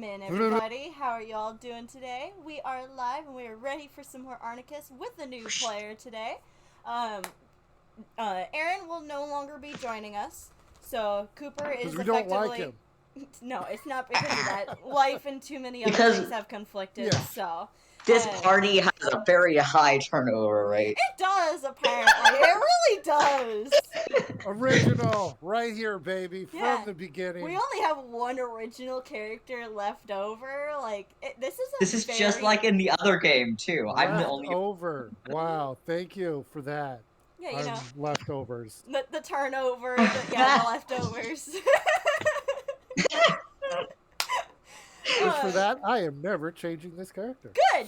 in, everybody. How are y'all doing today? We are live and we are ready for some more Arnekus with a new player today. Um, Aaron will no longer be joining us, so Cooper is we effectively. don't like him. No, it's not because of that. Life and too many other Because- things have conflicted. Yeah. So This party has a very high turnover rate. it does apparently. It really does. Original, right here, baby, Yeah. from the beginning. We only have one original character left over. Like This is just like in the other game too. I'm the only. Over. Wow, thank you for that. Yeah, you Our know. leftovers. The turnover, the leftovers. And for that, I am never changing this character. Good.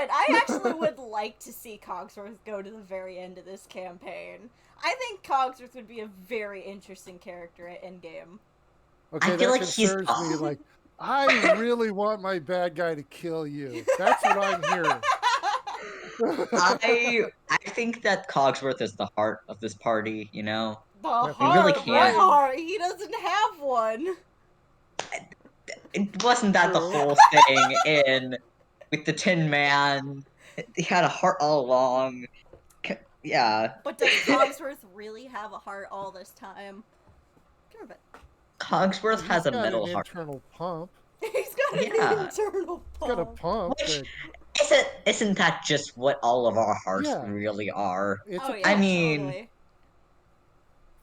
I actually would like to see Cogsworth go to the very end of this campaign. I think Cogsworth would be a very interesting character at endgame. Okay, I feel that like he's- concerns me. Like, I really want my bad guy to kill you. That's what I'm hearing. I think that Cogsworth is the heart of this party. You know, The Yeah, heart, really what can't. heart? He doesn't have one. it wasn't that the True. whole thing in with the Tin Man. He had a heart all along. Yeah, But does Cogsworth really have a heart all this time? Come here, Cogsworth has a He's got metal an heart. internal pump. He's got an Yeah. internal He's got a pump. pump. Which That, isn't that just what all of our hearts Yeah. really are? it's Oh a yeah, I mean- totally.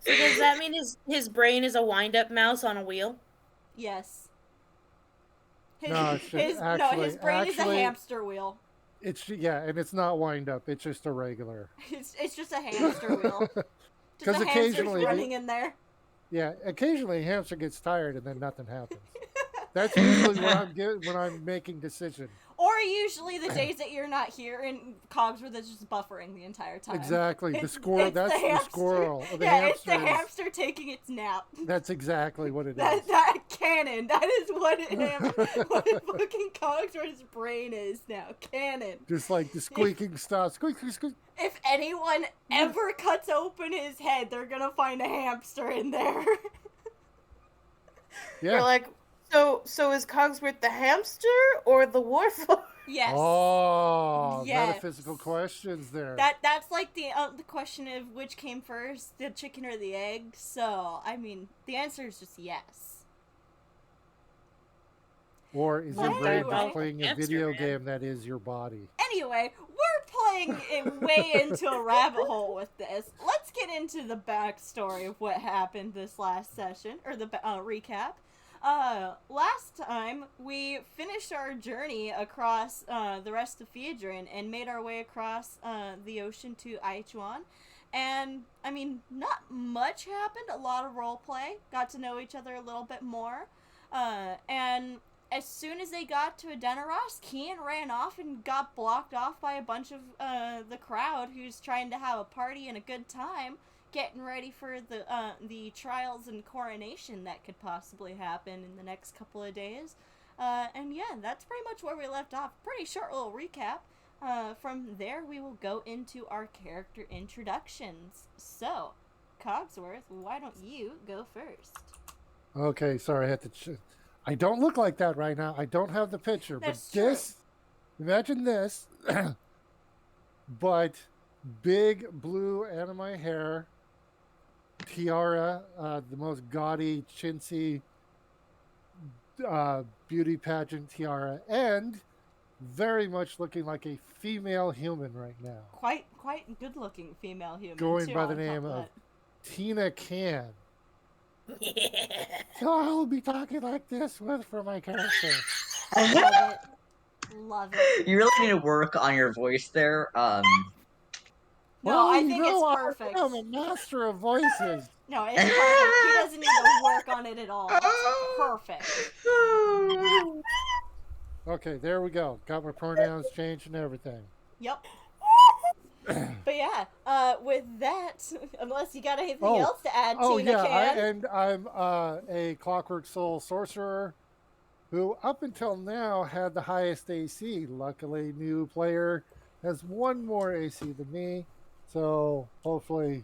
So does that mean his brain is a wind-up mouse on a wheel? Yes. No, it's just actually- his brain is a actually- hamster wheel. and it's not wind up. It's just a regular. It's just a hamster wheel. Just Because a hamster's occasionally, running in there. yeah, occasionally a hamster gets tired and then nothing happens. That's usually when I'm making decisions. Or usually the days that you're not here and Cogsworth is just buffering the entire time. Exactly. The It's- squirrel. it's That's the hamster. squirrel. The Yeah, it's the hamster is- hamster taking its nap. That's exactly what it is. That canon. That is what fucking Cogsworth's brain is now. Canon. Just like the squeaking stuff. Squeak, squeak, squeak. If anyone ever cuts open his head, they're gonna find a hamster in there. You're Yeah. like, so is Cogsworth the hamster or the warforged? Yes. Oh, Yes. metaphysical questions there. That's like the question of which came first, the chicken or the egg. So I mean, the answer is just yes. Or is your Well, brain anyway. just playing a Hamster video man. game that is your body? Anyway, we're playing it way into a rabbit hole with this. Let's get into the backstory of what happened this last session, or the recap. Last time we finished our journey across the rest of Fiedrin and made our way across the ocean to Aichuan. And, I mean, not much happened. A lot of roleplay. Got to know each other a little bit more. And as soon as they got to Adenaros, Cann ran off and got blocked off by a bunch of the crowd who's trying to have a party and a good time, getting ready for the trials and coronation that could possibly happen in the next couple of days. And yeah, that's pretty much where we left off. Pretty short little recap. From there, we will go into our character introductions. So, Cogsworth, why don't you go first? Okay, sorry, I had to. I don't look like that right now. I don't have the picture, That's but this. Imagine this, but big blue anime hair, tiara, the most gaudy, chintzy beauty pageant tiara, and very much looking like a female human right now. Quite good-looking female human. Going too, by the on top name of that. Tina Cann. So I'll be talking like this for my character. Love it. Love it. You really need to work on your voice there. No, Well, I you think know, it's perfect. I'm a master of voices. No, it's perfect. He doesn't need to work on it at all. It's perfect. Okay, there we go. Got my pronouns changed and everything. Yep. But yeah, with that, unless you got anything Oh. else to add, Oh Tina yeah, Cann. I'm a Clockwork Soul sorcerer who up until now had the highest AC. Luckily, new player has one more AC than me, so hopefully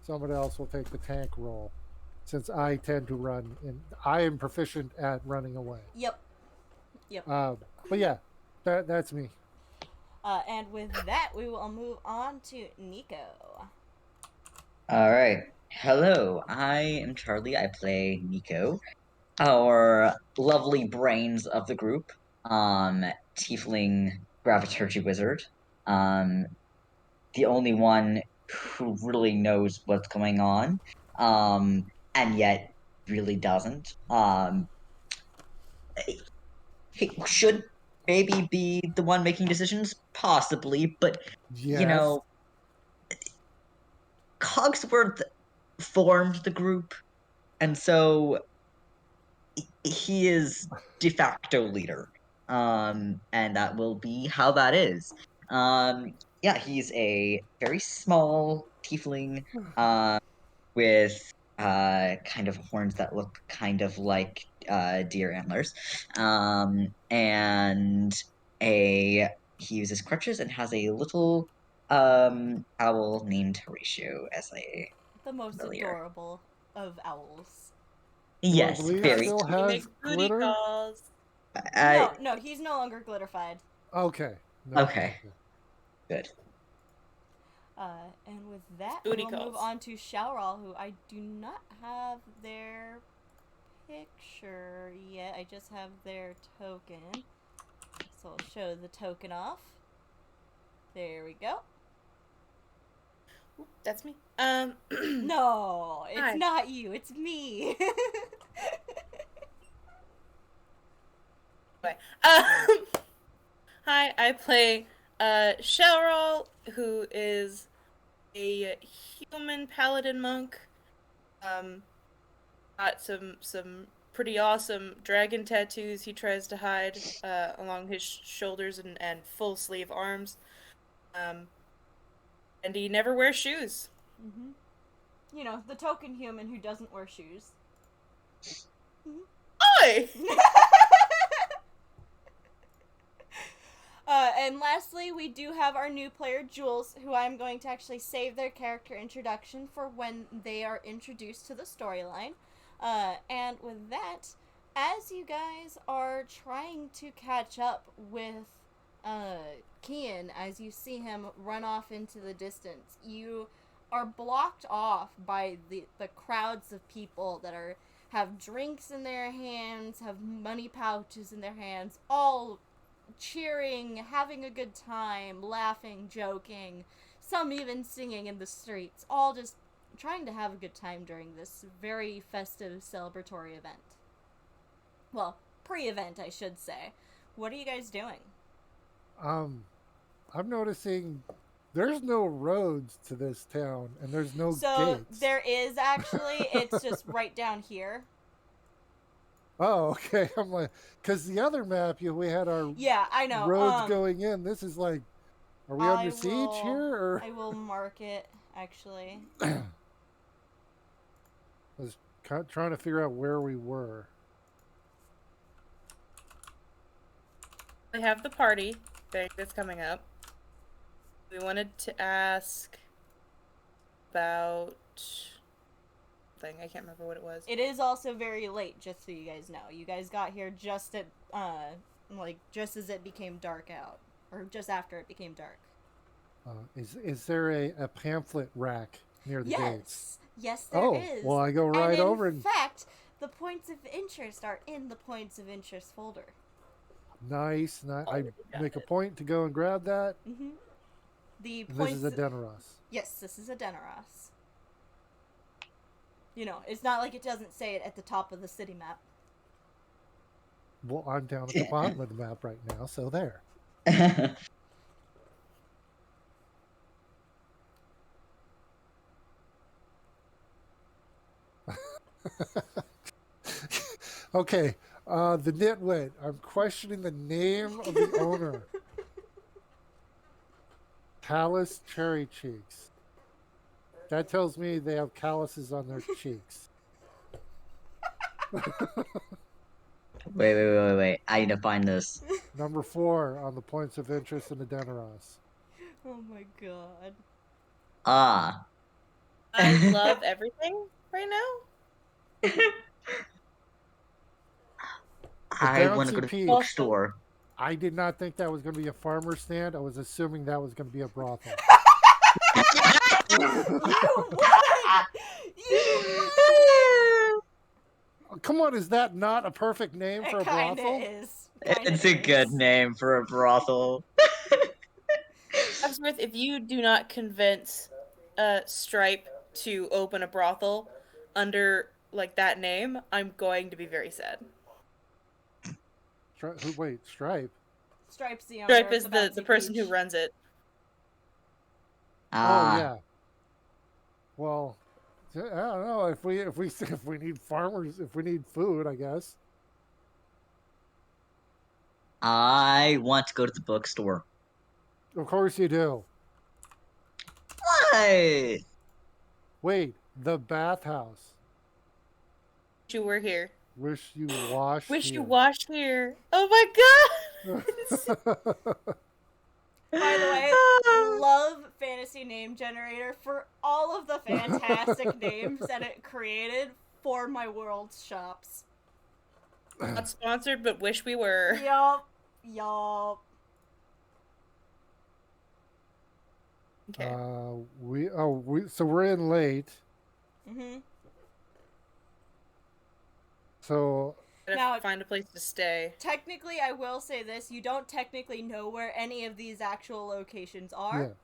someone else will take the tank role, since I tend to run and I am proficient at running away. Yep. Yep. But yeah, that's me. And with that, we will move on to Nico. All right. Hello, I am Charlie. I play Nico, our lovely brains of the group. Tiefling Graviturgy Wizard. Um, the only one who really knows what's going on. And yet really doesn't. He should maybe be the one making decisions, possibly, but you Yes. know, Cogsworth formed the group, and so he is de facto leader. And that will be how that is. Yeah, he's a very small tiefling, with kind of horns that look kind of like deer antlers. And he uses crutches and has a little owl named Horatio as a The most familiar. adorable of owls. Do I Yes, believe very. still He makes has booty glitter? calls. Uh, No, he's no longer glitterified. Okay. No, Okay. Good. And with that, Booty we'll move calls. on to Shaoral, who I do not have their picture yet. I just have their token. So I'll show the token off. There we go. Oop, that's me. No, it's Hi. not you. It's me. Anyway, hi, I play Cheryl, who is a human paladin monk. Got some pretty awesome dragon tattoos he tries to hide along his shoulders and full sleeve arms. And he never wears shoes. Mm-hmm. You know, the token human who doesn't wear shoes. Oi! And lastly, we do have our new player, Jules, who I'm going to actually save their character introduction for when they are introduced to the storyline. And with that, as you guys are trying to catch up with Cann, as you see him run off into the distance, you are blocked off by the crowds of people that have drinks in their hands, have money pouches in their hands, all cheering, having a good time, laughing, joking, some even singing in the streets, all just trying to have a good time during this very festive celebratory event. Well, pre-event, I should say. What are you guys doing? I'm noticing there's no roads to this town, and there's no gates. There is actually. It's just right down here. Oh, okay. I'm like, because the other map, we had our I know. roads going in. This is like, are we under siege here? Or I will mark it, actually. I was trying to figure out where we were. We have the party thing that's coming up. We wanted to ask about thing. I can't remember what it was. It is also very late, just so you guys know. You guys got here just at, just as it became dark out. Or just after it became dark. Is there a pamphlet rack near the gates? Yes, there is. Well, I go right over in fact, the points of interest are in the points of interest folder. Nice. I make a point to go and grab that. Mm-hmm. This is a Deneros. Yes, this is a Deneros. You know, it's not like it doesn't say it at the top of the city map. Well, I'm down at the bottom of the map right now, so there. Okay, the nitwit. I'm questioning the name of the owner. Callous Cherry Cheeks. That tells me they have calluses on their cheeks. Wait. I need to find this. Number 4 on the points of interest in the Deneros. Oh my god. Ah. I love everything right now. I want to Bouncy go to the Peak. bookstore. I did not think that was going to be a farmer's stand. I was assuming that was going to be a brothel. You won! You Come on, is that not a perfect name won! for a It kinda brothel? is. It's a good name for a brothel. Epsworth, if you do not convince Stripe to open a brothel under like that name, I'm going to be very sad. Wait, Stripe? Stripe's the owner Stripe of is the the Bouncy person Peach. who runs it. Oh yeah. Well, I don't know if we need farmers, if we need food, I guess. I want to go to the bookstore. Of course you do. What? Wait, the bathhouse. You were here. Wish you washed. Wish here. you washed here. Oh my god! By the way, love Fantasy Name Generator for all of the fantastic names that it created for my world's shops. Not sponsored, but wish we were. Yup. Okay. So we're in late. Mm-hmm. So Gotta Now- find a place to stay. Technically, I will say this: you don't technically know where any of these actual locations are.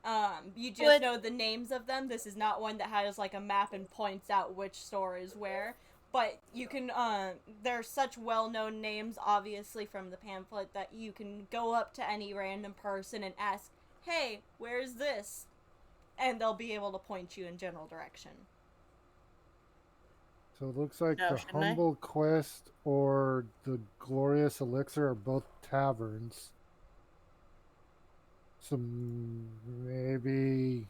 yeah. You just But- know the names of them. This is not one that has like a map and points out which store is where. But you can, they're such well-known names, obviously, from the pamphlet, that you can go up to any random person and ask, hey, where's this? And they'll be able to point you in general direction. So it looks like No, the shouldn't I? Humble Quest or the Glorious Elixir are both taverns. So maybe.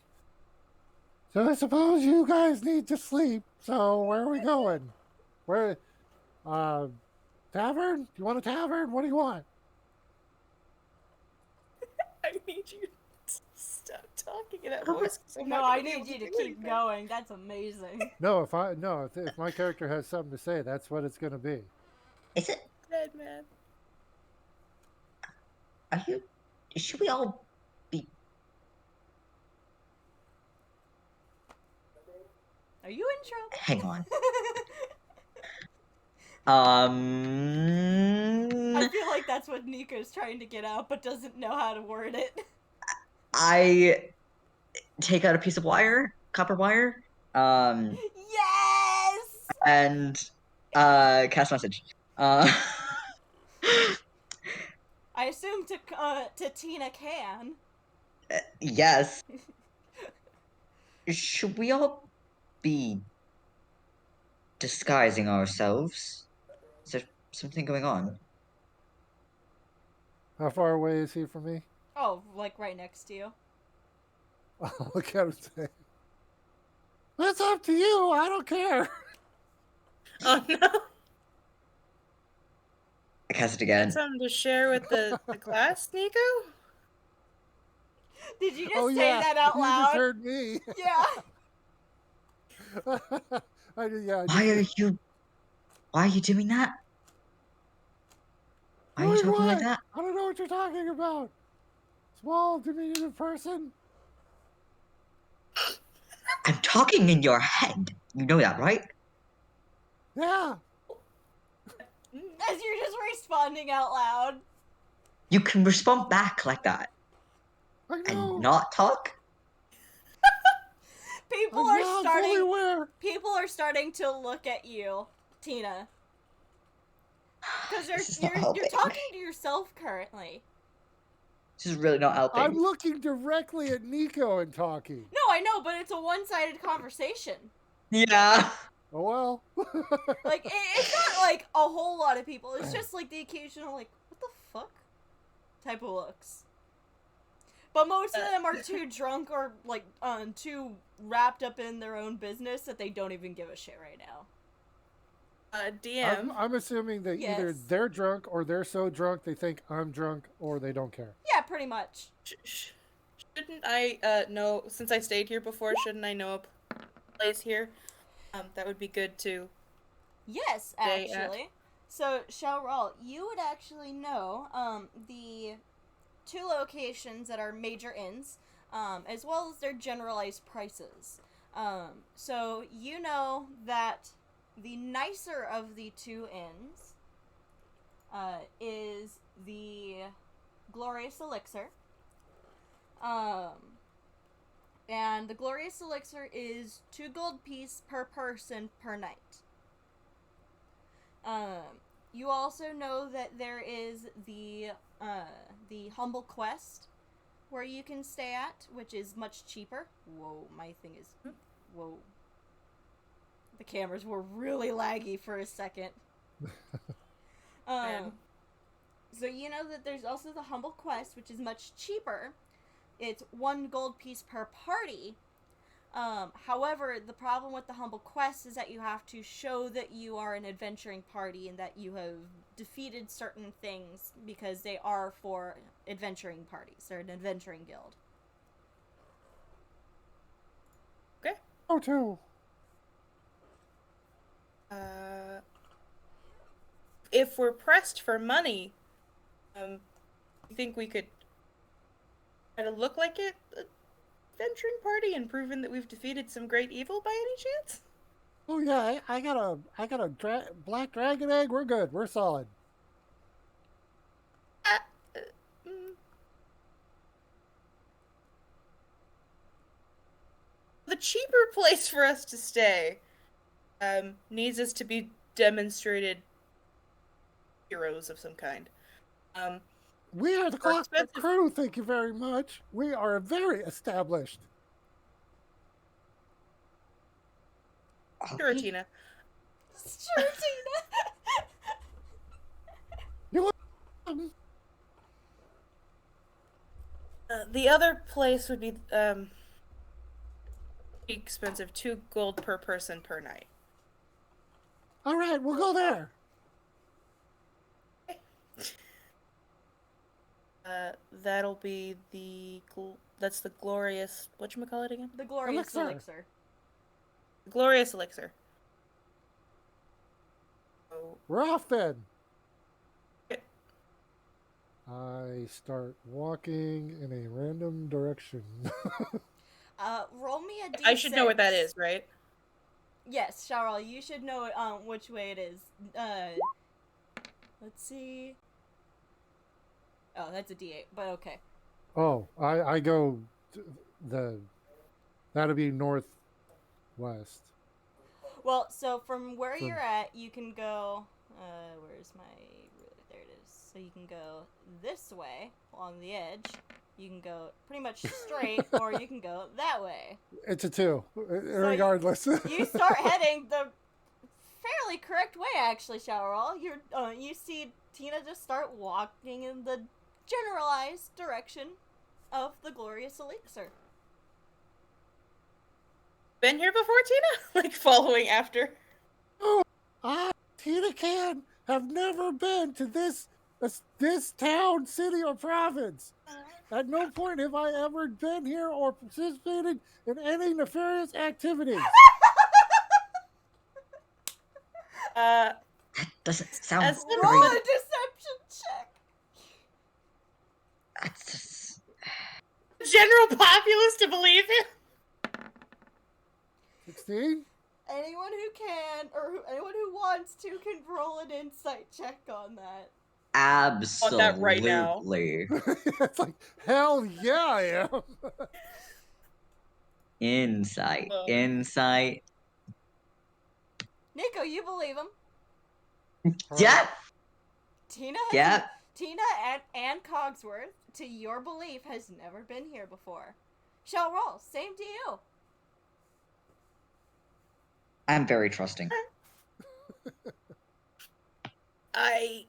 So I suppose you guys need to sleep. So where are we going? Where? Tavern? Do you want a tavern? What do you want? I need you to stop talking in that Oh, voice. 'Cause I'm No, not I gonna be need able you to do keep anything. going. That's amazing. No, if my character has something to say, that's what it's going to be. Is it? Dead man. Are you? Should we all be? Are you in trouble? Hang on. I feel like that's what Nico's trying to get out, but doesn't know how to word it. I take out a piece of wire, copper wire, Yes! and cast message. I assume to Tina Cann. Yes. Should we all be disguising ourselves? Is there something going on? How far away is he from me? Oh, like right next to you. I'll look at him and say, that's up to you. I don't care. Oh no! I cast it again. Something to share with the class, Nico? Did you just Oh, say yeah. that out You loud? just heard me. Yeah. I did, yeah. Why are you doing that? Why are you Doing talking like what? that? I don't know what you're talking about. Small, diminutive person. I'm talking in your head. You know that, right? Yeah. As you're just responding out loud. You can respond back like that I know. and not talk. People Yeah, are I'm fully starting. aware. People are starting to look at you, Tina, because This is you're not helping. talking to yourself currently. This is really not helping. I'm looking directly at Nico and talking. No, I know, but it's a one-sided conversation. Yeah. Oh well. Like it's not like a whole lot of people. It's just like the occasional like, what the fuck, type of looks. But most of them are too drunk or like too wrapped up in their own business that they don't even give a shit right now. DM. I'm assuming that either Yes. they're drunk or they're so drunk they think I'm drunk or they don't care. Yeah, pretty much. Shouldn't I know, since I stayed here before, shouldn't I know a place here? That would be good too. Yes, They, actually. So, Shalral, you would actually know the two locations that are major inns, as well as their generalized prices. So, you know that the nicer of the two inns is the Glorious Elixir. And the Glorious Elixir is 2 gold piece per person per night. You also know that there is the Humble Quest where you can stay at, which is much cheaper. Whoa, my thing is... Whoa. The cameras were really laggy for a second. So you know that there's also the Humble Quest, which is much cheaper. It's 1 gold piece per party. However, the problem with the Humble Quest is that you have to show that you are an adventuring party and that you have defeated certain things because they are for adventuring parties. They're an adventuring guild. Okay. Oh, too. If we're pressed for money, you think we could try to look like it? Adventuring party and proven that we've defeated some great evil by any chance? Oh yeah, I got a black dragon egg. We're good. We're solid. The cheaper place for us to stay needs us to be demonstrated heroes of some kind. We are the Clockwork Crew. Thank you very much. We are very established. Sure, Tina. Sure, Tina. You want the other place would be expensive, 2 gold per person per night. All right, we'll go there. That'll be that's the glorious, whatchamacallit again? The Glorious Elixir. Glorious Elixir. We're off then. I start walking in a random direction. Roll me a d6. I should know what that is, right? Yes, Shalral, you should know which way it is. Let's see. Oh, that's a d8, but okay. Oh, I go that'll be northwest. Well, so from where you're at, you can go, where's my ruler? There it is. So you can go this way along the edge. You can go pretty much straight, or you can go that way. It's a 2, regardless. You start heading the fairly correct way, actually, Shalral. You see Tina just start walking in the generalized direction of the Glorious Elixir. Been here before, Tina? Like following after? Oh, Tina Cann have never been to this town, city, or province. At no point have I ever been here or participated in any nefarious activities. That doesn't sound Roll a very... deception check. That's just... General populace to believe him? 16? Anyone who can, or anyone who wants to, can roll an insight check on that. Absolutely. that right now. It's like, hell yeah, I am. Insight. Nico, you believe him. Yep. Tina and Cogsworth, to your belief, has never been here before. Shalral, same to you. I'm very trusting. I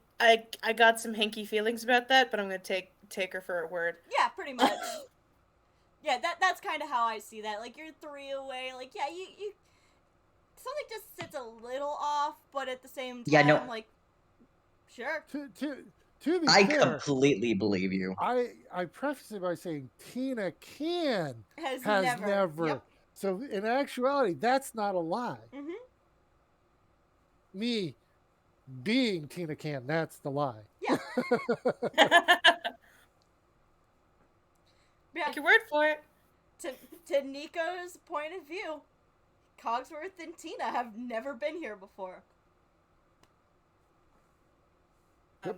got some hanky feelings about that, but I'm gonna take her for her word. Yeah, pretty much. Yeah, that's kind of how I see that. Like, you're 3 away. Like, yeah, you something just sits a little off, but at the same time, Yeah, no. like, sure. To be I fair, completely believe you. I preface it by saying Tina Cann has never. Yep. So in actuality, that's not a lie. Mm-hmm. Me, being Tina Cann. That's the lie. Yeah. Yeah. Take your word for it. To Nico's point of view, Cogsworth and Tina have never been here before. Yep.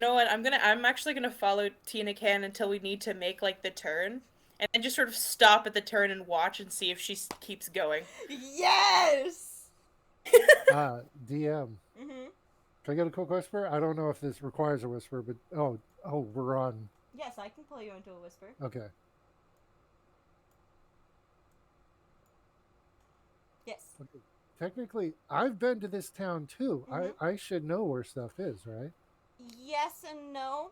You know what? I'm actually gonna follow Tina Cann until we need to make like the turn, and then just sort of stop at the turn and watch and see if she keeps going. Yes. DM. Mm-hmm. Can I get a quick whisper? I don't know if this requires a whisper, but oh, we're on. Yes, I can pull you into a whisper. Okay. Yes. Okay. Technically, I've been to this town too. Mhm. I should know where stuff is, right? Yes and no.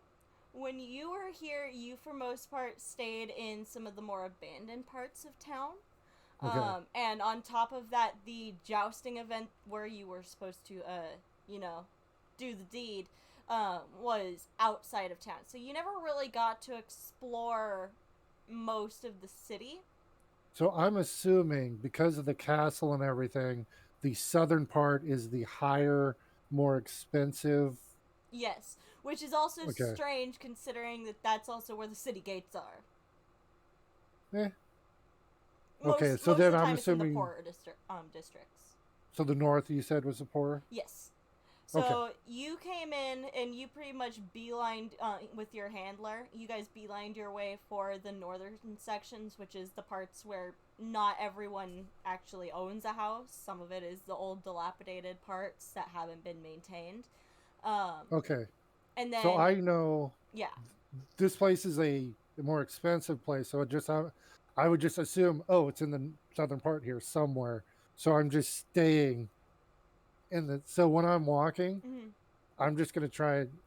When you were here, you for most part stayed in some of the more abandoned parts of town. Okay. And on top of that, the jousting event where you were supposed to, do the deed, was outside of town. So you never really got to explore most of the city. So I'm assuming because of the castle and everything, the southern part is the higher, more expensive. Yes, which is also Okay. strange considering that that's also where the city gates are. Eh. Most, Okay, so most then of the I'm time it's in assuming- the poorer districts. So the north you said was the poorer? Yes. So Okay. you came in and you pretty much beelined with your handler. You guys beelined your way for the northern sections, which is the parts where not everyone actually owns a house. Some of it is the old dilapidated parts that haven't been maintained. Okay. And then So I know yeah. this place is a more expensive place, so I would just assume, oh, it's in the southern part here somewhere. So I'm just staying in the. So when I'm walking, Mhm. I'm just gonna try and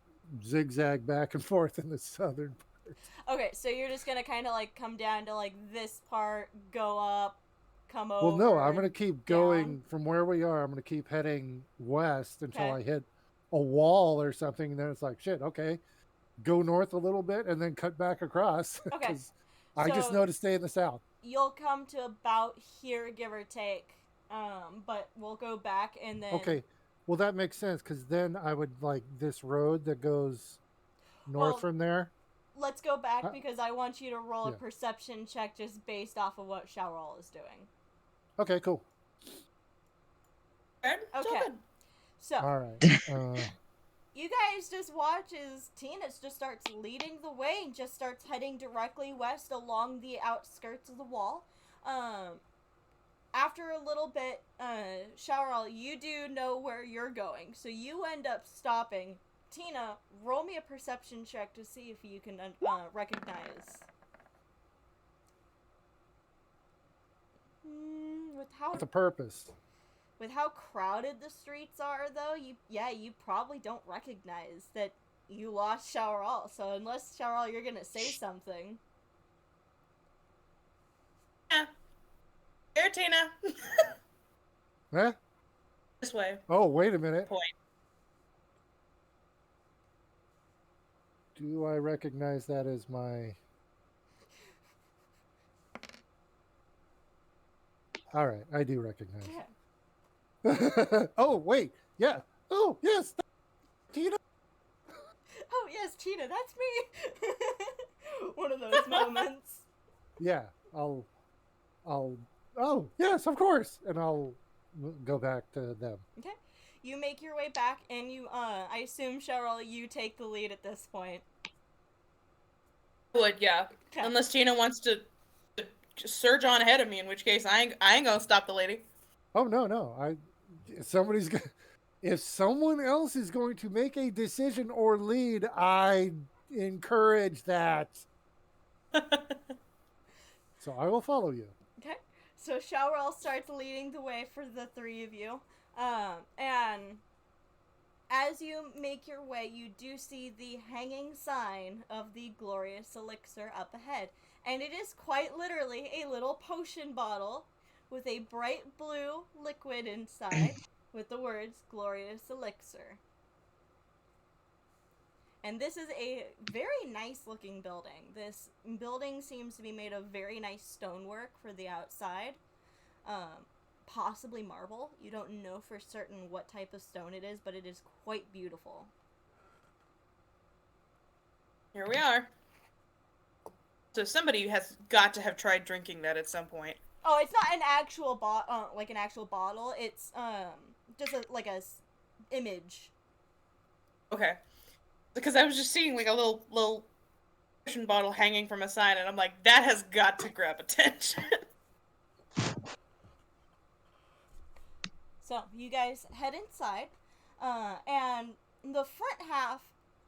zigzag back and forth in the southern part. Okay, so you're just gonna kind of like come down to like this part, go up, come over. Well, no, I'm gonna keep going down. from where we are. I'm gonna keep heading west until Okay. I hit a wall or something, and then it's like, shit, okay, go north a little bit and then cut back across. Okay. Because I just So- know to stay in the south. You'll come to about here, give or take. But we'll go back and then. Okay, well that makes sense because then I would like this road that goes north Well, from there. Let's go back Uh, because I want you to roll a yeah. perception check just based off of what Shaoral is doing. Okay, cool. It's all Okay. good. So All right. you guys just watch as Tina just starts leading the way and just starts heading directly west along the outskirts of the wall. After a little bit, Shaoral, you do know where you're going, so you end up stopping. Tina, roll me a perception check to see if you can recognize. With a purpose. With how crowded the streets are, though, you probably don't recognize that you lost Shaoral. So unless Shaoral, you're gonna say something. Yeah. Here, Tina. Huh? This way. Oh, wait a minute. Point. Do I recognize that as my? All right, I do recognize. Yeah. Oh wait, yeah. Oh yes, Tina. Oh yes, Tina, that's me. One of those moments. Yeah, I'll. Oh yes, of course, and I'll go back to them. Okay. You make your way back, and you, I assume, Cheryl, you take the lead at this point. Would, yeah. Okay. Unless Tina wants to just surge on ahead of me, in which case I ain't gonna stop the lady. Oh no. If someone else is going to make a decision or lead, I encourage that. So I will follow you. Okay. So Shaoral starts leading the way for the three of you. And as you make your way, you do see the hanging sign of the glorious elixir up ahead. And it is quite literally a little potion bottle with a bright blue liquid inside with the words glorious elixir. And this is a very nice looking building. This building seems to be made of very nice stonework for the outside. possibly marble. You don't know for certain what type of stone it is, but it is quite beautiful. Here we are. So somebody has got to have tried drinking that at some point. Oh, it's not an actual like an actual bottle. It's just like a image. Okay. Because I was just seeing like a little potion bottle hanging from a sign, and I'm like, that has got to grab attention. So you guys head inside, and the front half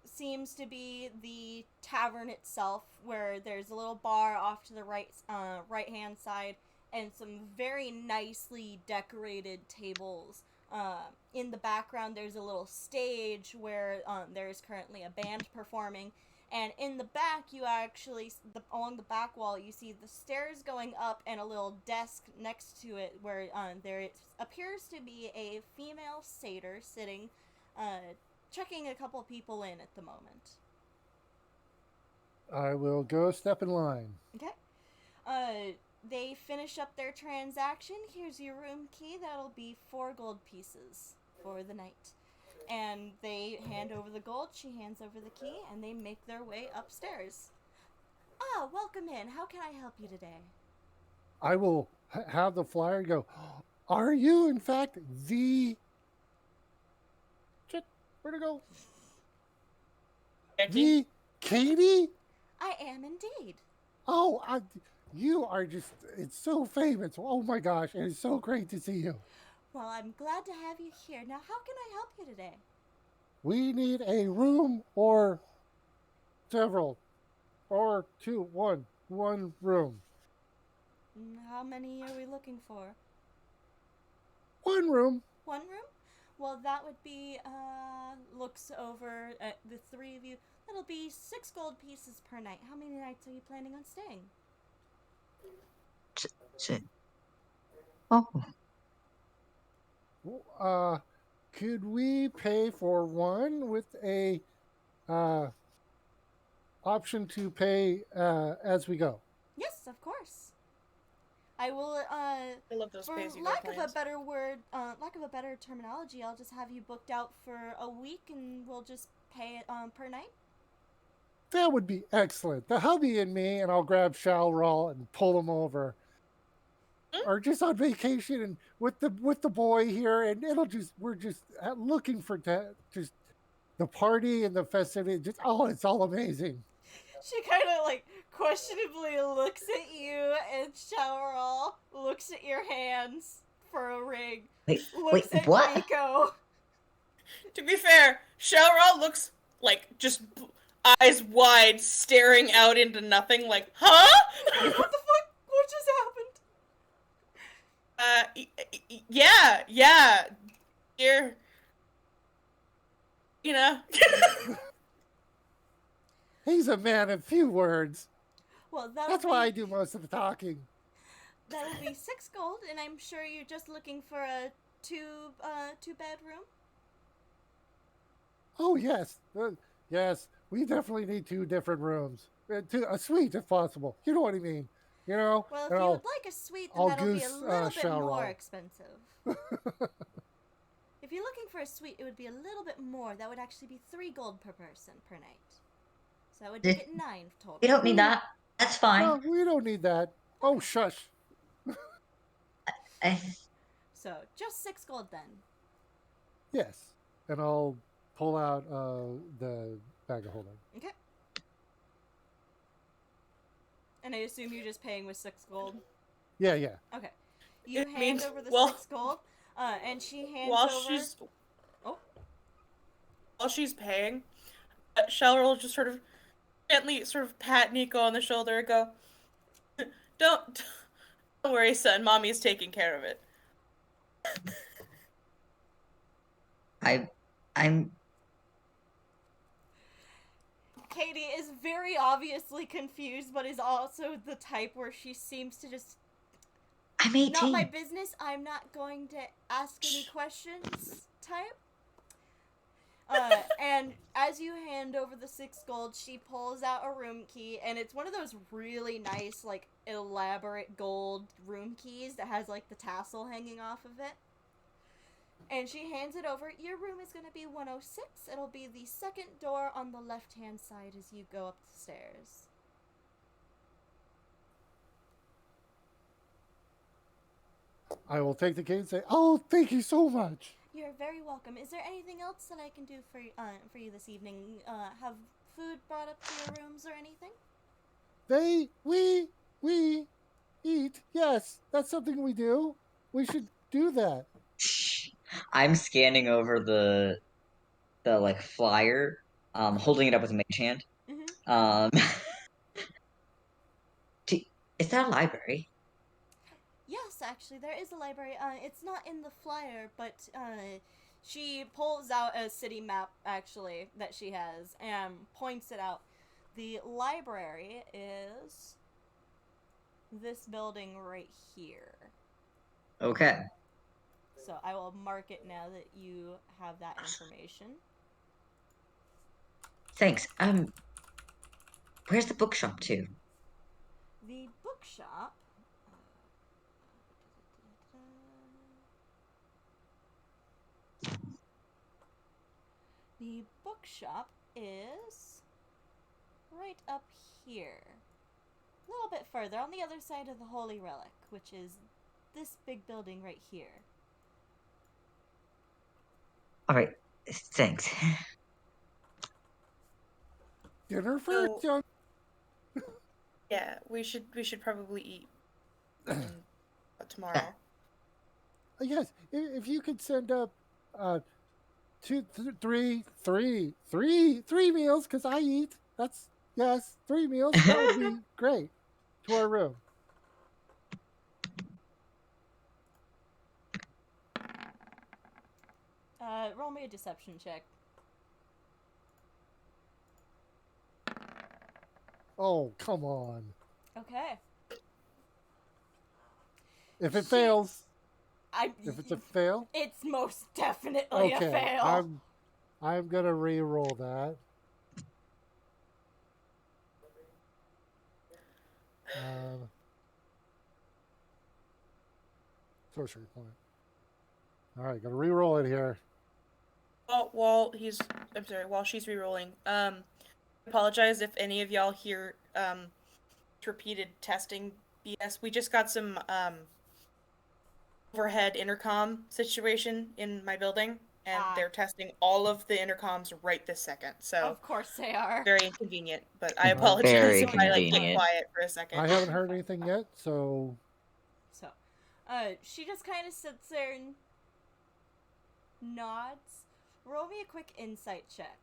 seems to be the tavern itself, where there's a little bar off to the right hand side, and some very nicely decorated tables. In the background, there's a little stage where there's currently a band performing. And in the back, you actually, along the back wall, you see the stairs going up and a little desk next to it where there appears to be a female satyr sitting, checking a couple people in at the moment. I will go step in line. Okay. They finish up their transaction. Here's your room key. That'll be 4 gold pieces for the night. And they hand over the gold, she hands over the key, and they make their way upstairs. Ah, welcome in. How can I help you today? I will have the flyer go, are you, in fact, the... Shit, where'd it go? The Katie? I am indeed. Oh, you are just, it's so famous. Oh my gosh, it is so great to see you. Well, I'm glad to have you here. Now, how can I help you today? We need a room or several, or two, one room. How many are we looking for? One room. 1 room? Well, that would be, looks over at the 3 of you. That'll be 6 gold pieces per night. How many nights are you planning on staying? Oh. Could we pay for one with a option to pay as we go? Yes, of course. I will, I love those for pay-as-you-go lack of a plans. better word, lack of a better terminology, I'll just have you booked out for a week and we'll just pay it per night. That would be excellent. The hubby and me, and I'll grab Shalral and pull him over. Are just on vacation and with the boy here, and we're just looking for just the party and the festivity. Just it's all amazing. She kind of like questionably looks at you, and Showerall looks at your hands for a ring. Looks at what? Rico. To be fair, Shalra looks like just eyes wide, staring out into nothing, like, huh? What the fuck? What just happened? Yeah, dear. You know. He's a man of few words. Well, That's why I do most of the talking. That'll be 6 gold, and I'm sure you're just looking for a 2-bedroom. Oh yes, yes. We definitely need 2 different rooms, a suite if possible. You know what I mean? You know. Well, if and you would like a suite, then I'll that'll be a goose, little bit more Shalral. expensive. If you're looking for a suite, it would be a little bit more. That would actually be 3 gold per person per night. So that would make it 9 total. We don't need that. That's fine. No, we don't need that. Oh, shush. So just 6 gold then. Yes, and I'll pull out the bag of holding. Okay. And I assume you're just paying with 6 gold. Yeah. Okay. You It hand means- over the well- 6 gold, and she hands While over. while she's paying, Shalra will just sort of gently pat Nico on the shoulder and go, Don't worry, son. Mommy's taking care of it. I'm Katie is very obviously confused, but is also the type where she seems to just, I'm 18. not my business, I'm not going to ask any questions type. And as you hand over the 6 gold, she pulls out a room key, and it's one of those really nice, like, elaborate gold room keys that has, like, the tassel hanging off of it. And she hands it over. Your room is going to be 106. It'll be the second door on the left-hand side as you go up the stairs. I will take the key and say, "Oh, thank you so much." You're very welcome. Is there anything else that I can do for you this evening? Have food brought up to your rooms or anything? We eat. Yes, that's something we do. We should do that. I'm scanning over the like flyer, holding it up with a mage hand. Mm-hmm. Um, is that a library? Yes, actually, there is a library. It's not in the flyer, but she pulls out a city map, actually, that she has, and points it out. The library is this building right here. Okay. So I will mark it now that you have that information. Thanks. Where's the bookshop too? The bookshop. The bookshop is right up here. A little bit further, on the other side of the Holy Relic, which is this big building right here. All right. Thanks. Dinner first, young. Yeah, we should probably eat tomorrow. Yes, if you could send up three meals, because I eat. That's yes, 3 meals. That would be great. To our room. Roll me a deception check. Oh, come on. Okay. If it fails, If it's a fail, it's most definitely a fail. I'm gonna re-roll that. Sorcery point. All right, gotta re-roll it here. While she's re-rolling, I apologize if any of y'all hear repeated testing BS. We just got some overhead intercom situation in my building, and they're testing all of the intercoms right this second. So of course they are. very inconvenient, but I apologize Very if I get convenient. quiet for a second. I haven't heard anything yet, so she just kind of sits there and nods. Roll me a quick insight check.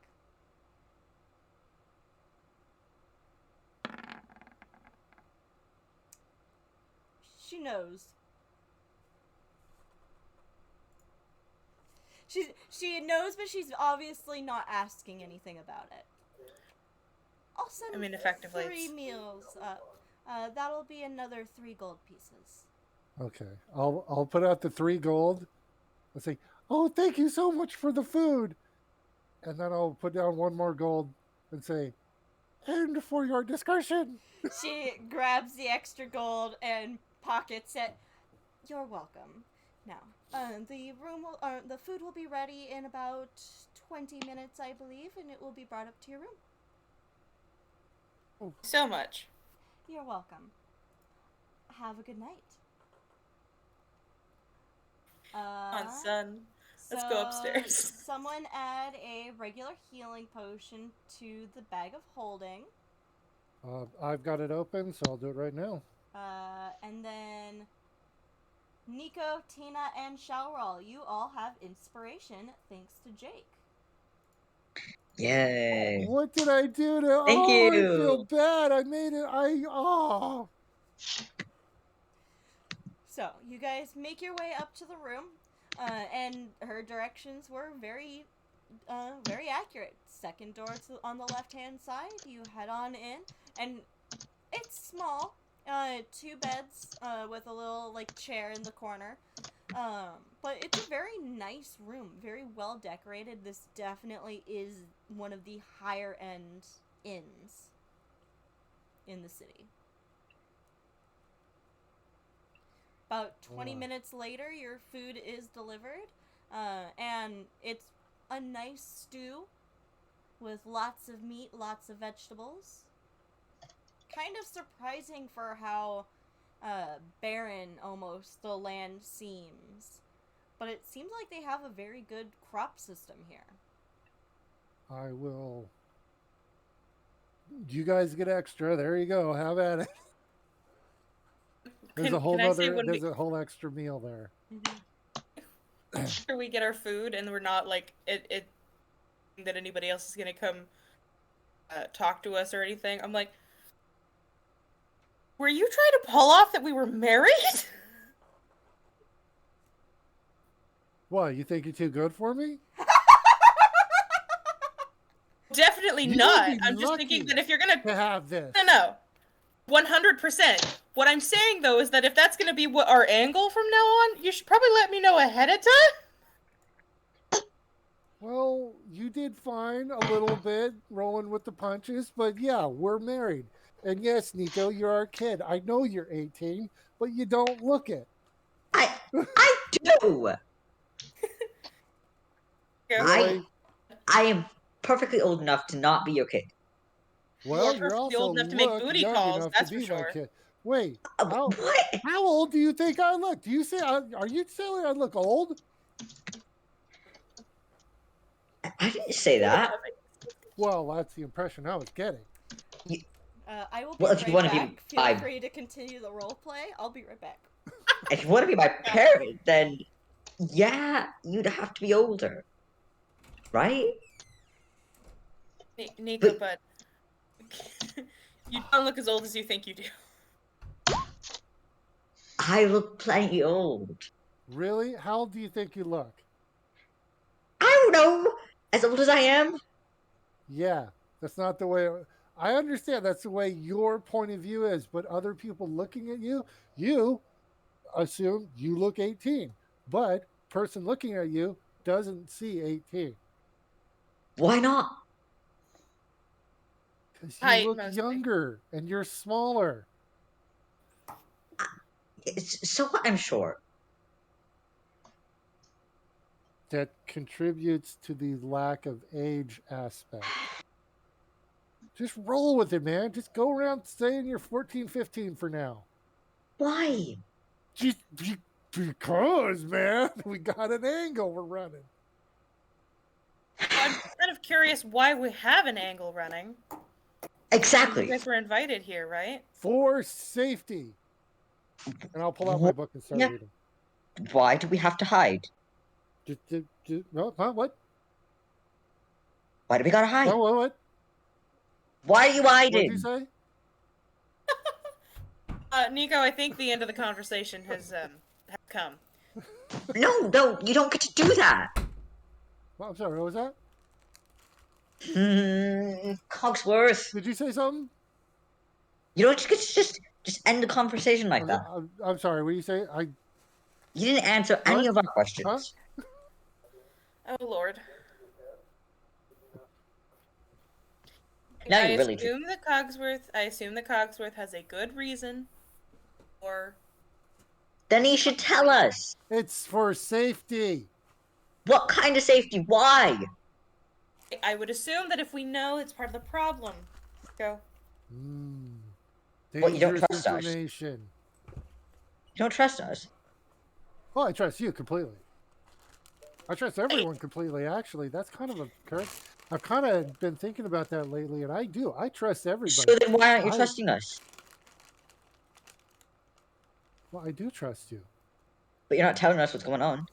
She knows. She knows, but she's obviously not asking anything about it. I'll send effectively 3 meals up. That'll be another 3 gold pieces. okay. I'll put out the 3 gold. I'll say, "Oh, thank you so much for the food," and then I'll put down 1 more gold and say, "And for your discretion." She grabs the extra gold and pockets it. You're welcome. Now, the food will be ready in about 20 minutes, I believe, and it will be brought up to your room. So much. You're welcome. Have a good night. On son. Let's go upstairs. Someone add a regular healing potion to the bag of holding. I've got it open, so I'll do it right now. And then Nico, Tina, and Shaoral, you all have inspiration thanks to Jake. Yay. What did I do to... Thank I you. feel bad. I made it... So, you guys make your way up to the room, and her directions were very accurate. Second door on the left-hand side, you head on in, and it's small. 2 beds, with a little, chair in the corner. But it's a very nice room, very well decorated. This definitely is one of the higher end inns in the city. About 20 minutes later, your food is delivered, and it's a nice stew with lots of meat, lots of vegetables. Kind of surprising for how barren almost the land seems. But it seems like they have a very good crop system here. I will. You guys get extra. There you go. Have at it. There's a whole there's a whole extra meal there. After we get our food and we're not like it that anybody else is gonna come talk to us or anything, I'm like, were you trying to pull off that we were married? What, you think you're too good for me? Definitely not. I'm just thinking that if you're gonna have this. No. 100%. What I'm saying though is that if that's gonna be what our angle from now on, you should probably let me know ahead of time. Well, you did fine a little bit, rolling with the punches, but yeah, we're married. And yes, Nico, you're our kid. I know you're 18, but you don't look it. I do. Really? I am perfectly old enough to not be your kid. Well, you're also old enough to make booty calls, that's for sure. Kid. Wait, what? How old do you think I look? Do you say are you saying I look old? I didn't say that. Well, that's the impression I was getting. I will be right back. Feel free to continue the role play. I'll be right back. If you want to be my parent, then yeah, you'd have to be older, right? Nico, but you don't look as old as you think you do. I look plenty old. Really? How old do you think you look? I don't know. As old as I am? Yeah, that's not the way. I understand that's the way your point of view is, but other people looking at you, you assume you look 18. But person looking at you doesn't see 18. Why not? Because you look younger and you're smaller. So what? I'm short. That contributes to the lack of age aspect. Just roll with it, man. Just go around saying you're 14, 15 for now. Why? Just because, man. We got an angle we're running. I'm kind of curious why we have an angle running. Exactly. You guys were invited here, right? For safety. And I'll pull out my book and start reading. Why do we have to hide? No, what? Why do we gotta hide? What? Why are you hiding? What did you say? Nico, I think the end of the conversation has come. No, you don't get to do that. Well, I'm sorry, what was that? Cogsworth. Did you say something? You don't get to just end the conversation like that. I'm sorry, what did you say? You didn't answer any of our questions. Huh? Oh, Lord. Now I really assume that Cogsworth has a good reason for... Then he should tell us. It's for safety. What kind of safety? Why? I would assume that if we know, it's part of the problem. Go. What, you don't trust us? You don't trust us? Well, I trust you completely. I trust everyone completely, actually. That's kind of a correct. I've kind of been thinking about that lately, and I do. I trust everybody. So then why aren't you trusting us? Well, I do trust you. But you're not telling us what's going on.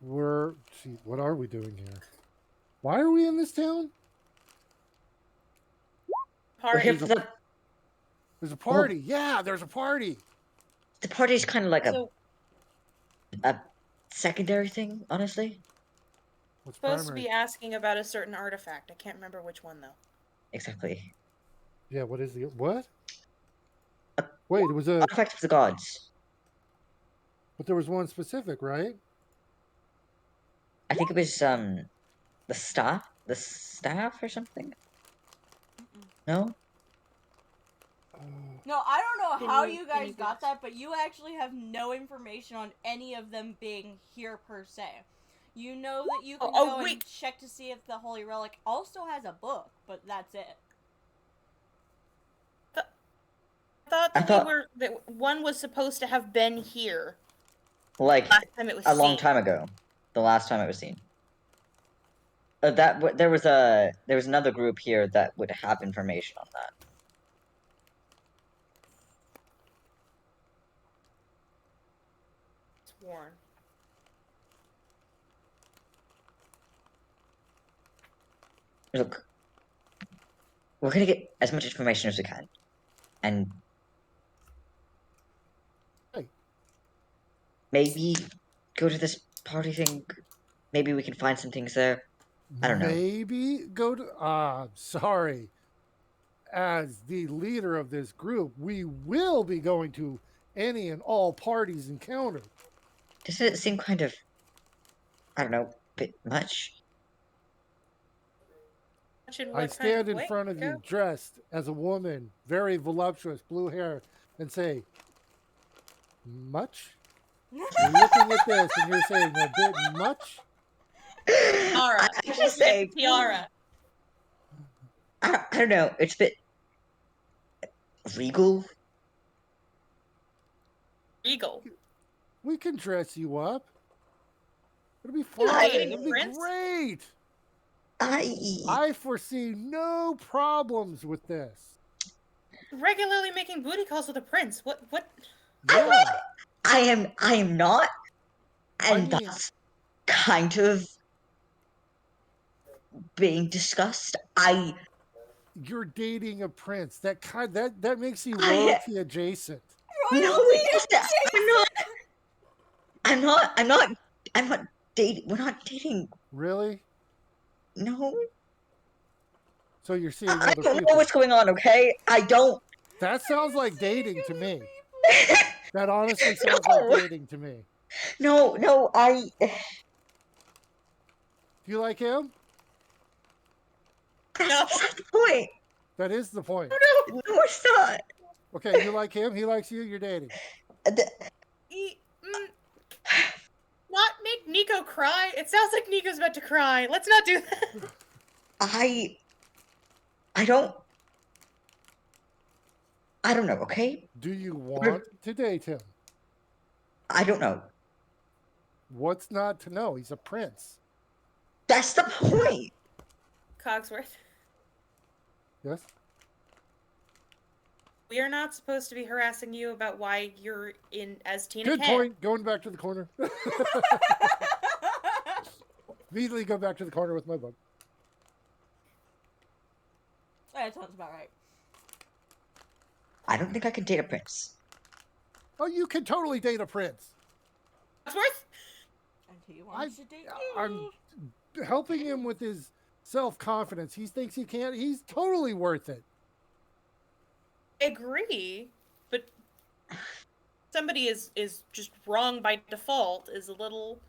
What are we doing here? Why are we in this town? Party. There's a party. Yeah, there's a party. The party's kind of like a secondary thing, honestly. What's supposed to be asking about a certain artifact. I can't remember which one though. Exactly. Yeah, what is the what? Wait, it was a, Artifact of the gods. but there was one specific, right? I think it was the staff or something. No, No, I don't know Can how you- you can guys you got guess? that, but you actually have no information on any of them being here per se. You know that you can Oh, go and wait. check to see if the Holy Relic also has a book, but that's it. I thought I that thought- they were that one was supposed to have been here like last time it was a long seen. time ago. The last time it was seen. There was another group here that would have information on that. Sworn. Look, we're gonna get as much information as we can, and Hey. maybe go to this party thing. Maybe we can find some things there. I don't know. Maybe go to. Sorry. As the leader of this group, we will be going to any and all parties encountered. Doesn't it seem kind of, I don't know, bit much? Much in I what kind stand of in way, front of you Nico? dressed as a woman, very voluptuous, blue hair, and say, much? You're looking at this and you're saying a bit much? Tiara. I just say Tiara. I don't know. It's a bit regal. Regal. We can dress you up. It'll be fun. Dating It'll be Prince? great. I I foresee no problems with this. Regularly making booty calls with a prince. What? Yeah. I am not, and I mean- that's kind of being discussed. You're dating a prince. That makes you I- royalty adjacent. No, it doesn't. I'm not dating. We're not dating. Really? No, So you're seeing I other don't know people. what's going on. Okay, I don't. That sounds like dating to me. That honestly sounds No. like dating to me. No, Do you like him? That's No. not the point. That is the point. No, it's not. Okay, you like him, he likes you, you're dating. Not make Nico cry. It sounds like Nico's about to cry. Let's not do that. I don't know. Okay, Do you want to date him? I don't know. What's not to know? He's a prince. That's the point. Cogsworth, Yes? we are not supposed to be harassing you about why you're in as Tina Good Cann. point. Going back to the corner. Immediately go back to the corner with my book. That sounds about right. I don't think I can date a prince. Oh, you can totally date a prince. Cogsworth? Until you want to date I'm me. helping him with his self-confidence. He thinks he can't. He's totally worth it. I agree, but somebody is just wrong by default is a little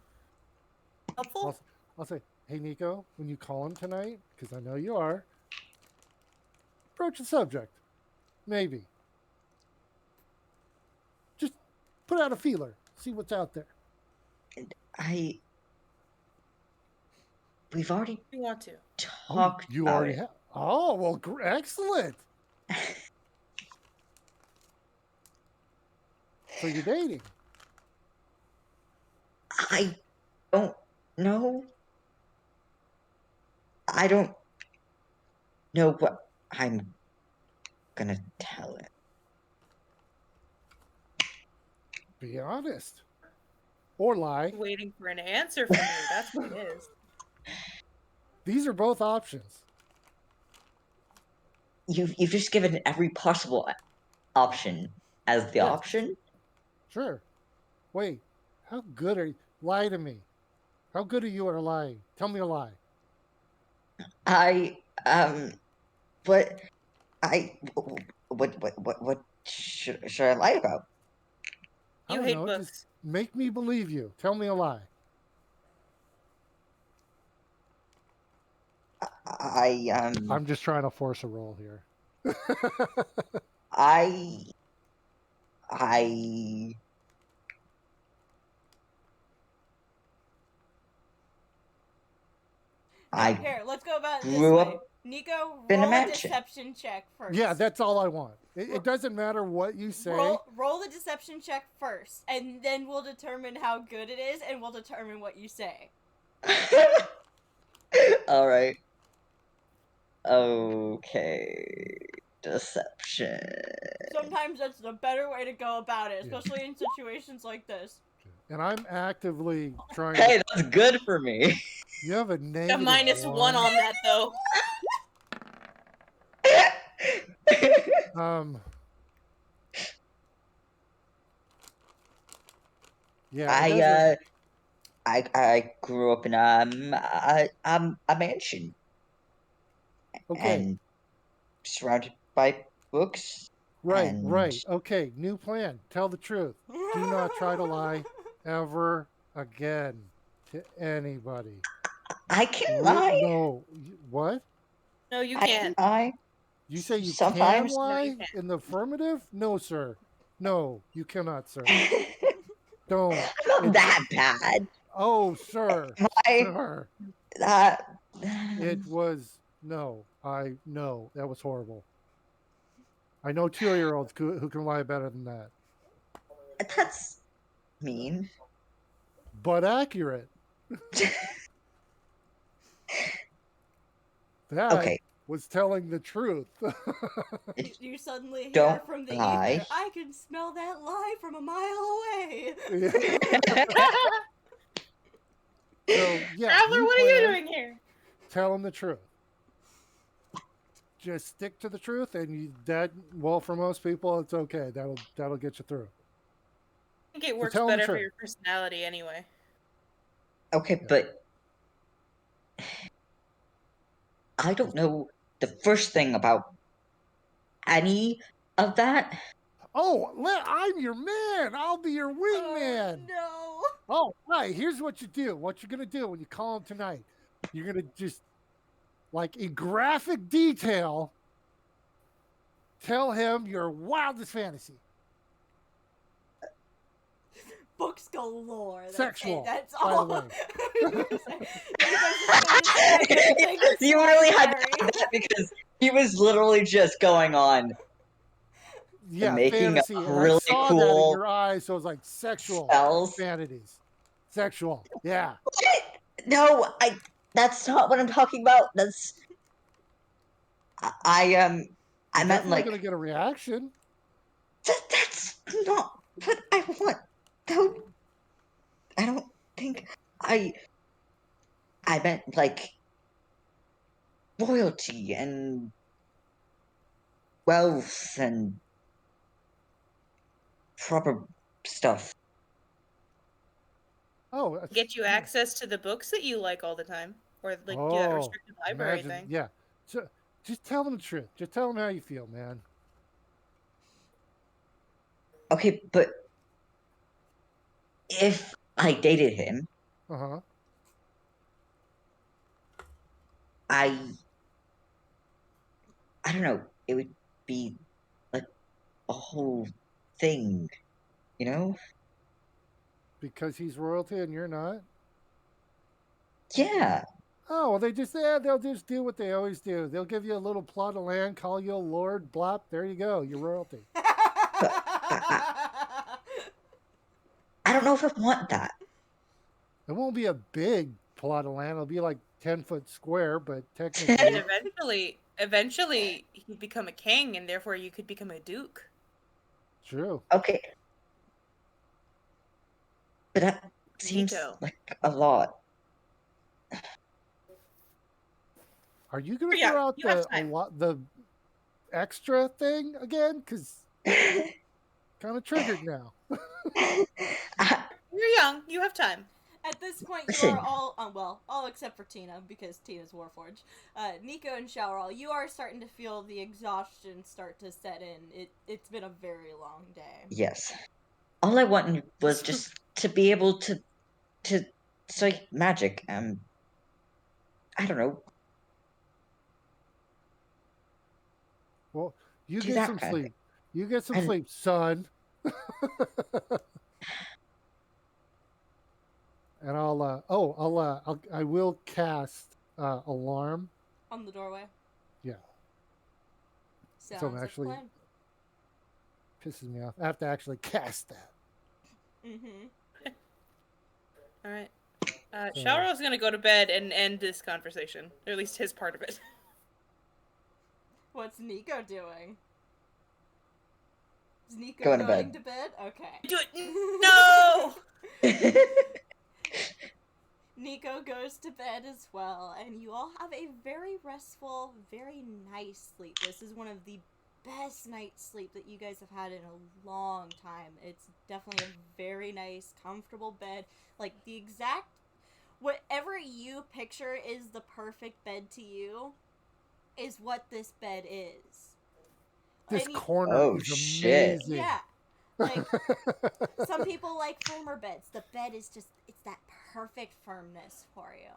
helpful. I'll say, hey, Nico, when you call him tonight, because I know you are, broach the subject. Maybe. Just put out a feeler. See what's out there. We've already If you want to. talked. You about already it. have. Oh, well, excellent. So you're dating. I don't know. I don't know what I'm gonna tell it. Be honest. Or lie. Waiting for an answer from you. That's what it is. These are both options. You've just given every possible option as the Yes. option. Sure. Wait, how good are you? Lie to me. How good are you at lying? Tell me a lie. But what should I lie about? I You don't hate know. books. Just make me believe you. Tell me a lie. I'm just trying to force a roll here. I Here, let's go about it this grew way. up Nico, in a roll a mansion. deception check first. Yeah, that's all I want. It doesn't matter what you say. Roll the deception check first, and then we'll determine how good it is, and we'll determine what you say. All right. Okay. Deception. Sometimes that's the better way to go about it, especially in situations like this. And I'm actively trying Hey, to... that's good for me. You have a A negative -1 on that though. Yeah, it doesn't... I grew up in a mansion Okay, and surrounded by books. right. and Okay, new plan. Tell the truth. Do not try to lie ever again to anybody. I can lie. No. What? No, you I can't. can lie. You say you Sometimes. can No, lie you can't. in the affirmative? No, sir. No, you cannot, sir. I'm Don't. not It's- that bad. Oh, sir. I Sir. that It was... No. No, that was horrible. I know 2-year-olds who can lie better than that. that's mean. But accurate. That Okay. was telling the truth. You suddenly hear Don't from the lie. ether, I can smell that lie from a mile away. So, yeah. Traveler, new what are you plan, doing here? Tell them the truth. Just stick to the truth, and well, for most people, it's okay. That'll get you through. I think it works tell 'em the better for truth. your personality anyway. Okay, but I don't know the first thing about any of that. Oh, I'm your man. I'll be your wingman. No. Oh, right. Here's what you do. What you're gonna do when you call him tonight? You're gonna just, like, in graphic detail, tell him your wildest fantasy. Books galore. That's Sexual, it. That's by the all. way. You really had to add that because he was literally just going on Yeah, making fantasy. up And I really saw that in cool your eyes, so it was like sexual spells. vanities. Sexual. Yeah. What? No, that's not what I'm talking about. I meant Definitely like gonna get a reaction. that's not what I want. No, I don't think I meant like royalty and wealth and proper stuff. Oh, Get you access to the books that you like all the time, or like do that restricted library imagine, thing. yeah. So, just tell them the truth. Just tell them how you feel, man. Okay, but if I dated him, Uh-huh. I don't know, it would be like a whole thing, you know? Because he's royalty and you're not. Yeah. Oh, well, they'll just do what they always do. They'll give you a little plot of land, call you a lord, blop, there you go, you're royalty. I don't know if I want that. It won't be a big plot of land. It'll be like 10-foot square, but And technically eventually he'd become a king, and therefore you could become a duke. true. Okay. But that seems Neato. like a lot. Are you gonna Yeah, throw out you have time. the extra thing again? Because kind of triggered now. You're young. You have time. At this point, you Listen. are all, well, all except for Tina, because Tina's Warforged. Nico and Showerall, you are starting to feel the exhaustion start to set in. It's been a very long day. Yes. All I wanted was just to be able to study magic. I don't know, Well, you do get that some kind of sleep. You get some And- sleep, son. And I will cast alarm. On the doorway. Yeah. Sounds So I'm like a actually plan. pisses me off. I have to actually cast that. Mm-hmm. All right. So- Showerall's gonna go to bed and end this conversation, or at least his part of it. What's Nico doing? Is Nico Going going to to bed? Okay. Do it. No. Nico goes to bed as well, and you all have a very restful, very nice sleep. This is one of the best night's sleep that you guys have had in a long time. It's definitely a very nice, comfortable bed. Like, the exact... Whatever you picture is the perfect bed to you is what this bed is. This And you- corner Oh, is shit. amazing. Yeah. Like, some people like firmer beds. The bed is just, it's that perfect firmness for you.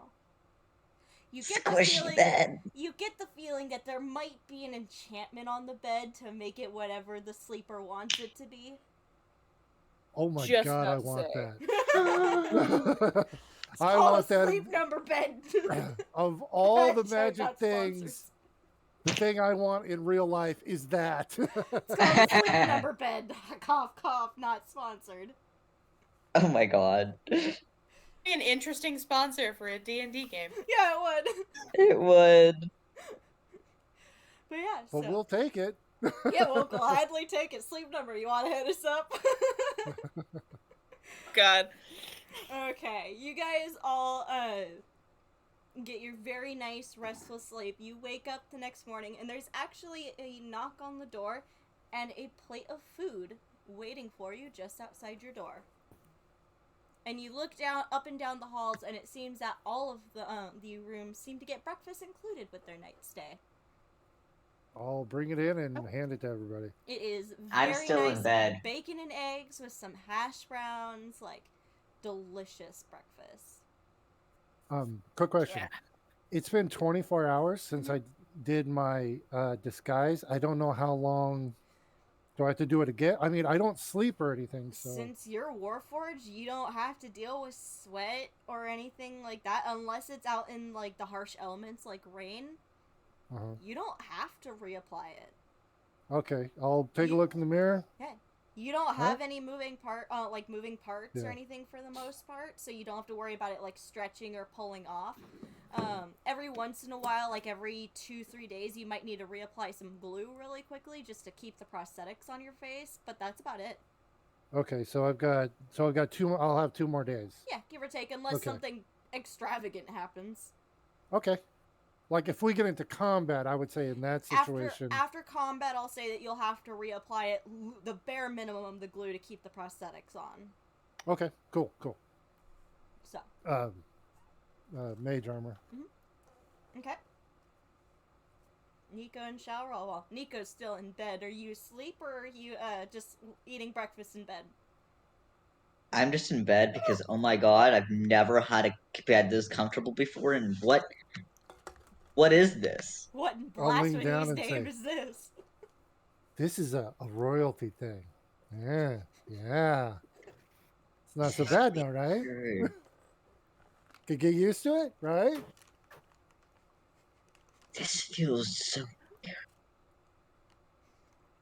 You get the Squishy feeling, bed. you get the feeling that there might be an enchantment on the bed to make it whatever the sleeper wants it to be. Oh my Just god, I not want say. that. It's I called want a that. sleep number bed. Of all the Sorry, magic not things, sponsors. the thing I want in real life is that. It's called a sleep number bed. Cough, cough, not sponsored. Oh my god. Be an interesting sponsor for a D&D game. Yeah, it would. It would. But yeah, But so. we'll take it. Yeah, we'll gladly take it. Sleep number, you want to hit us up? God. Okay, you guys all get your very nice restful sleep. You wake up the next morning and there's actually a knock on the door and a plate of food waiting for you just outside your door. And you look down up and down the halls and it seems that all of the rooms seem to get breakfast included with their night stay. I'll bring it in and hand it to everybody. It is I'm very still in nice bed. bacon and eggs with some hash browns, like delicious breakfast. Quick question. Yeah. It's been 24 hours since I did my disguise. I don't know how long. Do I have to do it again? I mean, I don't sleep or anything, so. Since you're Warforged, you don't have to deal with sweat or anything like that unless it's out in like the harsh elements like rain. Uh-huh. You don't have to reapply it. Okay, I'll take a look in the mirror. You don't have any moving parts Yeah. or anything for the most part, so you don't have to worry about it like stretching or pulling off. Every once in a while, like every 2-3 days, you might need to reapply some glue really quickly just to keep the prosthetics on your face, but that's about it. Okay, so I've got two. I'll have 2 more days. Yeah, give or take, unless Okay. something extravagant happens. Okay. Like if we get into combat, I would say in that situation. After combat, I'll say that you'll have to reapply it, the bare minimum, the glue to keep the prosthetics on. Okay, cool. So, Mage armor. okay. Nico and Showerall. Well, Nico's still in bed. Are you asleep or are you just eating breakfast in bed? I'm just in bed because, oh my god, I've never had a bed this comfortable before, and what is this? What in I'll lean down blasphemies and name say- is this? This is a royalty thing. Yeah. It's not so bad now, right? Could get used to it, right? This feels so.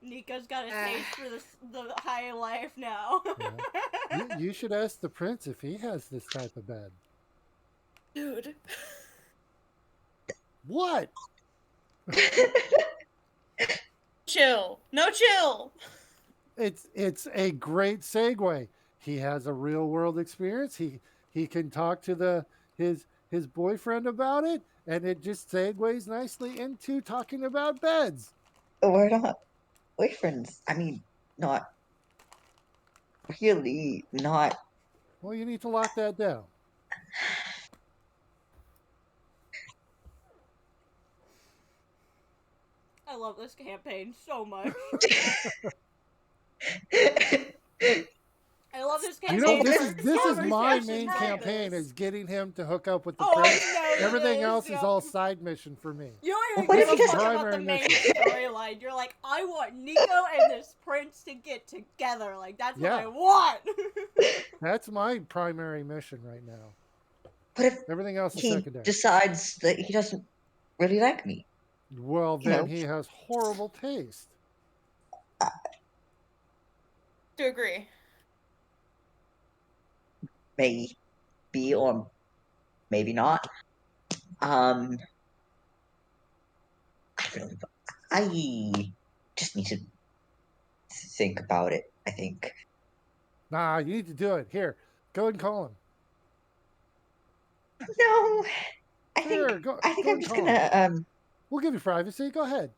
Nico's got a taste for the high life now. You should ask the prince if he has this type of bed. Dude. What? Chill. No chill. It's a great segue. He has a real world experience. He can talk to his boyfriend about it, and it just segues nicely into talking about beds. We're not boyfriends. I mean, not really. Not. Well, you need to lock that down. I love this campaign so much. I love this You campaign. know, this is my conversations main like campaign this. is getting him to hook up with the Oh, prince. I know Everything it is. else is Yep. all side mission for me. You don't even What give if a he fuck doesn't- about the Primary main storyline. You're like, I want Nico and this prince to get together. Like, that's what Yeah. I want. That's my primary mission right now. But if Everything else is he secondary. decides that he doesn't really like me, Well, you then know. he has horrible taste. To agree. maybe or maybe not. I don't know. I just need to think about it, I think. Nah, you need to do it. Here, go ahead and call him. No, I Sure, think go I'm and just call gonna We'll give you privacy. Go ahead.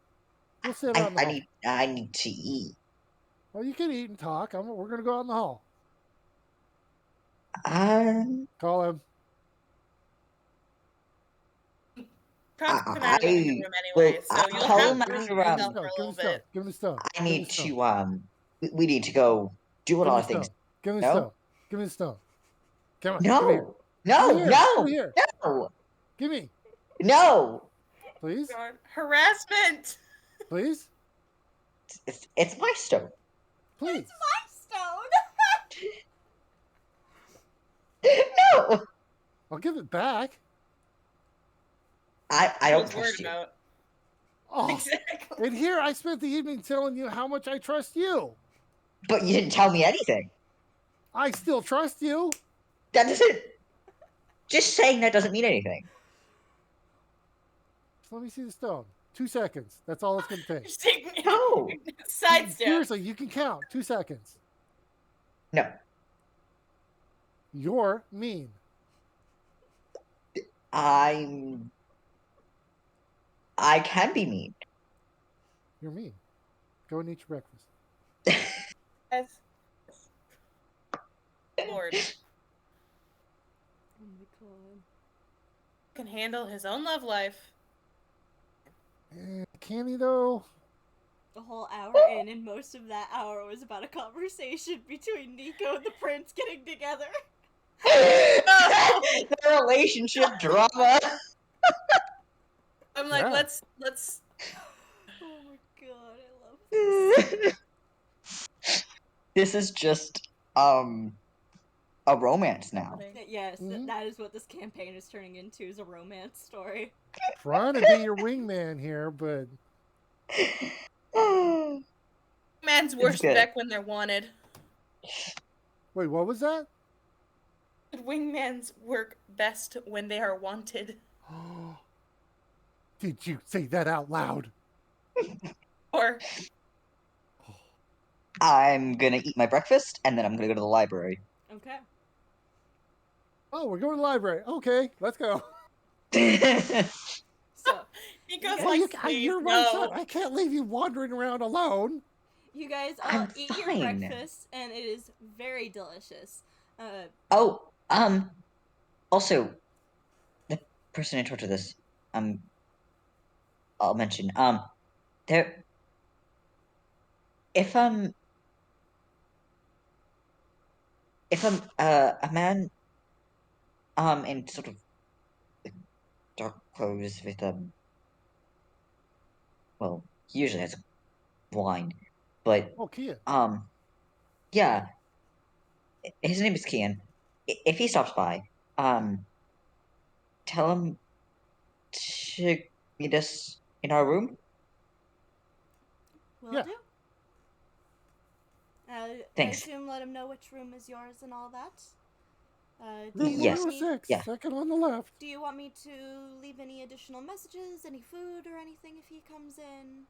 We'll sit out in the hall. I need to eat. Well, you can eat and talk. We're going to go out in the hall. Call him. Tom's come out of the meeting room anyway, so you'll call have him to after, yourself for a Give little him the stone. bit. Give him the stone. I need to we need to go do a Give lot me of the things. stone. Give me the No? stone. Give me the stone. Come on. Give me here. No, Give me here. no, Give me here. no, Give me. no. Please. God. Harassment! Please. It's my stone. Please. My stone! No. I'll give it back. I I don't was trust worried you. about. Oh, Exactly. and here I spent the evening telling you how much I trust you. But you didn't tell me anything. I still trust you. That doesn't. Just saying that doesn't mean anything. So let me see the stone. 2 seconds. That's all it's going to take. Just take me. No. Sidestep. Seriously, you can count. 2 seconds. No. You're mean. I can be mean. You're mean. Go and eat your breakfast. As Lord Oh my god. can handle his own love life. Can he, though? The whole hour in, and most of that hour was about a conversation between Nico and the prince getting together. The relationship drama. I'm like, Yeah. let's. Oh my god, I love this. This is just a romance now. Yes, Mhm. that is what this campaign is turning into, is a romance story. Trying to be your wingman here, but Man's worst good. back when they're wanted. wait, what was that? Wingmans work best when they are wanted. Did you say that out loud? Or I'm gonna eat my breakfast and then I'm gonna go to the library. Okay. Oh, we're going to the library. Okay, let's go. So, Nico's Yeah, like, You're please, my no. son. I can't leave you wandering around alone. you guys I'm eat your fine. breakfast, and it is very delicious. Oh, also, the person in charge of this, I'll mention, there, if a man, in sort of dark clothes with, well, he usually has a blind, but, Oh, Kia. yeah, his name is Cann. If he stops by, tell him to meet us in our room. Will Yeah. do. I Thanks. assume let him know which room is yours and all that. Room Yes. 106, Yeah. second on the left. Do you want me to leave any additional messages, any food or anything if he comes in?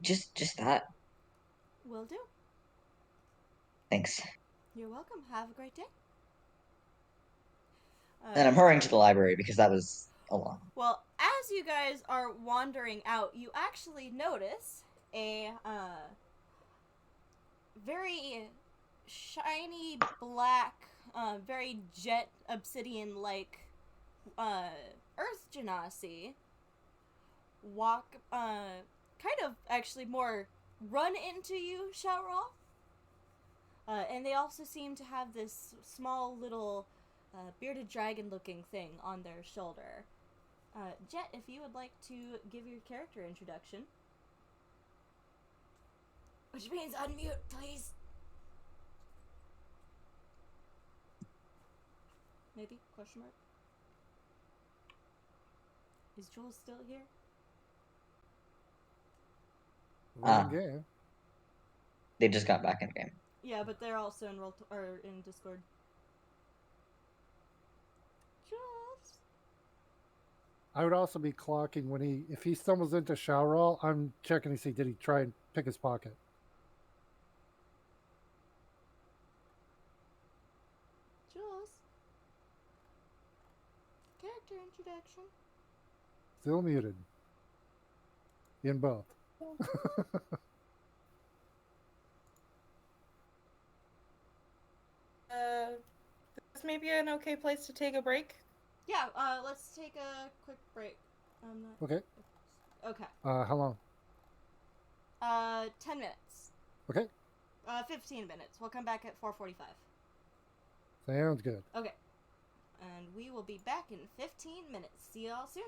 Just that. Will do. Thanks. You're welcome. Have a great day. And I'm hurrying to the library because that was a lot. Well, as you guys are wandering out, you actually notice a very shiny black, very jet obsidian-like earth genasi walk, kind of actually more run into you, Shoutral. And they also seem to have this small little bearded dragon-looking thing on their shoulder. Jet, if you would like to give your character introduction. Which means unmute, please. Maybe? Question mark? Is Jules still here? We're in game. They just got back in game. Yeah, but they're also in or in Discord. Jules. I would also be clocking when if he stumbles into Showerall, I'm checking to see did he try and pick his pocket. Jules. Character introduction. Still muted. In both. This may be an okay place to take a break. Yeah, let's take a quick break. Okay. Okay. How long? 10 minutes. Okay. 15 minutes. We'll come back at 4:45. Sounds good. Okay. And we will be back in 15 minutes. See y'all soon.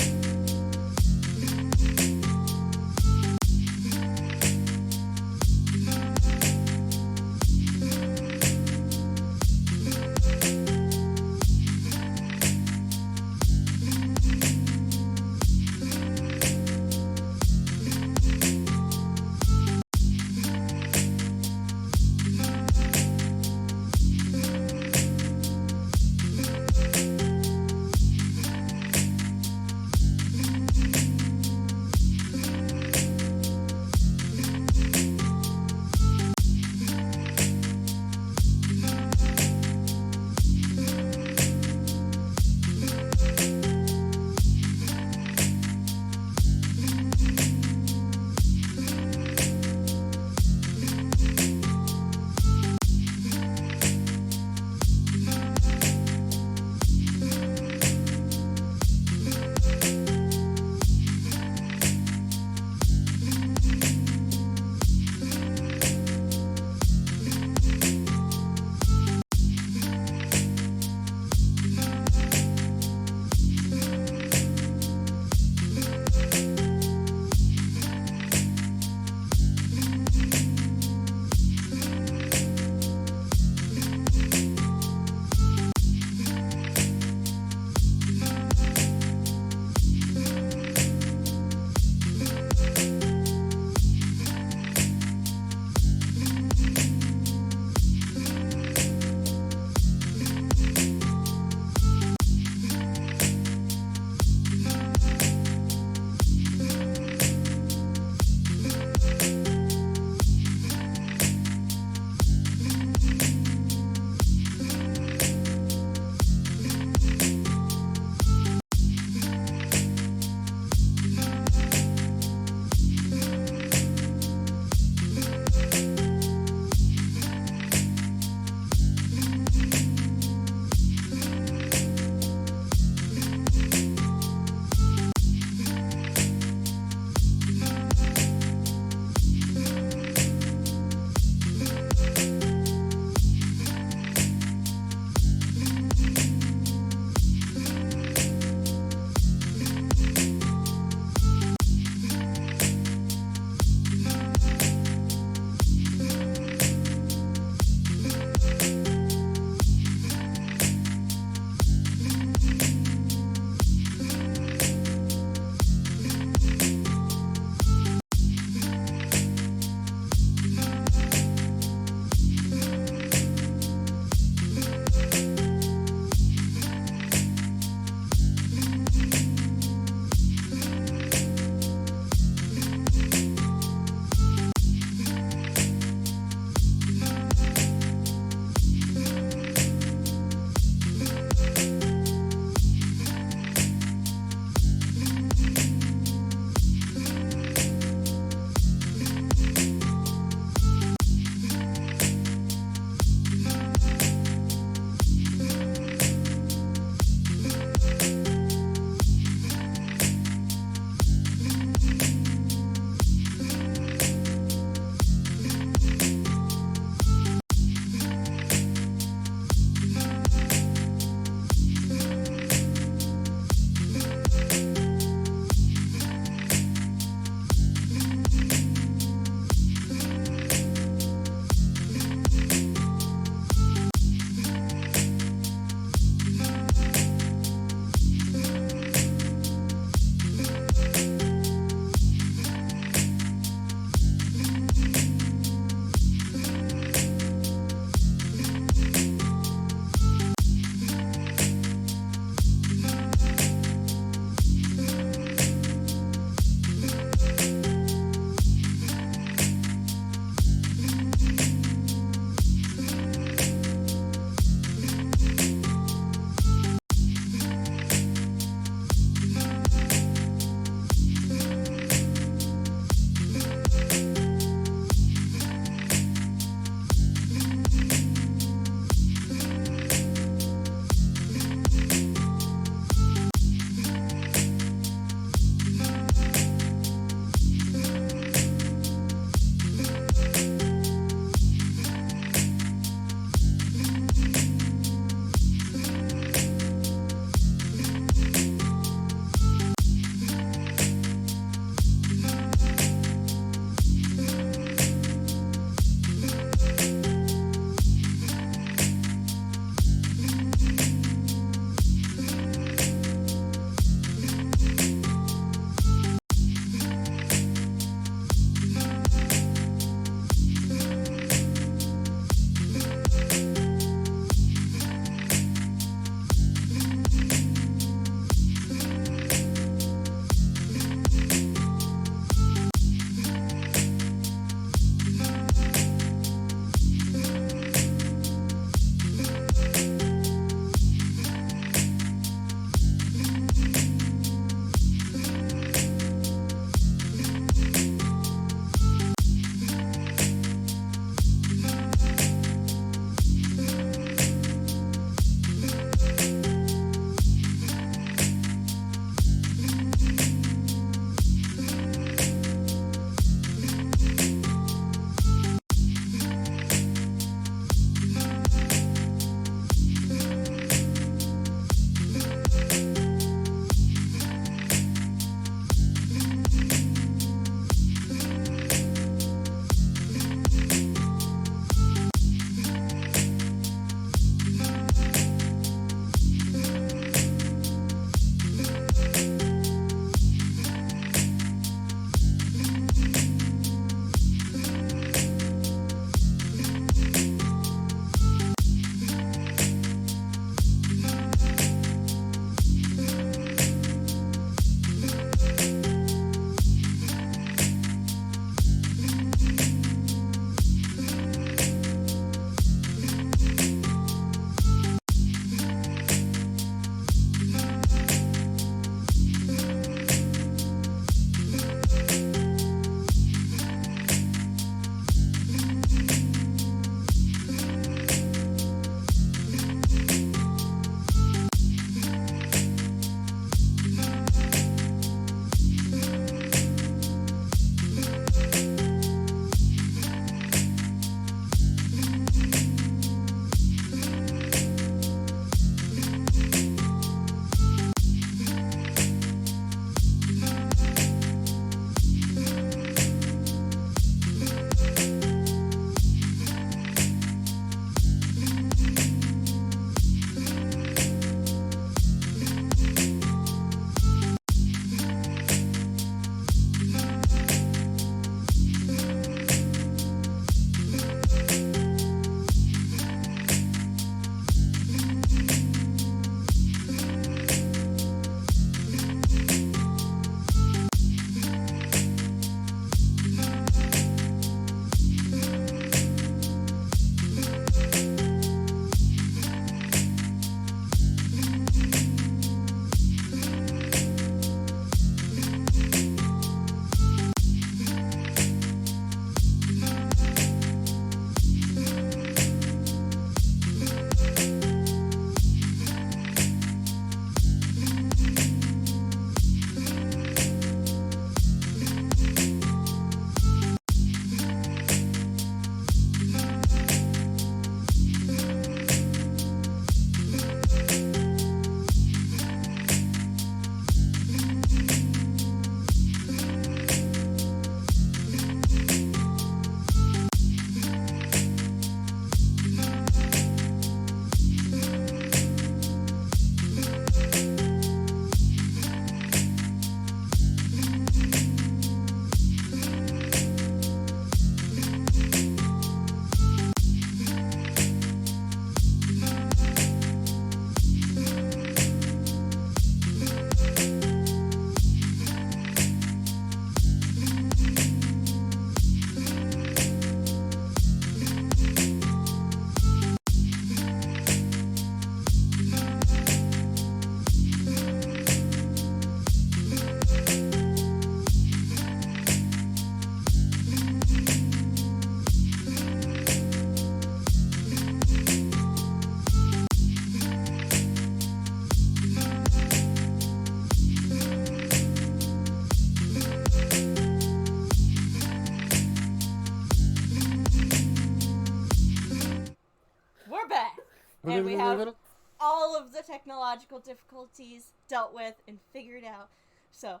And we have all of the technological difficulties dealt with and figured out. So,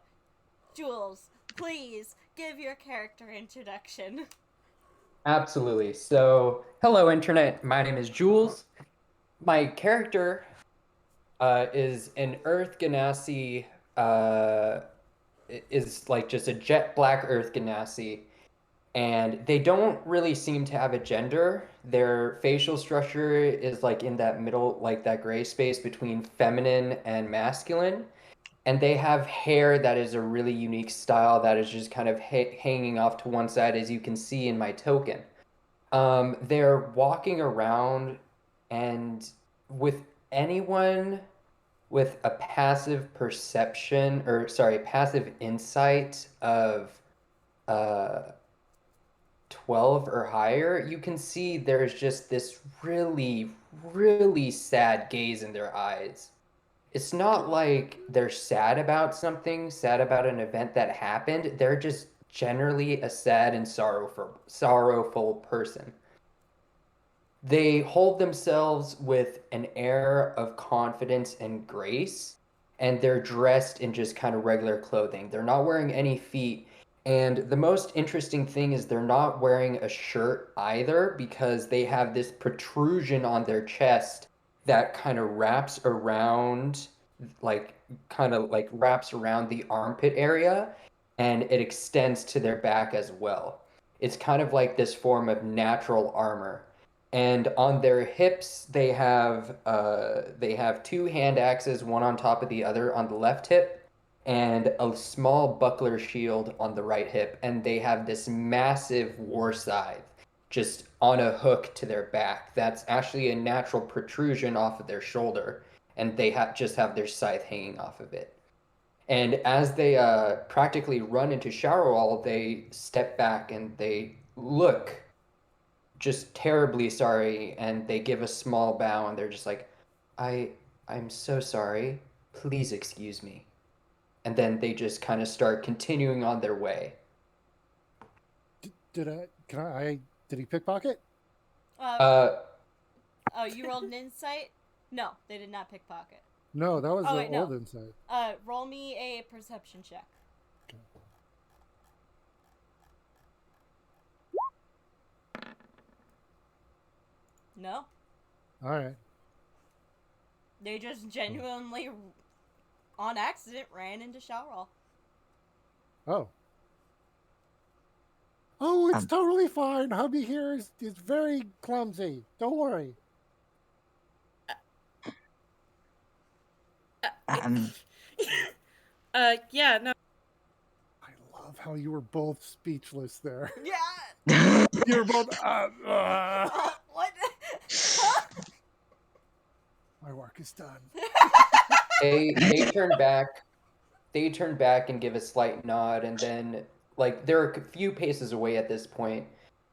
Jules, please give your character introduction. Absolutely. So, hello, Internet. My name is Jules. My character is an Earth Ganassi, is like just a jet black Earth Ganassi. And they don't really seem to have a gender. Their facial structure is like in that middle, like that gray space between feminine and masculine. And they have hair that is a really unique style that is just kind of hanging off to one side, as you can see in my token. They're walking around, and with anyone with a passive perception, or sorry, passive insight of uh 12 or higher, you can see there's just this really, really sad gaze in their eyes. It's not like they're sad about something, sad about an event that happened. They're just generally a sad and sorrowful person. They hold themselves with an air of confidence and grace, and they're dressed in just kind of regular clothing. They're not wearing any feet. And the most interesting thing is they're not wearing a shirt either, because they have this protrusion on their chest that kind of wraps around, wraps around the armpit area, and it extends to their back as well. It's kind of like this form of natural armor. And on their hips, they have two hand axes, one on top of the other on the left hip, and a small buckler shield on the right hip. And they have this massive war scythe just on a hook to their back. That's actually a natural protrusion off of their shoulder, and they just have their scythe hanging off of it. And as they practically run into Showerwall, they step back and they look just terribly sorry, and they give a small bow, and they're just like, I'm so sorry. Please excuse me. And then they just kind of start continuing on their way. Did he pickpocket? You rolled an insight? No, they did not pickpocket. No, that was no. old insight. Roll me a perception check. Okay. No. All right. They just genuinely, on accident, ran into Showerall. Oh. Oh, it's totally fine. Hubby here is very clumsy. Don't worry. Yeah, no. I love how you were both speechless there. Yeah. You were both. What? My work is done. They turn back. They turn back and give a slight nod, and then like they're a few paces away at this point,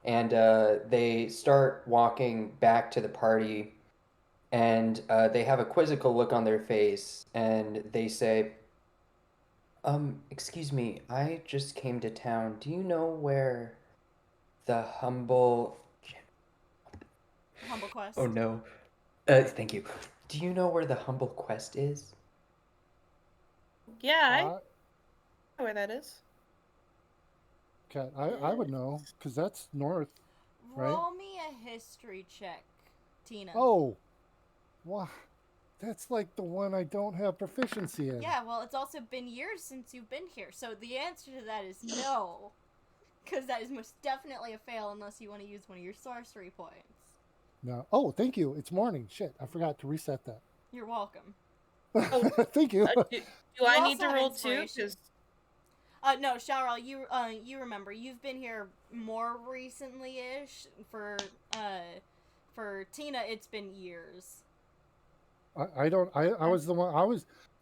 and they start walking back to the party, and they have a quizzical look on their face, and they say, excuse me, I just came to town. Do you know where the humble Quest? Oh no. Thank you. Do you know where the humble quest is? Yeah, I know where that is. Okay, I would know, because that's north, right? Roll me a history check, Tina. Oh, wow. That's like the one I don't have proficiency in. Yeah, well, it's also been years since you've been here, so the answer to that is no. Because that is most definitely a fail unless you want to use one of your sorcery points. No. Oh, thank you. It's morning. Shit, I forgot to reset that. You're welcome. Thank you. Do I need to roll too? No, Showerall, you remember, you've been here more recently-ish. For Tina, it's been years. I was the one.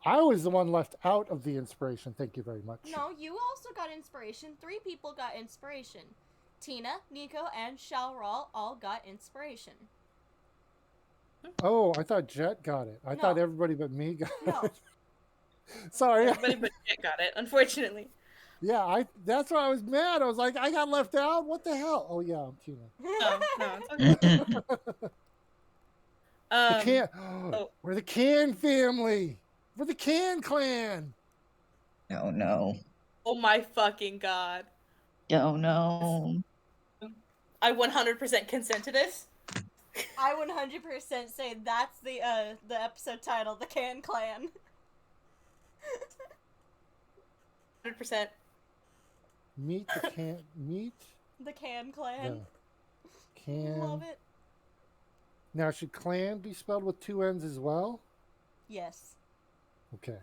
I was the one left out of the inspiration. Thank you very much. No, you also got inspiration. 3 people got inspiration. Tina, Nico, and Showerall all got inspiration. Oh, I thought Jet got it. I thought everybody but me got it. Sorry. Everybody but Jet got it, unfortunately. Yeah, that's why I was mad. I was like, I got left out? What the hell? Oh, yeah, I'm Tina. No, it's okay. The Cann. oh. We're the Cann family. We're the Cann clan. No. Oh my fucking god. No. I 100% consent to this. I 100% say that's the episode title, The Cann Clan. 100%. Meet the Cann. Meet The Cann Clan. the Cann. Love it. Now, should clan be spelled with 2 N's as well? Yes. Okay.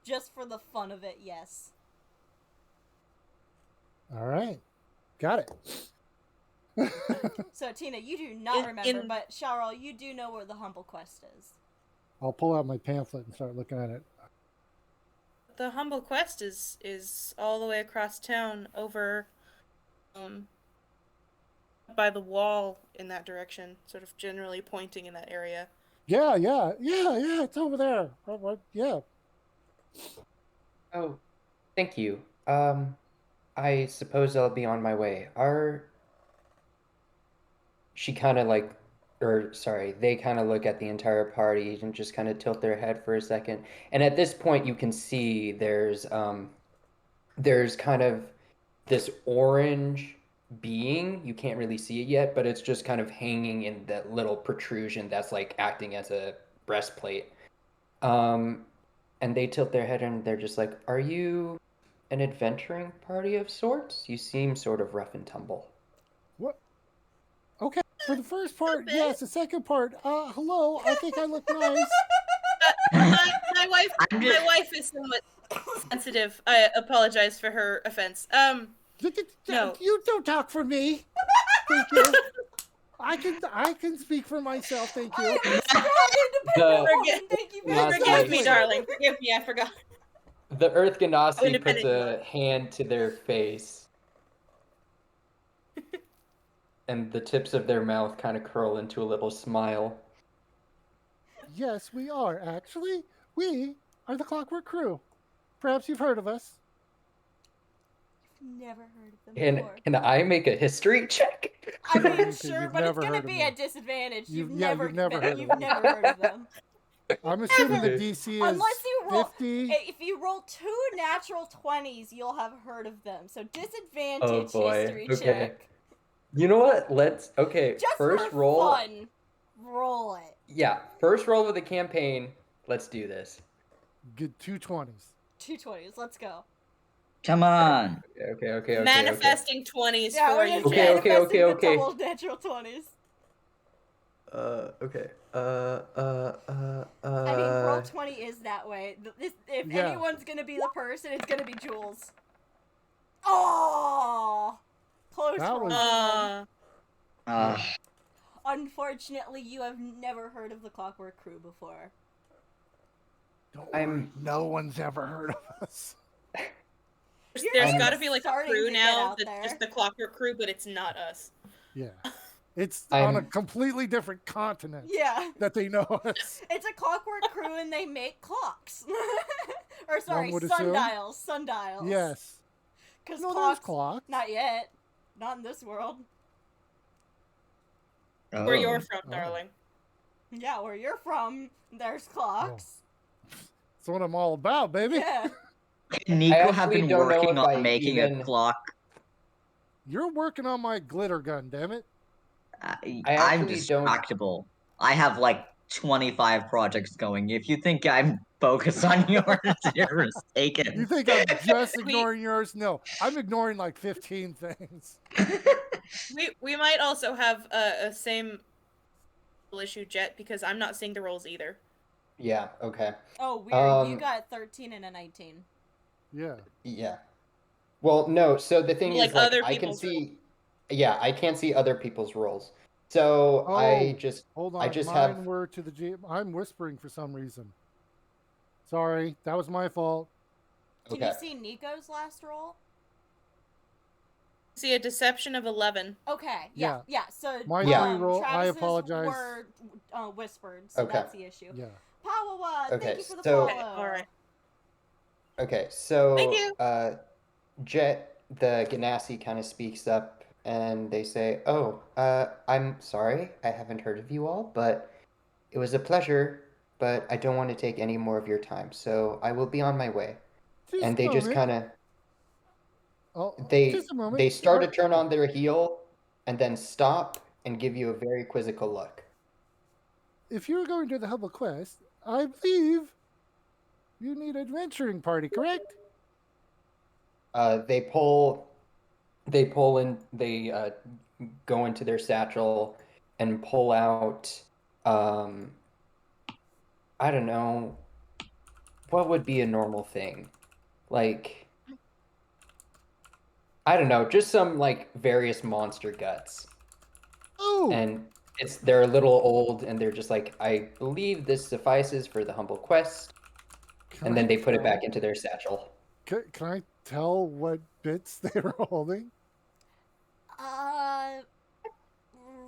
Just for the fun of it, yes. All right. Got it. So, Tina, you do not remember, but Charles, you do know where the Humble Quest is. I'll pull out my pamphlet and start looking at it. The Humble Quest is all the way across town over by the wall in that direction, sort of generally pointing in that area. Yeah. It's over there. Yeah. Oh, thank you. I suppose I'll be on my way. She kind of like, or sorry, they kind of look at the entire party and just kind of tilt their head for a second. And at this point, you can see there's kind of this orange being. You can't really see it yet, but it's just kind of hanging in that little protrusion that's like acting as a breastplate. And they tilt their head and they're just like, "Are you an adventuring party of sorts? You seem sort of rough and tumble." What? Okay. For the first part, yes. The second part, hello. I think I look nice. My wife is somewhat sensitive. I apologize for her offense. No. You don't talk for me. Thank you. I can speak for myself. Thank you. Thank you very Forgive much. me, darling. Forgive me, I forgot. The Earth Ganassi Independent puts a hand to their face. And the tips of their mouth kind of curl into a little smile. Yes, we are, actually. We are the Clockwork Crew. Perhaps you've heard of us. Never heard of them before. Can I make a history check? I mean, Because sure, you've but it's never going to heard of be them. a disadvantage. You've never heard of you've them. never heard of them. I'm assuming the DC is Unless you roll, 50. if you roll 2 natural 20s, you'll have heard of them. So disadvantage Oh boy. history Okay. check. You know what? Just first for roll. fun, roll it. Yeah, first roll of the campaign. Let's do this. Good 2 20s. 2 20s. Let's go. Come on. Okay. Manifesting 20s Yeah, for we're you, just Jen. manifesting the okay. double natural 20s. Okay. I mean, roll 20 is that way. If Yeah. anyone's gonna be the person, it's gonna be Jules. Oh, close That roll. was- Unfortunately, you have never heard of the Clockwork Crew before. Don't worry, no one's ever heard of us. There's You're got to be like a starting crew to get now out that's there. just the Clockwork Crew, but it's not us. Yeah. It's on a I'm- completely different continent Yeah, that they know us. it's a Clockwork Crew, and they make clocks. Or sorry, would assume. sundials. Yes. Because No, there's clocks, clocks. not yet. Not in this world. Where you're Oh. from, Oh. darling. Yeah, where you're from, there's clocks. That's what I'm all about, baby. Yeah. Nico have actually been don't know working if on I making even- a clock. You're working on my glitter gun, damn it. I'm actually don't- distractible. I have like 25 projects going. If you think I'm focused on yours, you're You mistaken. think I'm just ignoring yours? No, I'm ignoring like 15 things. We might also have a same issue, Jet, because I'm not seeing the rolls either. Yeah. Okay. Oh, weird. You Um, got 13 and a 19. Yeah. Yeah. Well, no. So the thing Like is, like, other I can people's see. Yeah, I can't see other people's roles. So I Oh, just. Hold on. I just Mine have. were to the G. I'm whispering for some reason. Sorry, that was my fault. Can Okay. you see Nico's last roll? See a deception of 11. Okay. Yeah. Yeah. So My Yeah. three roll. I Travis's apologize. were whispered, so Okay. that's the issue. Yeah. Powawa, Okay, thank you for the so- follow. All right. Okay. So. Thank you. Jet, the Ganassi, kind of speaks up, and they say, "Oh, I'm sorry, I haven't heard of you all, but It was a pleasure, but I don't want to take any more of your time, so I will be on my way. Just And a they just moment. kind of Oh, they just a moment. they start to turn on their heel and then stop and give you a very quizzical look. If you're going to the Hubble Quest, I believe you need adventuring party, correct? They pull in, they go into their satchel and pull out, I don't know, what would be a normal thing? Like, I don't know, just some like various monster guts. Oh, And they're a little old and they're just like, I believe this suffices for the humble quest. can And I then they put it tell- back into their satchel. Can I tell what bits they were holding?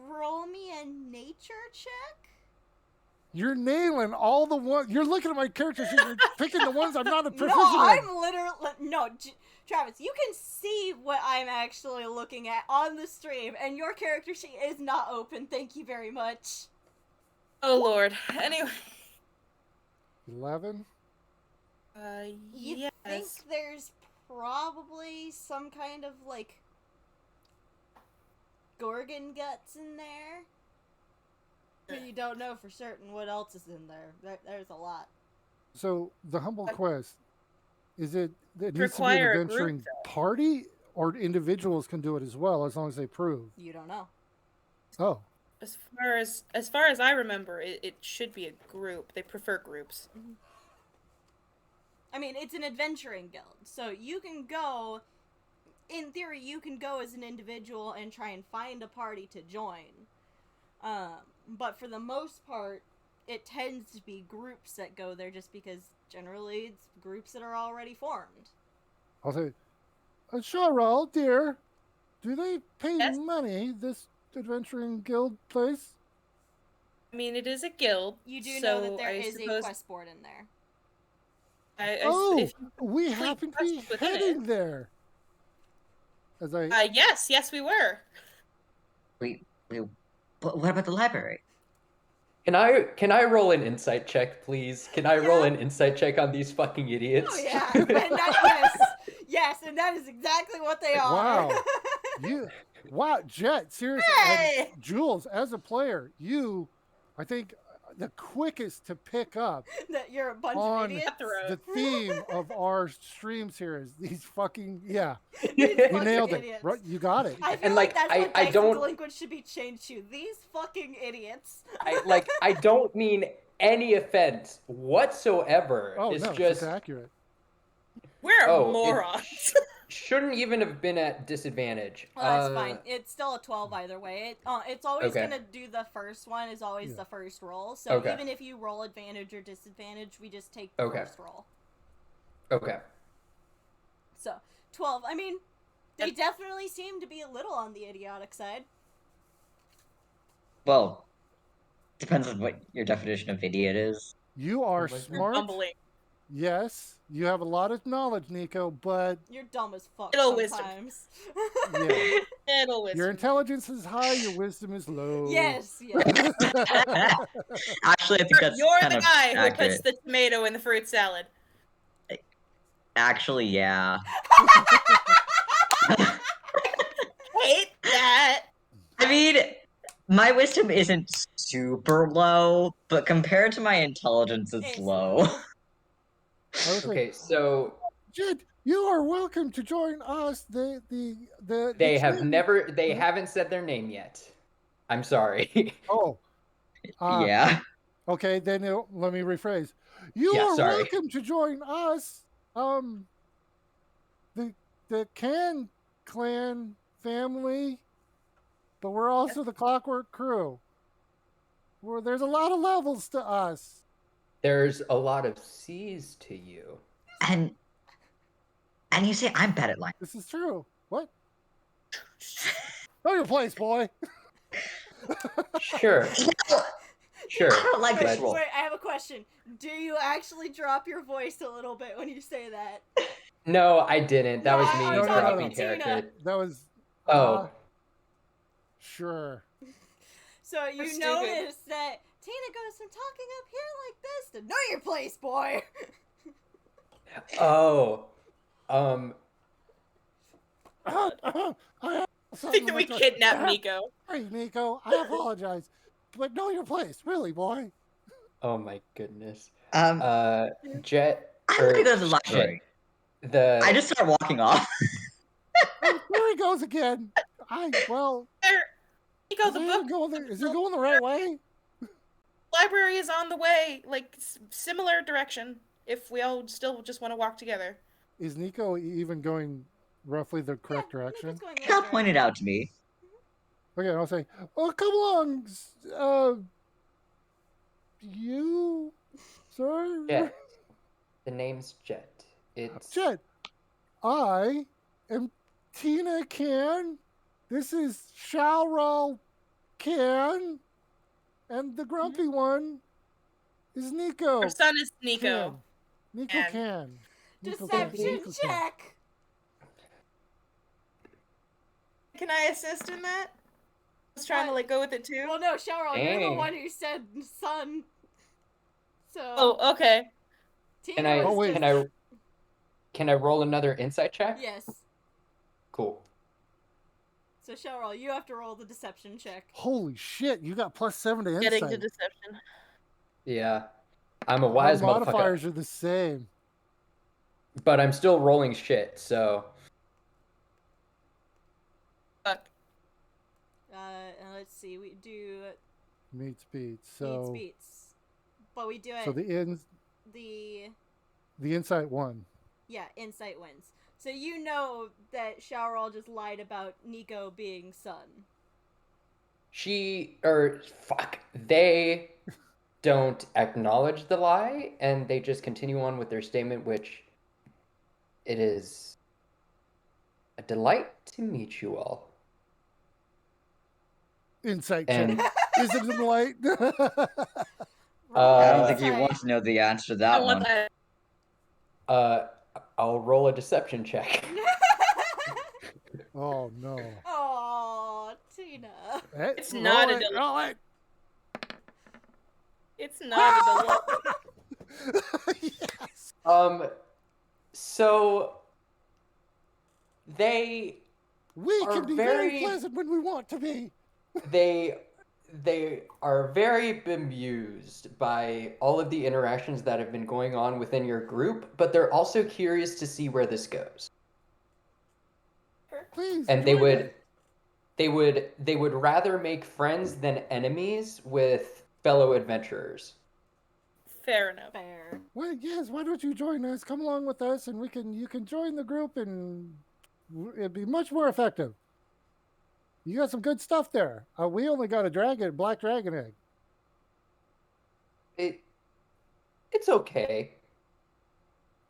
Roll me a nature check. You're nailing all the ones. You're looking at my character sheet. You're picking the ones I'm not proficient No, in. I'm literally no. Travis, you can see what I'm actually looking at on the stream, and your character sheet is not open. Thank you very much. Oh Lord. Anyway. 11. You Yes. think there's probably some kind of like Gorgon guts in there? But you don't know for certain what else is in there. There's a lot. So the Humble Quest, is it needs to be an Require a group, adventuring party, or individuals can do it as well as long as they prove? You don't know. Oh, As far as I remember, it should be a group. They prefer groups. I mean, it's an adventuring guild, so you can go. In theory, you can go as an individual and try and find a party to join. But for the most part, it tends to be groups that go there just because generally it's groups that are already formed. I'll say, Charles, dear, do they pay Yes. money, this adventuring guild place? I mean, it is a guild. You do so know that there I is suppose, a quest board in there. Oh, if you we complete happen to be quests within heading there. As I yes, we were. But what about the library? Can I roll an insight check, please? Can I roll Yeah. an insight check on these fucking idiots? Oh yeah, and yes, and that is exactly what they are. Wow, Jet, seriously, Hey! and Jules, as a player, I think, the quickest to pick up That you're a bunch on of idiots. the theme of our streams here is these fucking, yeah, These you fucking nailed it. idiots. Right, you got it. I feel And, like like, that's what I Dice don't- and Delinquent should be changed to. These fucking idiots. I don't mean any offense whatsoever. Oh, It's no, just it's accurate. We're Oh, it- morons. shouldn't even have been at disadvantage. Well, that's fine. It's still a 12 either way. It's always Okay. gonna do the first one is always Yeah. the first roll. So Okay. even if you roll advantage or disadvantage, we just take the Okay. first roll. Okay. So 12. I mean, they definitely seem to be a little on the idiotic side. Well, depends on what your definition of idiot is. You are Oh my God. smart. Bumbling. Yes, you have a lot of knowledge, Nico, but You're dumb as fuck Little wisdom. sometimes. yeah, It'll listen. your intelligence is high, your wisdom is low. Yes. Actually, I think that's You're kind the of guy who accurate. puts the tomato in the fruit salad. Actually, yeah. Hate that. I mean, my wisdom isn't super low, but compared to my intelligence, it's It's low. low. I would say, Okay, so Jed, you are welcome to join us. they The have train- never they haven't said their name yet. I'm sorry. Oh, Yeah. okay. Then let me rephrase. You Yeah, are sorry. welcome to join us. The Cann clan family, but we're also the Clockwork Crew. There's a lot of levels to us. There's a lot of C's to you. And you say I'm bad at lying. This is true. What? Know your place, boy. Sure. Sure. I don't like this but- role. Wait, I have a question. Do you actually drop your voice a little bit when you say that? No, I didn't. That was No, me I'm talking dropping to Tina. character. That was Oh, sure. So you stupid. notice that Tina goes from talking up here like this to know your place, boy. Oh, I think that we kidnapped Nico. Hey, Nico, I apologize. But know your place, really, boy. oh my goodness. I'm Jet gonna or go to the shit. library. I The just start walking off. Oh, there he goes again. There, Nico, the book. Is he going the right way? Library is on the way, like similar direction. If we all still just want to walk together. Is Nico even going roughly the correct direction? Nico's going the Cal right pointed direction. out to me. Okay, I'll say, oh, come along, you, sir? Jet. The name's Jet. It's Jet, I am Tina Cann. This is Shalral Cann. And the grumpy one is Nico. Our son is Nico. Cann. Nico Cann. Cann. Deception check. Can I assist in that? I was trying to like go with it too. Well, no, Cheryl, you're the Dang. one who said son. So. Oh, okay. Tina Can I was wait. just- can I roll another insight check? Yes. Cool. So Cheryl, you have to roll the deception check. Holy shit, you got +7 to insight. Getting to deception. Yeah. I'm a Our wise motherfucker. modifiers are the same. But I'm still rolling shit, so Fuck. And let's see, we do Meets beats. beats So beats, but we do it so the insight won. insight wins. So you know that Cheryl just lied about Nico being son. they don't acknowledge the lie and they just continue on with their statement, which it is a delight to meet you all. Insight And check. Is it in the light? I don't think Insight. you want to know the answer to I that want one. that. I'll roll a deception check. Oh no. Aw, Tina. Hey, It's not a roll it, delight. roll it. It's not a delight. Yes. So they We are can be very very- pleasant when we want to be. they are very bemused by all of the interactions that have been going on within your group, but they're also curious to see where this goes. Please. And join they would rather make friends than enemies with fellow adventurers. Fair enough. Fair. Well, yes, why don't you join us? Come along with us and you can join the group and it'd be much more effective. You got some good stuff there. We only got a black dragon egg. It's okay.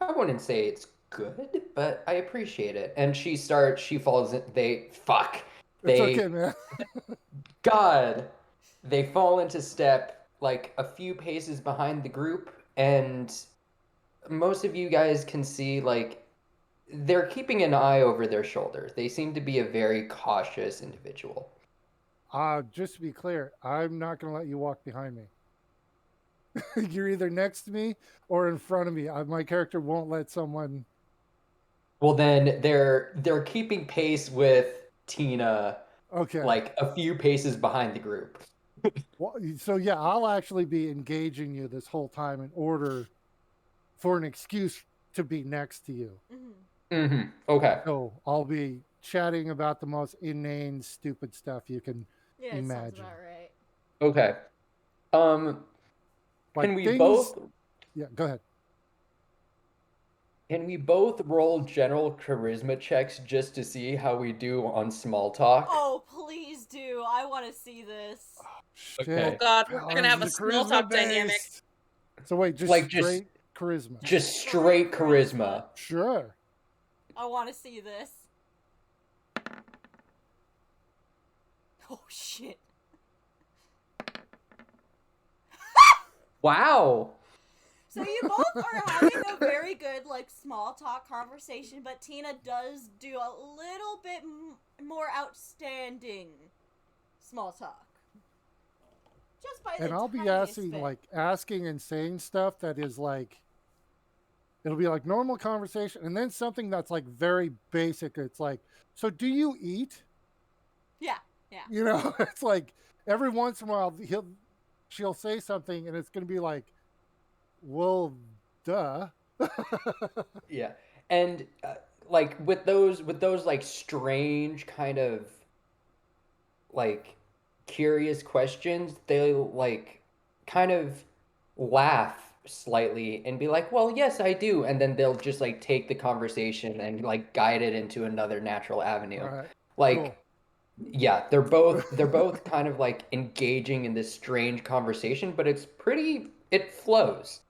I wouldn't say it's good, but I appreciate it. And she falls in It's okay, man. God, they fall into step like a few paces behind the group, and most of you guys can see like they're keeping an eye over their shoulder. They seem to be a very cautious individual. Just to be clear, I'm not going to let you walk behind me. You're either next to me or in front of me. My character won't let someone. Well, then they're keeping pace with Tina, Okay. like a few paces behind the group. Well, so yeah, I'll actually be engaging you this whole time in order for an excuse to be next to you. Mm-hmm. Mm-hmm. Okay. So I'll be chatting about the most inane, stupid stuff you can Yeah, it sounds imagine. about right. Okay. Like Can we things- both Yeah, go ahead. Can we both roll general charisma checks just to see how we do on small talk? Oh, please do. I want to see this. Okay. Oh god, we're Oh, gonna have a this is small talk charisma-based. dynamic. So wait, just Like, just- straight charisma. Just straight charisma. Sure. I want to see this. Oh, shit. Wow. So you both are having a very good, like, small talk conversation, but Tina does do a little bit more outstanding small talk. and the I'll be tiniest bit. asking and saying stuff that is like, it'll be like normal conversation, and then something that's like very basic. It's like, so do you eat? Yeah, yeah. You know, it's like every once in a while she'll say something, and it's gonna be like, well, duh. Yeah, and like with those like strange kind of like curious questions, they'll like kind of laugh slightly and be like, "Well, yes, I do," and then they'll just like take the conversation and like guide it into another natural avenue. All right, Like, cool. yeah, they're both kind of like engaging in this strange conversation, but it flows.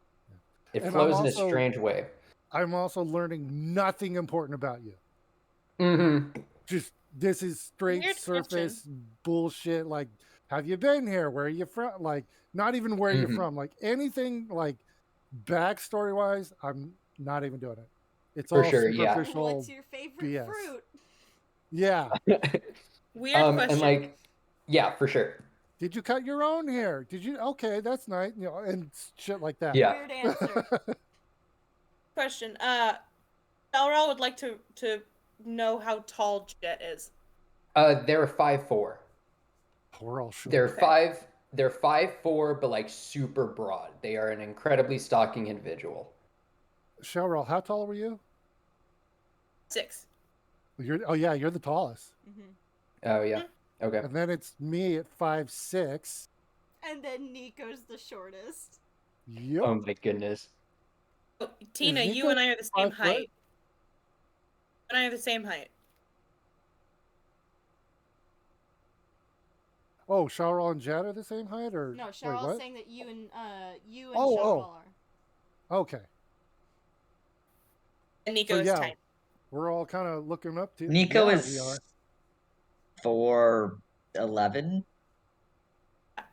It And flows in a strange way. I'm also learning nothing important about you. Mm-hmm. Just this is straight Weird surface bullshit. Like, have you been here? Where are you from? Like, not even where you're Mhm. from. Like anything like backstory wise, I'm not even doing it. It's For all sure, yeah. superficial. What's your favorite BS. fruit? Yeah. Weird question. And like, yeah, for sure. Did you cut your own hair? Did you? Okay, that's nice. You know, and shit like that. Yeah. Weird answer. Question. Elrond would like to know how tall Jet is. They're 5'4". We're all short. They're 5'4", but like super broad. They are an incredibly stalking individual. Cheryl, how tall were you? 6. You're the tallest. Hmm. Oh yeah. Okay. And then it's me at 5'6". And then Nico's the shortest. Yep. Oh my goodness. Oh, Tina, you Nico and I are the same 5 foot? height. You and I are the same height. Oh, Cheryl and Jet are the same height, or No, wait, Cheryl's what? saying that you and Oh, Cheryl are. Okay, And Nico so is yeah, tiny. we're all kind of looking up to. Nico We is are. 4'11".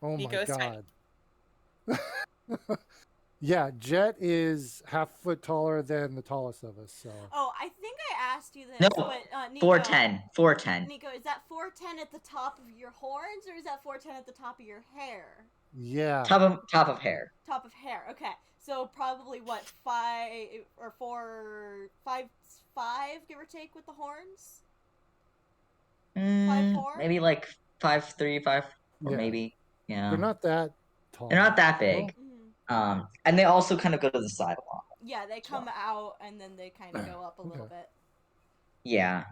Oh Nico my is tiny. god. Yeah, Jet is half a foot taller than the tallest of us. So Oh, I think I asked you this, No, but Nico, 4'10". 4'10". Nico, is that 4'10" at the top of your horns, or is that 4'10" at the top of your hair? yeah, Top of hair. Top of hair. Okay, so probably what 5 or 4, 5, 5, give or take, with the horns. 5'4"? Maybe like 5'3", 5, or yeah. maybe. Yeah. They're not that tall. They're not that big. Mhm. And they also kind of go to the side a lot. Yeah, they come out and then they kind of go up a little Okay. bit. Yeah.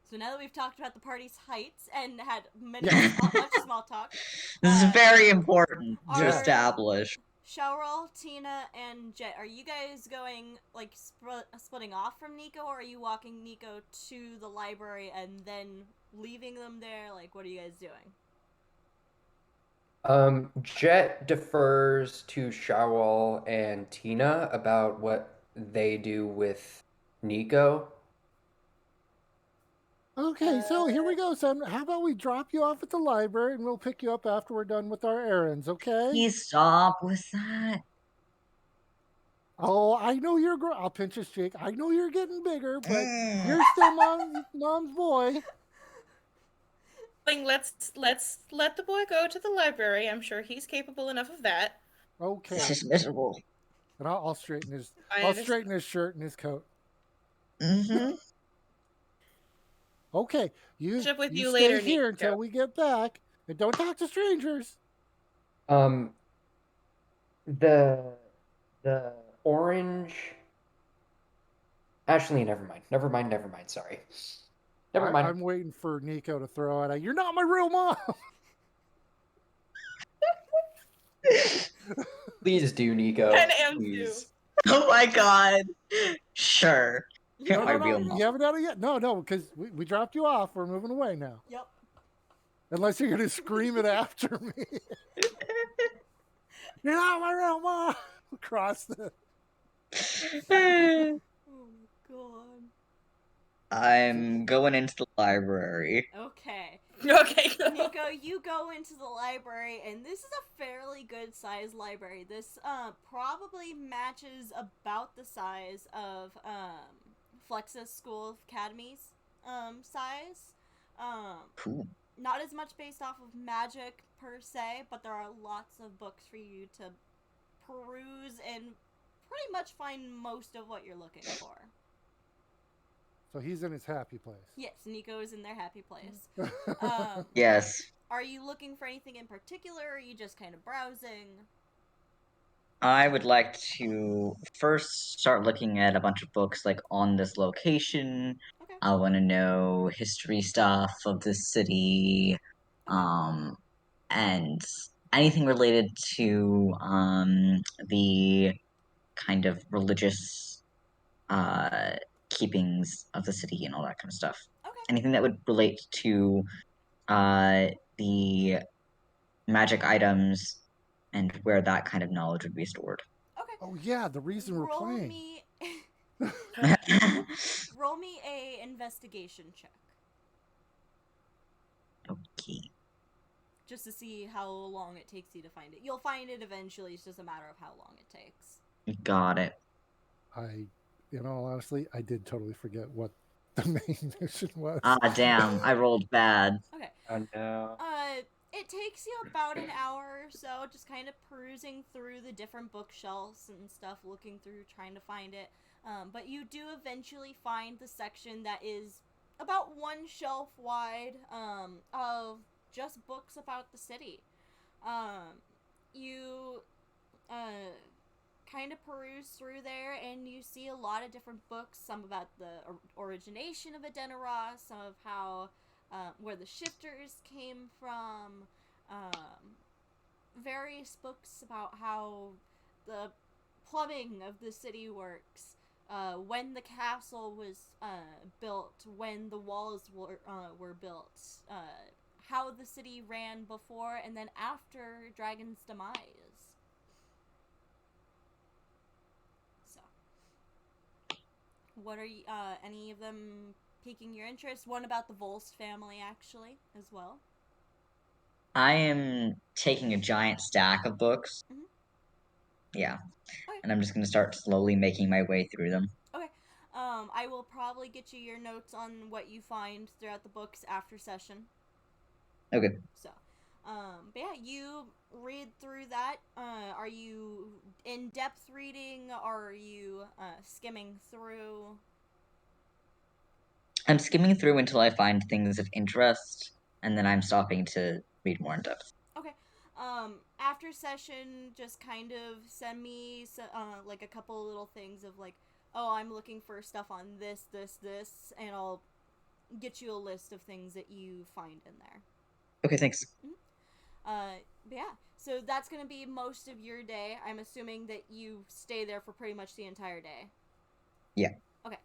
So now that we've talked about the party's heights and had much small talk, This is very important to Are- establish. Shaurel, Tina, and Jet, are you guys going, like, splitting off from Nico, or are you walking Nico to the library and then leaving them there? Like, what are you guys doing? Jet defers to Shawwal and Tina about what they do with Nico. Okay, so here we go, son. How about we drop you off at the library and we'll pick you up after we're done with our errands, okay? Please stop with that. Oh, I know you're. I'll pinch his cheek. I know you're getting bigger, but Mm. you're still mom's boy. Let's let the boy go to the library. I'm sure he's capable enough of that. Okay. This is miserable. And I'll straighten his. I I'll understand. straighten his shirt and his coat. Mm-hmm. Okay, you Catch up with you stay later, here Nico. until we get back, and don't talk to strangers. The orange. Actually, never mind. Sorry. Never mind. I'm waiting for Nico to throw it. You're not my real mom. Please do, Nico. I am Please. Oh my god. Sure. You're my real You mom. haven't done it yet. No, because we dropped you off. We're moving away now. Yep. Unless you're gonna scream it after me. You're not my real mom. Across the. Oh my god. I'm going into the library. Okay. Okay, go. Nico, you go into the library, and this is a fairly good sized library. This probably matches about the size of Flexus School of Academy's size. Cool. Not as much based off of magic per se, but there are lots of books for you to peruse and pretty much find most of what you're looking for. So he's in his happy place. Yes, Nico is in their happy place. Yes. Are you looking for anything in particular, or are you just kind of browsing? I would like to first start looking at a bunch of books like on this location. Okay. I want to know history stuff of this city, and anything related to the kind of religious keepings of the city and all that kind of stuff. Okay. Anything that would relate to the magic items and where that kind of knowledge would be stored. Okay. Oh yeah, the reason we're Roll playing. me roll me a investigation check. Okay. Just to see how long it takes you to find it. You'll find it eventually, it's just a matter of how long it takes. Got it. Honestly, I did totally forget what the main mission was. Ah, damn, I rolled bad. Okay. Oh no. It takes you about an hour or so, just kind of perusing through the different bookshelves and stuff, looking through, trying to find it. But you do eventually find the section that is about one shelf wide of just books about the city. You kind of peruse through there, and you see a lot of different books, some about the origination of Adenara, some of how where the shifters came from, various books about how the plumbing of the city works, when the castle was built, when the walls were built, how the city ran before and then after Dragon's demise. So, what are you, any of them piquing your interest? One about the Volst family, actually, as well. I am taking a giant stack of books. Mhm. Yeah. Okay. And I'm just going to start slowly making my way through them. Okay. I will probably get you your notes on what you find throughout the books after session. Okay. So, but yeah, you read through that. Are you in-depth reading, or are you skimming through? I'm skimming through until I find things of interest, and then I'm stopping to read more in depth. Okay. After session, just kind of send me like a couple little things of like, oh, I'm looking for stuff on this, and I'll get you a list of things that you find in there. Okay, thanks. But yeah, so that's gonna be most of your day. I'm assuming that you stay there for pretty much the entire day. Yeah. Okay.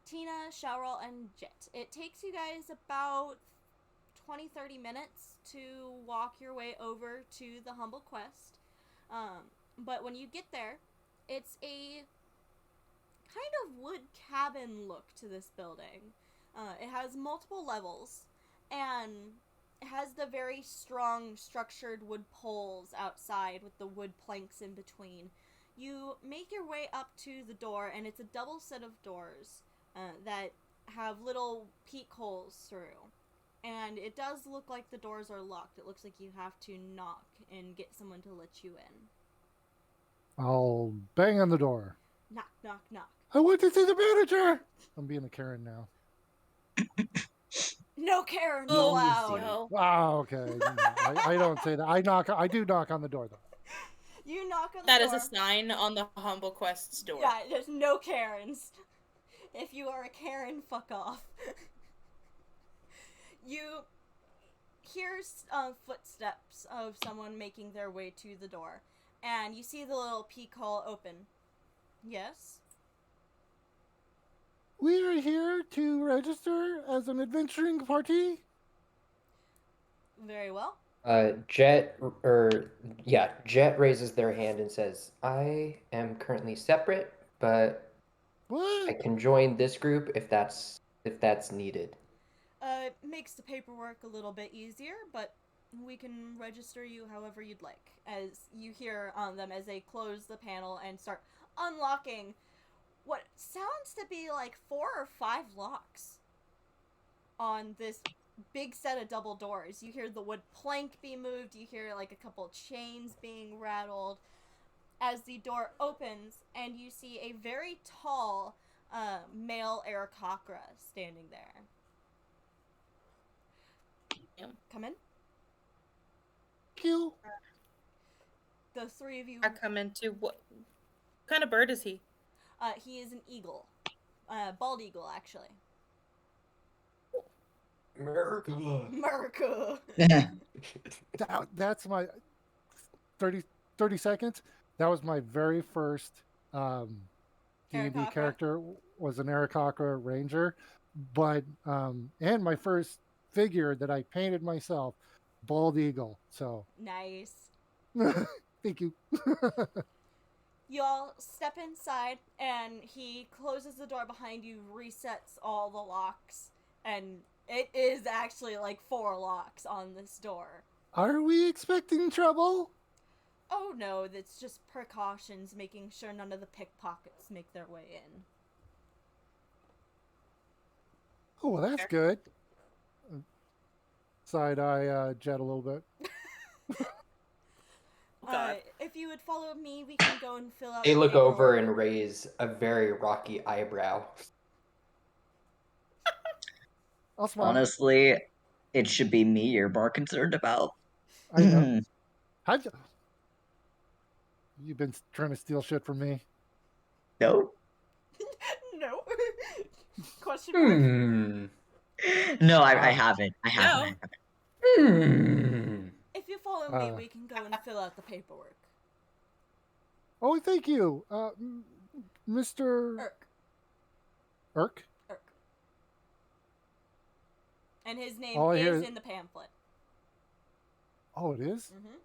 Tina, Shaurel, and Jet. It takes you guys about 20-30 minutes to walk your way over to the Humble Quest. But when you get there, it's a kind of wood cabin look to this building. It has multiple levels, and it has the very strong structured wood poles outside with the wood planks in between. You make your way up to the door, and it's a double set of doors that have little peek holes through. And it does look like the doors are locked. It looks like you have to knock and get someone to let you in. I'll bang on the door. Knock, knock, knock. I want to see the manager. I'm being a Karen now. No Karen Oh, allowed. no. Oh, okay. I don't say that. I do knock on the door though. You knock on the That door. is a sign on the Humble Quest's door. Yeah, there's no Karens. If you are a Karen, fuck off. You hear footsteps of someone making their way to the door, and you see the little peek hole open. Yes? We are here to register as an adventuring party. Very well. Jet raises their hand and says, "I am currently separate, but I What? can join this group if that's needed." It makes the paperwork a little bit easier, but we can register you however you'd like. As you hear on them as they close the panel and start unlocking what sounds to be like 4 or 5 locks on this big set of double doors. You hear the wood plank be moved, you hear like a couple chains being rattled as the door opens, and you see a very tall male Aarakocra standing there. Come in. You. The three of you. I come into what kind of bird is he? He is an eagle. Bald eagle, actually. America. America. That's my 30 seconds. That was my very first D&D Aarakocra? character was an Aarakocra ranger, but and my first figure that I painted myself, bald eagle. So Nice. thank you. You all step inside, and he closes the door behind you, resets all the locks, and it is actually like 4 locks on this door. Are we expecting trouble? Oh no, that's just precautions, making sure none of the pickpockets make their way in. Oh, well, that's good. Side eye Jet a little bit. God. If you would follow me, we can go and fill out They the look over paperwork. and raise a very rocky eyebrow. I'll smile. Honestly, it should be me you're more concerned about. I know. How'd you... You've been trying to steal shit from me. No. No. Question mark? No, I haven't. I haven't. If you follow me, we can go and fill out the paperwork. Oh, thank you. Mr. Irk? Irk. And his name All I hear is is- in the pamphlet. Oh, it is? Mm-hmm.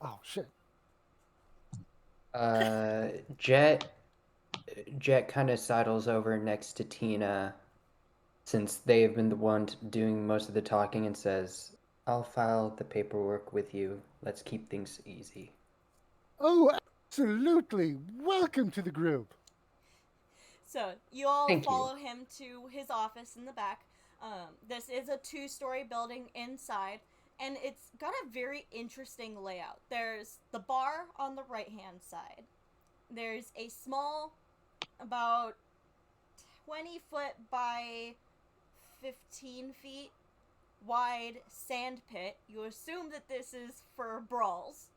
Oh, shit. Jet kind of sidles over next to Tina, since they've been the one doing most of the talking, and says, "I'll file the paperwork with you. Let's keep things easy." Oh, absolutely. Welcome to the group. So, you all Thank you. follow him to his office in the back. This is a 2-story building inside, and it's got a very interesting layout. There's the bar on the right-hand side. There's a small, about 20 foot by 15 feet wide sand pit. You assume that this is for brawls.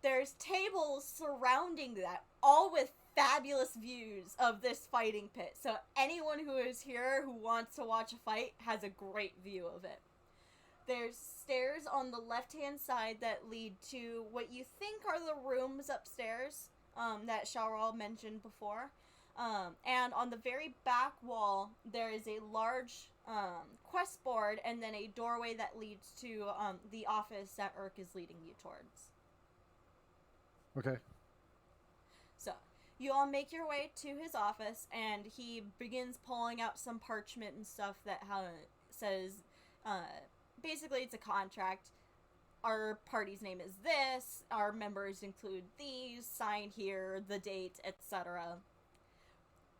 There's tables surrounding that, all with fabulous views of this fighting pit. So anyone who is here who wants to watch a fight has a great view of it. There's stairs on the left-hand side that lead to what you think are the rooms upstairs that Sharal mentioned before. And on the very back wall, there is a large quest board and then a doorway that leads to the office that Irk is leading you towards. Okay. So, you all make your way to his office, and he begins pulling out some parchment and stuff that says, basically it's a contract. Our party's name is this, our members include these, sign here, the date, etc.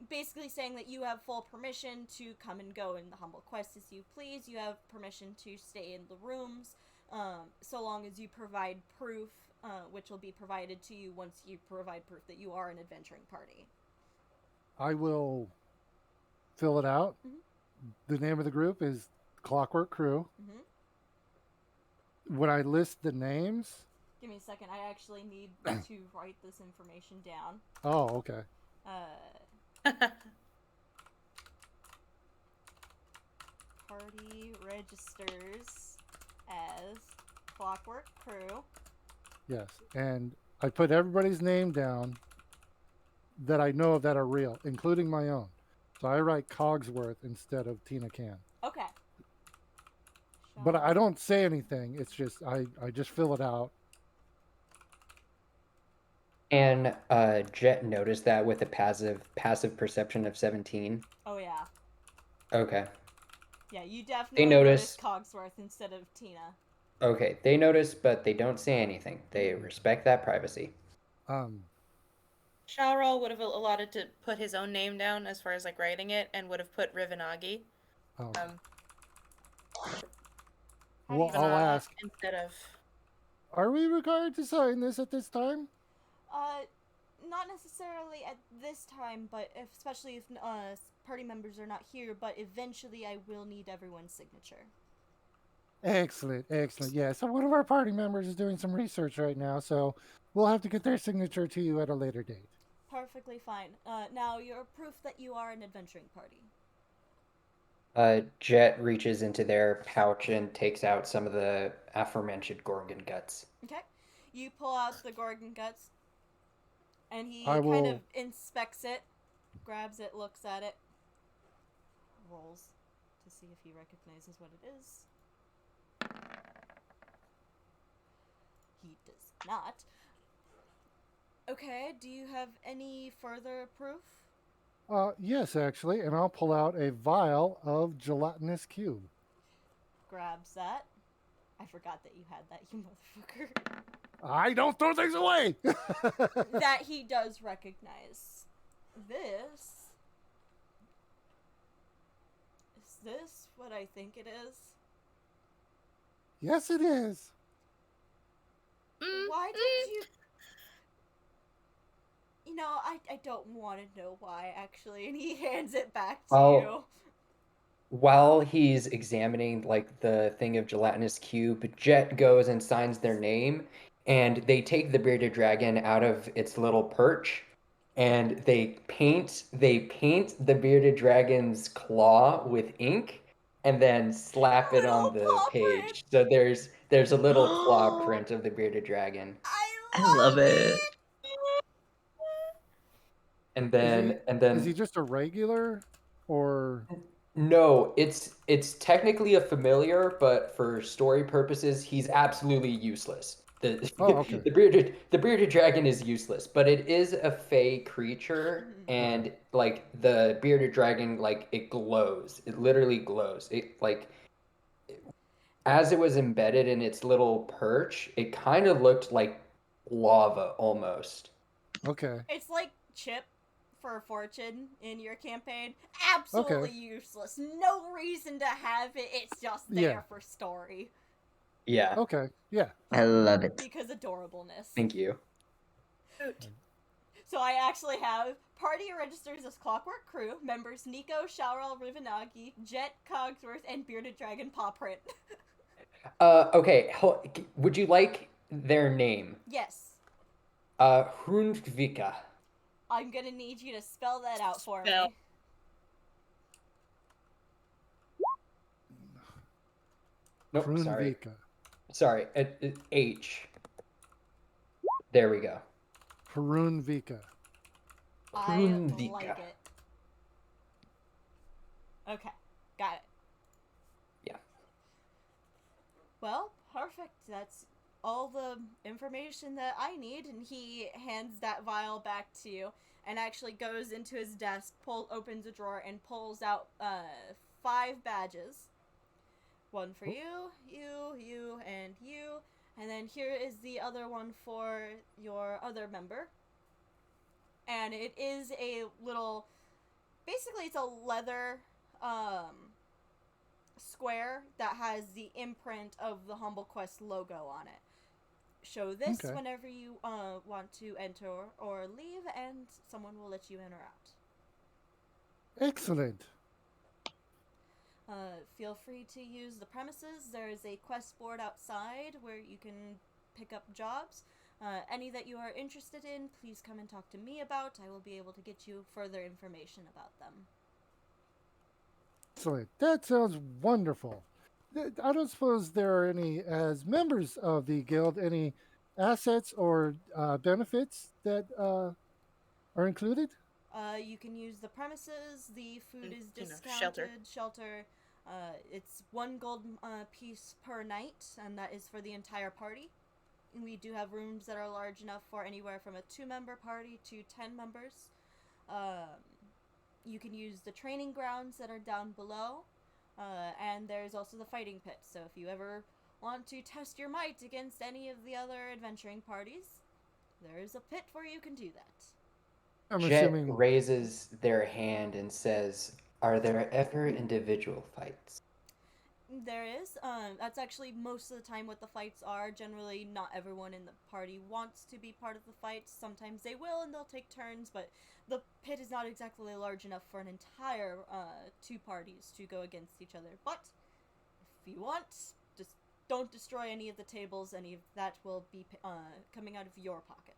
Basically saying that you have full permission to come and go in the humble quest as you please. You have permission to stay in the rooms, so long as you provide proof, which will be provided to you once you provide proof that you are an adventuring party. I will fill it out. Mm-hmm. The name of the group is Clockwork Crew. Mm-hmm. When I list the names... Give me a second. I actually need to write this information down. Oh, okay. Party registers as Clockwork Crew. Yes, and I put everybody's name down that I know of that are real, including my own. So I write Cogsworth instead of Tina Cann. Okay. But I don't say anything. It's just I just fill it out. And Jet noticed that with a passive perception of 17. Oh yeah. Okay. Yeah, you definitely notice- Cogsworth instead of Tina. Okay, they notice, but they don't say anything. They respect that privacy. Shalral would have allotted to put his own name down as far as like writing it, and would have put Rivenagi. Oh, How do you well, I'll ask. instead of. Are we required to sign this at this time? Not necessarily at this time, but especially if party members are not here. But eventually, I will need everyone's signature. Excellent, excellent. Yeah, so one of our party members is doing some research right now, so we'll have to get their signature to you at a later date. Perfectly fine. Now you're proof that you are an adventuring party. Jet reaches into their pouch and takes out some of the aforementioned Gorgon guts. Okay. You pull out the Gorgon guts, and he I kind of will- inspects it, grabs it, looks at it, rolls to see if he recognizes what it is. He does not. Okay, do you have any further proof? Yes, actually, and I'll pull out a vial of gelatinous cube. Grabs that. I forgot that you had that, you motherfucker. I don't throw things away! That he does recognize. This. Is this what I think it is? Yes, it is. Why did you... You know, I don't want to know why, actually, and he hands it back to you. While he's examining like the thing of gelatinous cube, Jet goes and signs their name, and they take the bearded dragon out of its little perch, and they paint the bearded dragon's claw with ink, and then slap it on Little the paw page. print. So there's a little claw print of the bearded dragon, I love it. and Is he just a regular, or No, it's technically a familiar, but for story purposes, he's absolutely useless. The Oh, okay. the bearded dragon is useless, but it is a fey creature, and like the bearded dragon, like it glows. It literally glows. It like as it was embedded in its little perch, it kind of looked like lava almost. okay? It's like Chip for Fortune in your campaign. Absolutely useless. No reason to have it. It's just there Yeah. for story. Yeah, Okay, yeah. I love it. Because adorableness. thank you. So I actually have party registers as Clockwork Crew, members Nico, Shaurel, Rivenagi, Jet, Cogsworth, and Bearded Dragon Paw Print. Okay, would you like their name? Yes. Hundvika. I'm gonna need you to spell that out for Spell. me. Nope, sorry. Krunvika. Sorry, H. There we go. Krunvika. I Krunvika. like it. Okay, got it. Yeah. Well, perfect. That's all the information that I need, and he hands that vial back to you, and actually goes into his desk, opens a drawer, and pulls out 5 badges. One for you, and you, and then here is the other one for your other member. And it is a little, basically it's a leather square that has the imprint of the Humble Quest logo on it. Show this Okay. whenever you want to enter or leave, and someone will let you in or out. Excellent. Feel free to use the premises. There is a quest board outside where you can pick up jobs. Any that you are interested in, please come and talk to me about. I will be able to get you further information about them. Excellent. That sounds wonderful. I don't suppose there are any, as members of the guild, any assets or benefits that are included? You can use the premises. The food is You know, discounted. Shelter. It's 1 gold piece per night, and that is for the entire party. We do have rooms that are large enough for anywhere from a 2-member party to 10 members. You can use the training grounds that are down below. And there's also the fighting pit. So if you ever want to test your might against any of the other adventuring parties, there's a pit where you can do that. I'm Jet assuming. raises their hand and says, Are there ever individual fights? There is. That's actually most of the time what the fights are. Generally, not everyone in the party wants to be part of the fights. Sometimes they will and they'll take turns, but the pit is not exactly large enough for an entire two parties to go against each other. But if you want, just don't destroy any of the tables. Any of that will be coming out of your pocket.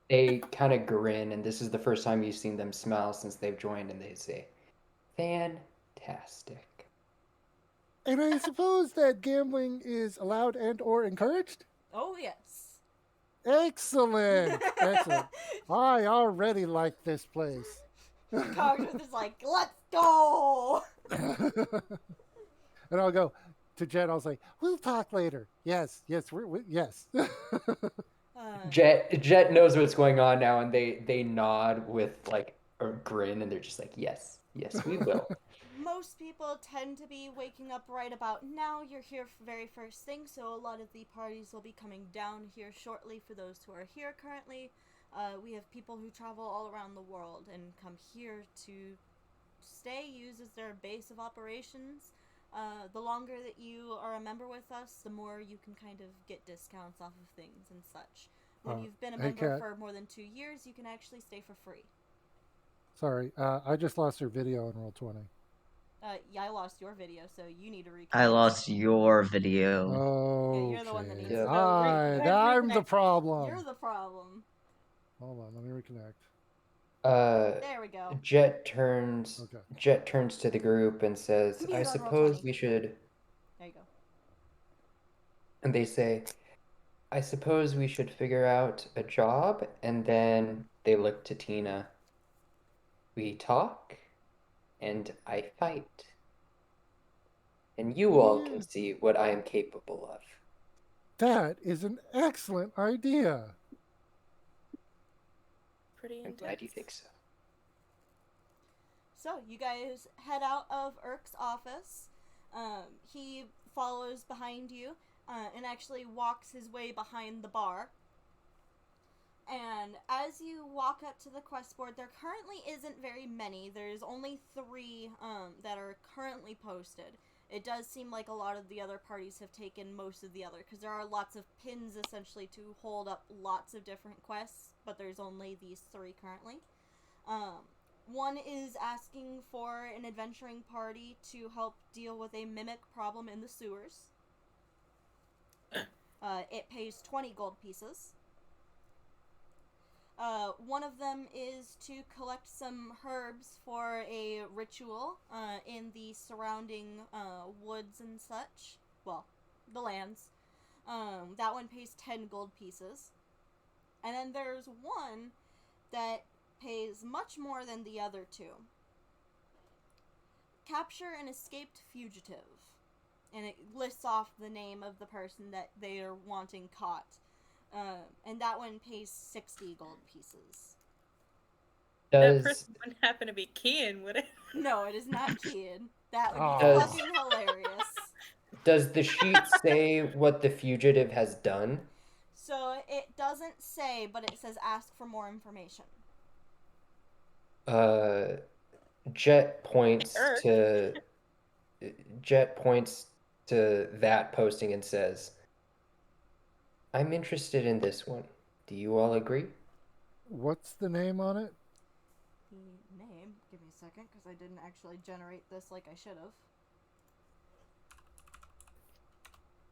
They kind of grin, and this is the first time you've seen them smile since they've joined, and they say, "Fantastic." And I suppose that gambling is allowed and or encouraged? Oh, yes. Excellent. Excellent. I already like this place. Cogsworth is like, let's go! And I'll go to Jet. I'll say, "We'll talk later." Yes, yes, yes. Jet knows what's going on now, and they nod with like a grin, and they're just like, "Yes, yes, we will." Most people tend to be waking up right about now. You're here for very first thing, so a lot of the parties will be coming down here shortly for those who are here currently. We have people who travel all around the world and come here to stay, use as their base of operations. The longer that you are a member with us, the more you can kind of get discounts off of things and such. When you've been a hey, member Kat. for more than 2 years, you can actually stay for free. Sorry, I just lost your video on Roll20. Yeah, I lost your video, so you need to reconnect. I lost your video. Oh, Yeah, you're the one that needs to Yep. go. Go ahead, I'm the reconnect. problem. You're the problem. Hold on, let me reconnect. There we go. Jet turns. Okay. Jet turns to the group and says, Mute "I on suppose Roll20. we should." There you go. And they say, "I suppose we should figure out a job." And then they look to Tina. "We talk, and I fight. And you all can see what I am capable of." That is an excellent idea. Pretty I'm intense. glad you think so. So, you guys head out of Urk's office. He follows behind you and actually walks his way behind the bar. And as you walk up to the quest board, there currently isn't very many. There's only 3 that are currently posted. It does seem like a lot of the other parties have taken most of the other, because there are lots of pins essentially to hold up lots of different quests, but there's only these 3 currently. One is asking for an adventuring party to help deal with a mimic problem in the sewers. It pays 20 gold pieces. One of them is to collect some herbs for a ritual in the surrounding woods and such. Well, the lands. That one pays 10 gold pieces. And then there's one that pays much more than the other 2. Capture an escaped fugitive. And it lists off the name of the person that they are wanting caught. And that one pays 60 gold pieces. That person wouldn't happen to be Cann, would it? No, it is not Cann. That would be Does- fucking hilarious. Does the sheet say what the fugitive has done? So it doesn't say, but it says ask for more information. Jet points Urk. to that posting and says, "I'm interested in this one. Do you all agree?" What's the name on it? The name, give me a second, because I didn't actually generate this like I should have.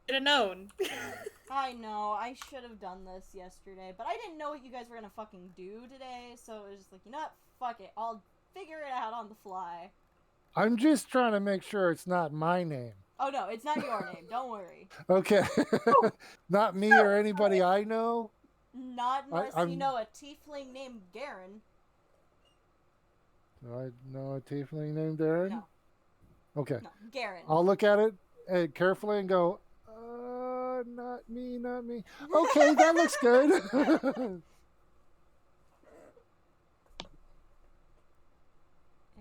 Should have known. I know, I should have done this yesterday, but I didn't know what you guys were gonna fucking do today, so it was just like, you know what, fuck it, I'll figure it out on the fly. I'm just trying to make sure it's not my name. Oh no, it's not your name, don't worry. Okay. Not me or anybody I know? Not unless you I'm- know a tiefling named Garen. Do I know a tiefling named Darren? No. Okay. No, Garen. I'll look at it carefully and go, not me, not me. Okay, that looks good.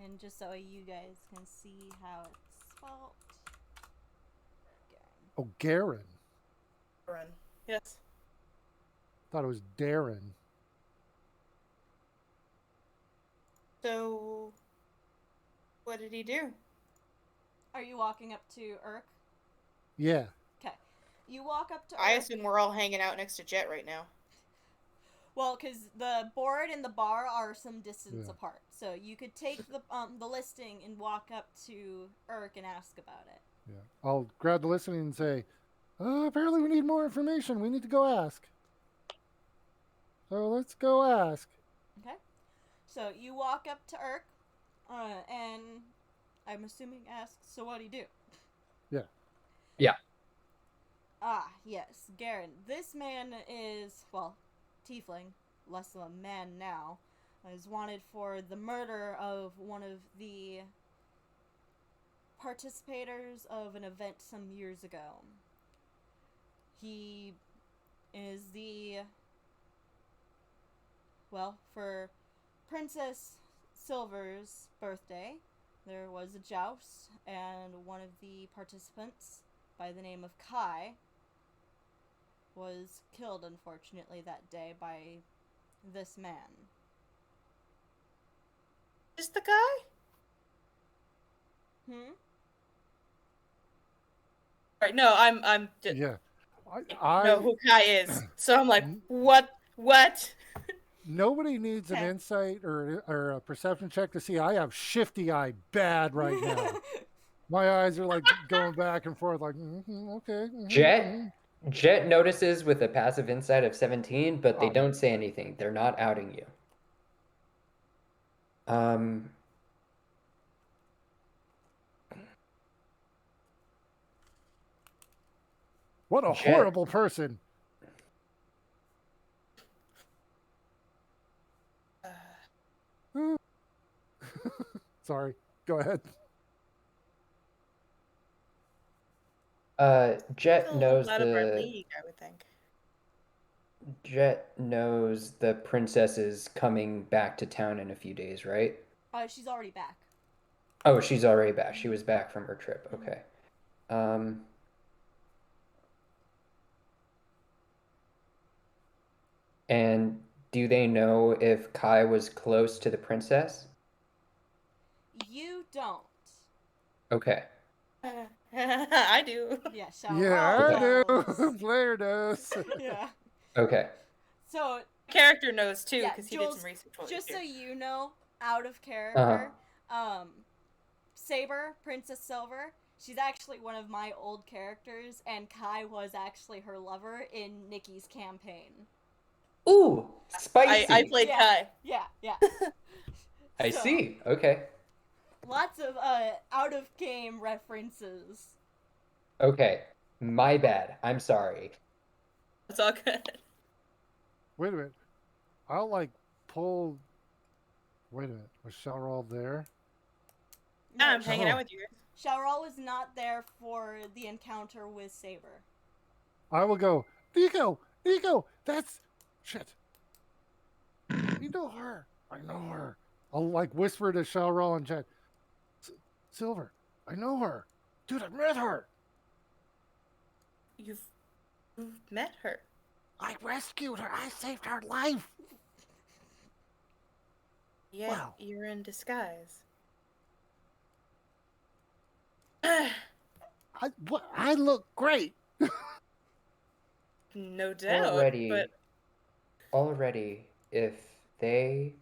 And just so you guys can see how it's spelled. Garen. Oh, Garen. Run. Yes. Thought it was Darren. So, What did he do? Are you walking up to Urk? Yeah. Okay. You walk up to Urk. I assume we're all hanging out next to Jet right now. Well, because the board and the bar are some distance Yeah. apart, so you could take the listing and walk up to Urk and ask about it. Yeah. I'll grab the listing and say, apparently we need more information. We need to go ask. So let's go ask. Okay. So you walk up to Urk, and I'm assuming ask, so what'd he do? Yeah. Yeah. Ah, yes, Garen. This man is, well, tiefling, less of a man now, is wanted for the murder of one of the participators of an event some years ago. He is for Princess Silver's birthday, there was a joust, and one of the participants, by the name of Kai, was killed, unfortunately, that day by this man. Is the guy? Right, no, I'm Yeah. know who Kai is. So I'm like, what? Nobody needs an Okay. insight or a perception check to see I have shifty eye bad right now. My eyes are like going back and forth, like, okay. Jet notices with a passive insight of 17, but they Oh. don't say anything. They're not outing you. What a Jet. horrible person. Sorry. Go ahead. Jet Still knows out of our league, I would think. Jet knows the princess is coming back to town in a few days, right? She's already back. Oh, she's already back. She was back from her trip. Okay. And do they know if Kai was close to the princess? You don't. Okay. I do. Yeah, Yeah, I do. knows. Player does. Yeah. Okay. So, Character knows too, yeah, because he did Jules, some research. while just he so was here. you know, out of character, Saber, Princess Silver, she's actually one of my old characters, and Kai was actually her lover in Nikki's campaign. Ooh, spicy. I played Kai. Yeah. I see. Okay. Lots of out of game references. Okay. My bad. I'm sorry. It's all good. Wait a minute. I'll like pull. Wait a minute. Was Shalrol there? Yeah, I'm hanging out with you guys. Shalrol was not there for the encounter with Saber. I will go, Nico, that's shit. You know her. I know her. I'll like whisper to Shalrol and Jet. Silver, I know her. Dude, I met her. You've met her. I rescued her. I saved her life. Yeah, Wow. you're in disguise. I look great. No doubt. Already, if they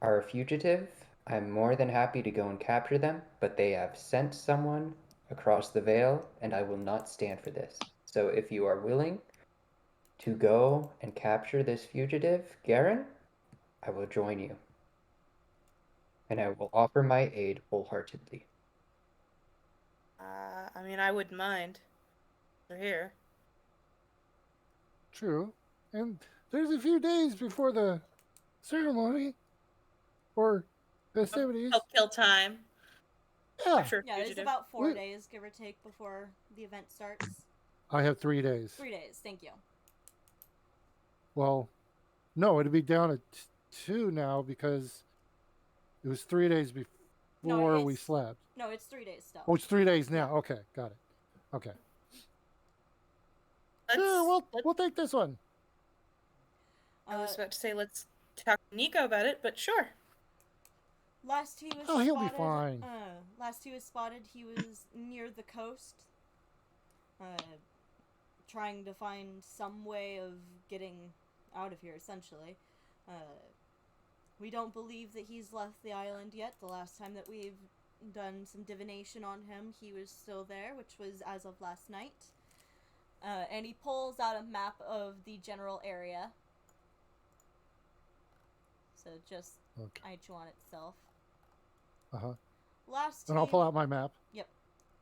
are a fugitive, I'm more than happy to go and capture them, but they have sent someone across the veil, and I will not stand for this. So if you are willing to go and capture this fugitive, Garen, I will join you. And I will offer my aid wholeheartedly. I mean, I wouldn't mind. They're here. True. And there's a few days before the ceremony or festivities. Help kill time. Yeah. I'm sure Yeah, it's fugitive. about 4 days, give or take, before the event starts. I have 3 days. 3 days, thank you. Well, no, it'd be down at 2 now because it was 3 days before we slept. No, it's 3 days still. Oh, it's 3 days now. Okay, got it. Okay. Sure, we'll take this one. I was about to say let's talk to Nico about it, but sure. Last he was Oh, he'll be spotted, fine. Last he was spotted, he was near the coast, trying to find some way of getting out of here, essentially. We don't believe that he's left the island yet. The last time that we've done some divination on him, he was still there, which was as of last night. And he pulls out a map of the general area. So just Okay. Aichuan itself. Uh-huh. Last And I'll pull out my map. Yep.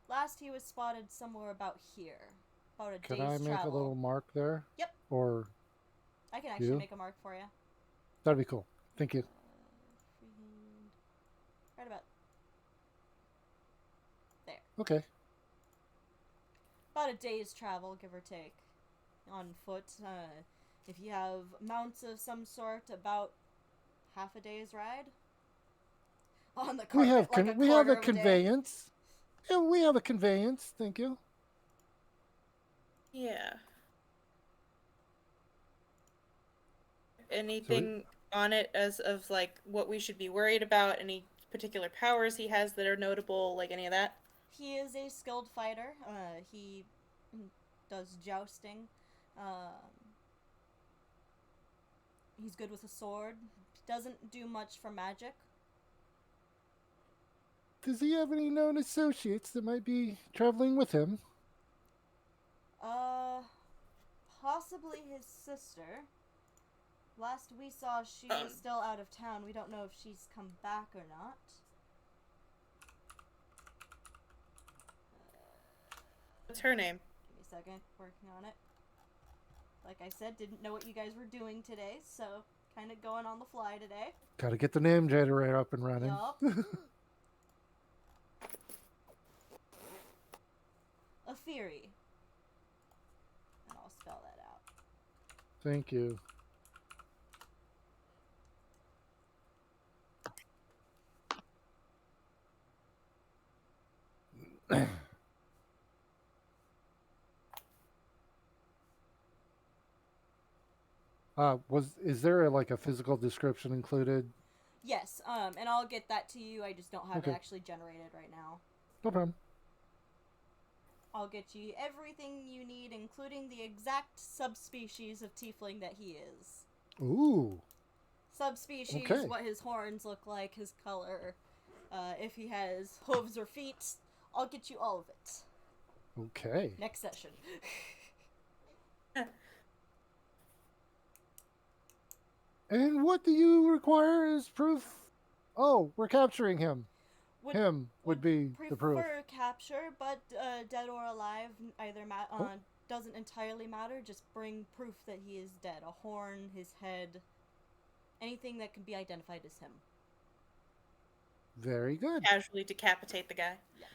Last he was spotted somewhere about here. About a Can day's I make travel. a little mark there? Yep. Or I can actually you? make a mark for you. That'd be cool. Thank you. Freehand. Right about there. Okay. About a day's travel, give or take, on foot. If you have mounts of some sort, about half a day's ride. On the carpet, We have a day. conveyance. Yeah, we have a conveyance. Thank you. Yeah. Anything on it as of like what we should be worried about? Any particular powers he has that are notable, like any of that? He is a skilled fighter. He does jousting. He's good with a sword. Doesn't do much for magic. Does he have any known associates that might be traveling with him? Possibly his sister. Last we saw, she was still out of town. We don't know if she's come back or not. What's her name? Give me a second. Working on it. Like I said, didn't know what you guys were doing today, so kind of going on the fly today. Gotta get the name generator up and running. Yup. A theory. And I'll spell that out. Thank you. Is there a physical description included? Yes, and I'll get that to you. I just don't have it Okay. actually generated right now. No problem. I'll get you everything you need, including the exact subspecies of tiefling that he is. Ooh. Subspecies, Okay. what his horns look like, his color, if he has hooves or feet. I'll get you all of it. Okay. Next session. And what do you require as proof? Oh, we're capturing him. Him would be the proof. Prefer capture, but dead or alive, either doesn't entirely matter. Just bring proof that he is dead. A horn, his head, anything that can be identified as him. Very good. Casually decapitate the guy. Yeah.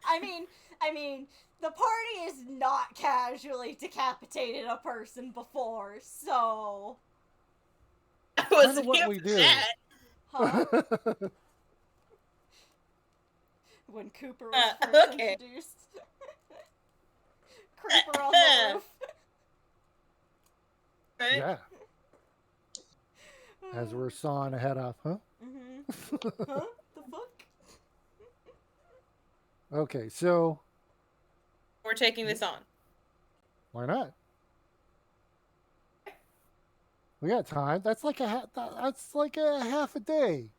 I mean, the party is not casually decapitated a person before, so. I Kind wasn't of what here we for do. that. Huh? When Cooper was first okay. introduced. Creeper on the roof. Right? Yeah. As we're sawing a head off, huh? Mm-hmm. Huh? The fuck? Okay, so We're taking this on. why not? We got time. That's like a half a day.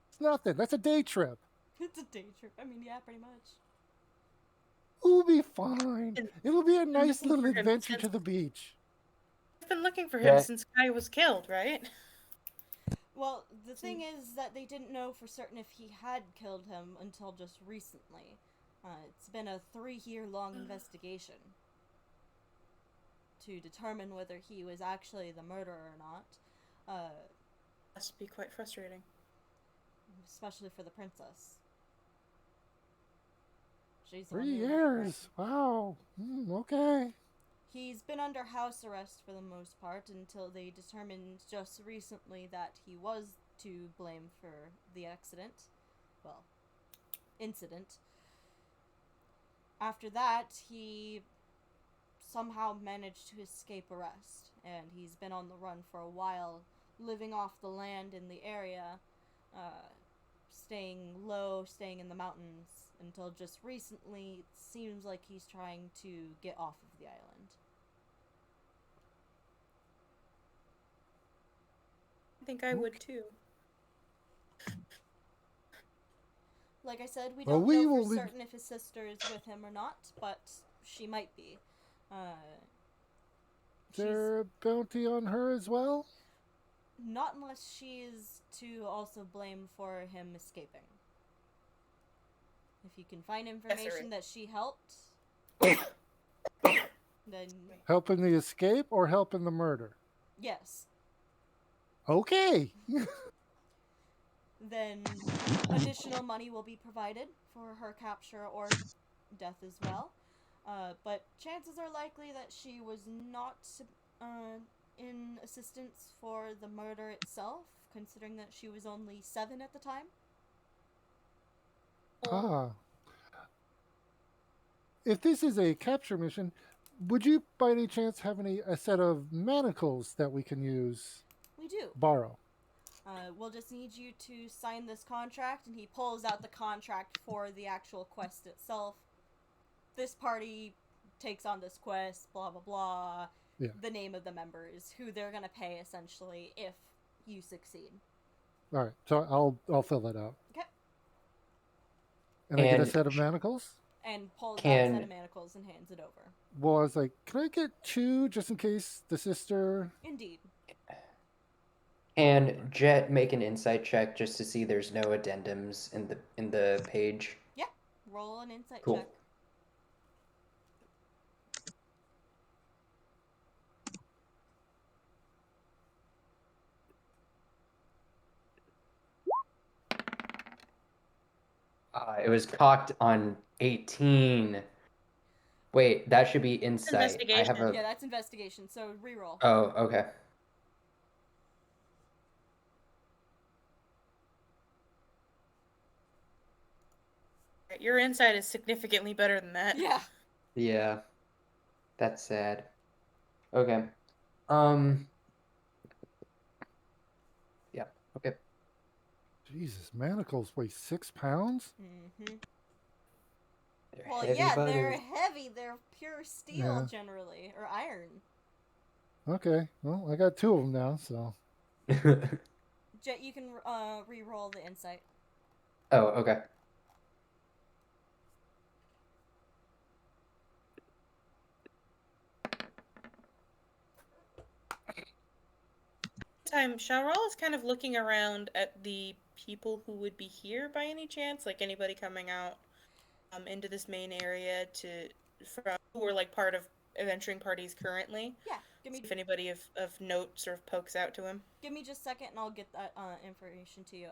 It's nothing. That's a day trip. It's a day trip. I mean, yeah, pretty much. We'll be fine. It'll be a nice looking little for him adventure since- to the beach. I've been looking for him Yeah. since Kai was killed, right? Well, the thing is that they didn't know for certain if he had killed him until just recently. It's been a 3-year-long investigation to determine whether he was actually the murderer or not. Must be quite frustrating. Especially for the princess. She's the 3 one who- years. Wow. Okay. He's been under house arrest for the most part until they determined just recently that he was to blame for the accident. Well, incident. After that, he somehow managed to escape arrest, and he's been on the run for a while, living off the land in the area, staying low, staying in the mountains, until just recently it seems like he's trying to get off of the island. I think I would too. Like I said, we Well, don't we know will for leave- certain if his sister is with him or not, but she might be. Is there a bounty on her as well? Not unless she is to also blame for him escaping. If you can find information that she helped, then Helping the escape or helping the murder? yes. Okay. Then additional money will be provided for her capture or death as well. But chances are likely that she was not in assistance for the murder itself, considering that she was only 7 at the time. Ah. If this is a capture mission, would you by any chance have a set of manacles that we can use? We do. Borrow. We'll just need you to sign this contract, and he pulls out the contract for the actual quest itself. This party takes on this quest, blah blah blah. Yeah. The name of the members, who they're gonna pay essentially if you succeed. All right, so I'll fill that out. Okay. And I get a And set of manacles? And pulls out a Can- set of manacles and hands it over. Well, I was like, can I get 2 just in case the sister? Indeed. And Jet make an insight check just to see there's no addendums in the page. Yeah. Roll an insight Cool. check. It was cocked on 18. Wait, that should be insight. I have a. Yeah, that's investigation, so reroll. Oh, okay. Your insight is significantly better than that. Yeah. Yeah. That's sad. Okay. Yeah, okay. Jesus, manacles weigh 6 pounds? Mm-hmm. They're Well, heavy yeah, butter. they're heavy. They're pure steel, Yeah. generally, or iron. Okay, well, I got 2 of them now, so. Jet, you can re-roll the insight. Oh, okay. Sharal is kind of looking around at the people who would be here by any chance, like anybody coming out into this main area from who are like part of adventuring parties currently. Yeah, give me If anybody of note sort of pokes out to him. Give me just a second and I'll get that information to you.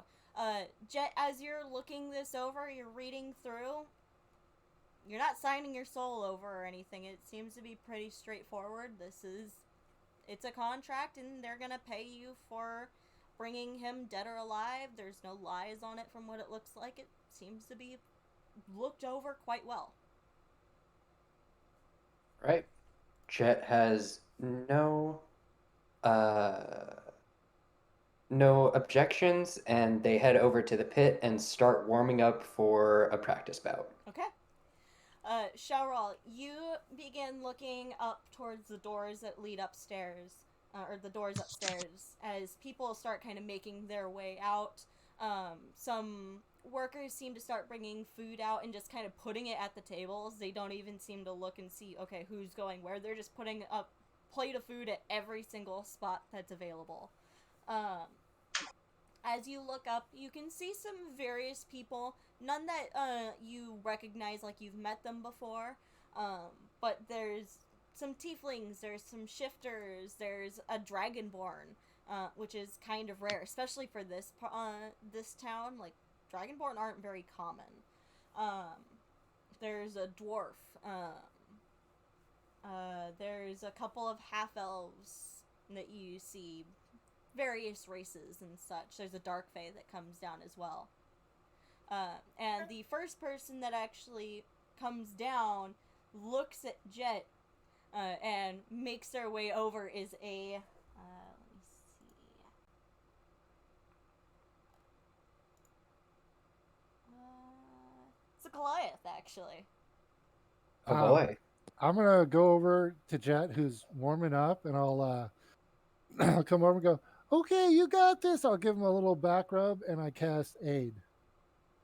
Jet, as you're looking this over, you're reading through, you're not signing your soul over or anything. It seems to be pretty straightforward. It's a contract and they're gonna pay you for bringing him dead or alive. There's no lies on it from what it looks like. It seems to be looked over quite well. Right. Jet has no objections, and they head over to the pit and start warming up for a practice bout. Okay. Sharal, you begin looking up towards the doors that lead upstairs, or the doors upstairs, as people start kind of making their way out. Some workers seem to start bringing food out and just kind of putting it at the tables. They don't even seem to look and see, okay, who's going where. They're just putting a plate of food at every single spot that's available. As you look up, you can see some various people. None that you recognize like you've met them before. But there's some tieflings, there's some shifters, there's a dragonborn, which is kind of rare, especially for this town. Like, dragonborn aren't very common. There's a dwarf. There's a couple of half-elves that you see, various races and such. There's a dark fae that comes down as well. And the first person that actually comes down looks at Jet and makes their way over is a... let me see... the Goliath, actually. Oh boy. I'm gonna go over to Jet, who's warming up, and I'll I'll come over and go, "Okay, you got this." I'll give him a little back rub, and I cast Aid.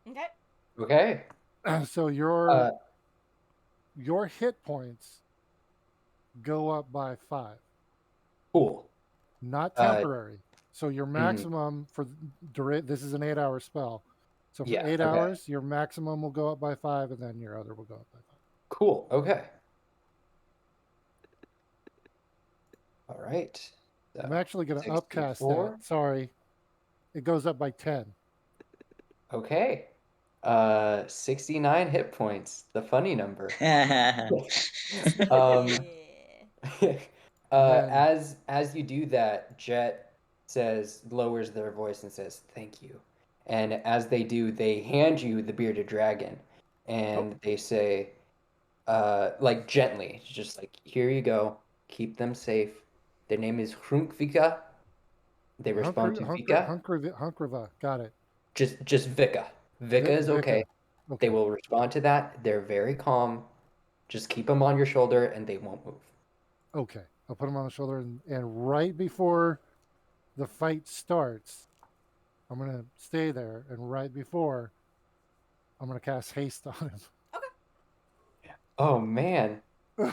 Okay. Okay. So Uh, your hit points go up by 5, cool. not Uh, temporary. So your mm, maximum for this is an 8-hour spell. So for yeah. 8 Okay. hours, your maximum will go up by 5, and then your other will go up by 5. Cool. Okay. All right. I'm So actually going to upcast that. 64. Sorry, it goes up by 10. Okay. 69 hit points. The funny number. Um, Yeah. Then as you do that, Jet lowers their voice and says, "Thank you." And as they do, they hand you the bearded dragon, and they say, like gently, just like, "Here you go. Keep them safe." Their name is Hrunkvika. They respond to Vika. Hunkrova. Got it. Just Vika. Vika is okay. Vika. They Okay. will respond to that. They're very calm. Just keep them on your shoulder, and they won't move. Okay. I'll put him on the shoulder, and right before the fight starts, I'm going to stay there. And right before, I'm going to cast haste on Oh man. him.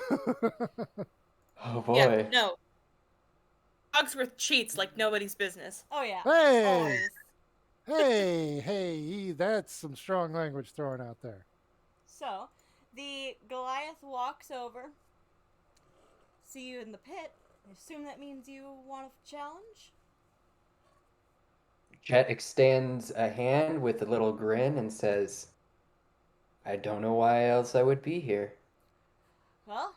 Oh Yeah, boy. no. Cogsworth cheats like nobody's business. Oh yeah. Hey! Always. hey, that's some strong language thrown out there. So, the Goliath walks over. See you in the pit. I assume that means you want a challenge? Jet extends a hand with a little grin and says, "I don't know why else I would be here." Well,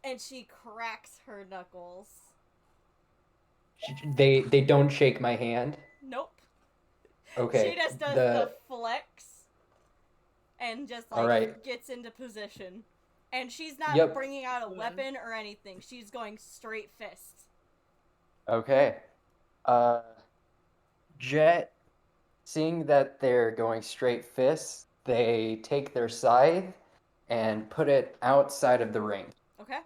and she cracks her knuckles. They don't shake my hand. Nope. Okay. She just does the flex and just All like right. gets into position. And she's not Yep. bringing out a weapon or anything. She's going straight fist. Okay. Jet, seeing that they're going straight fists, they take their scythe and put it outside of the ring. Okay.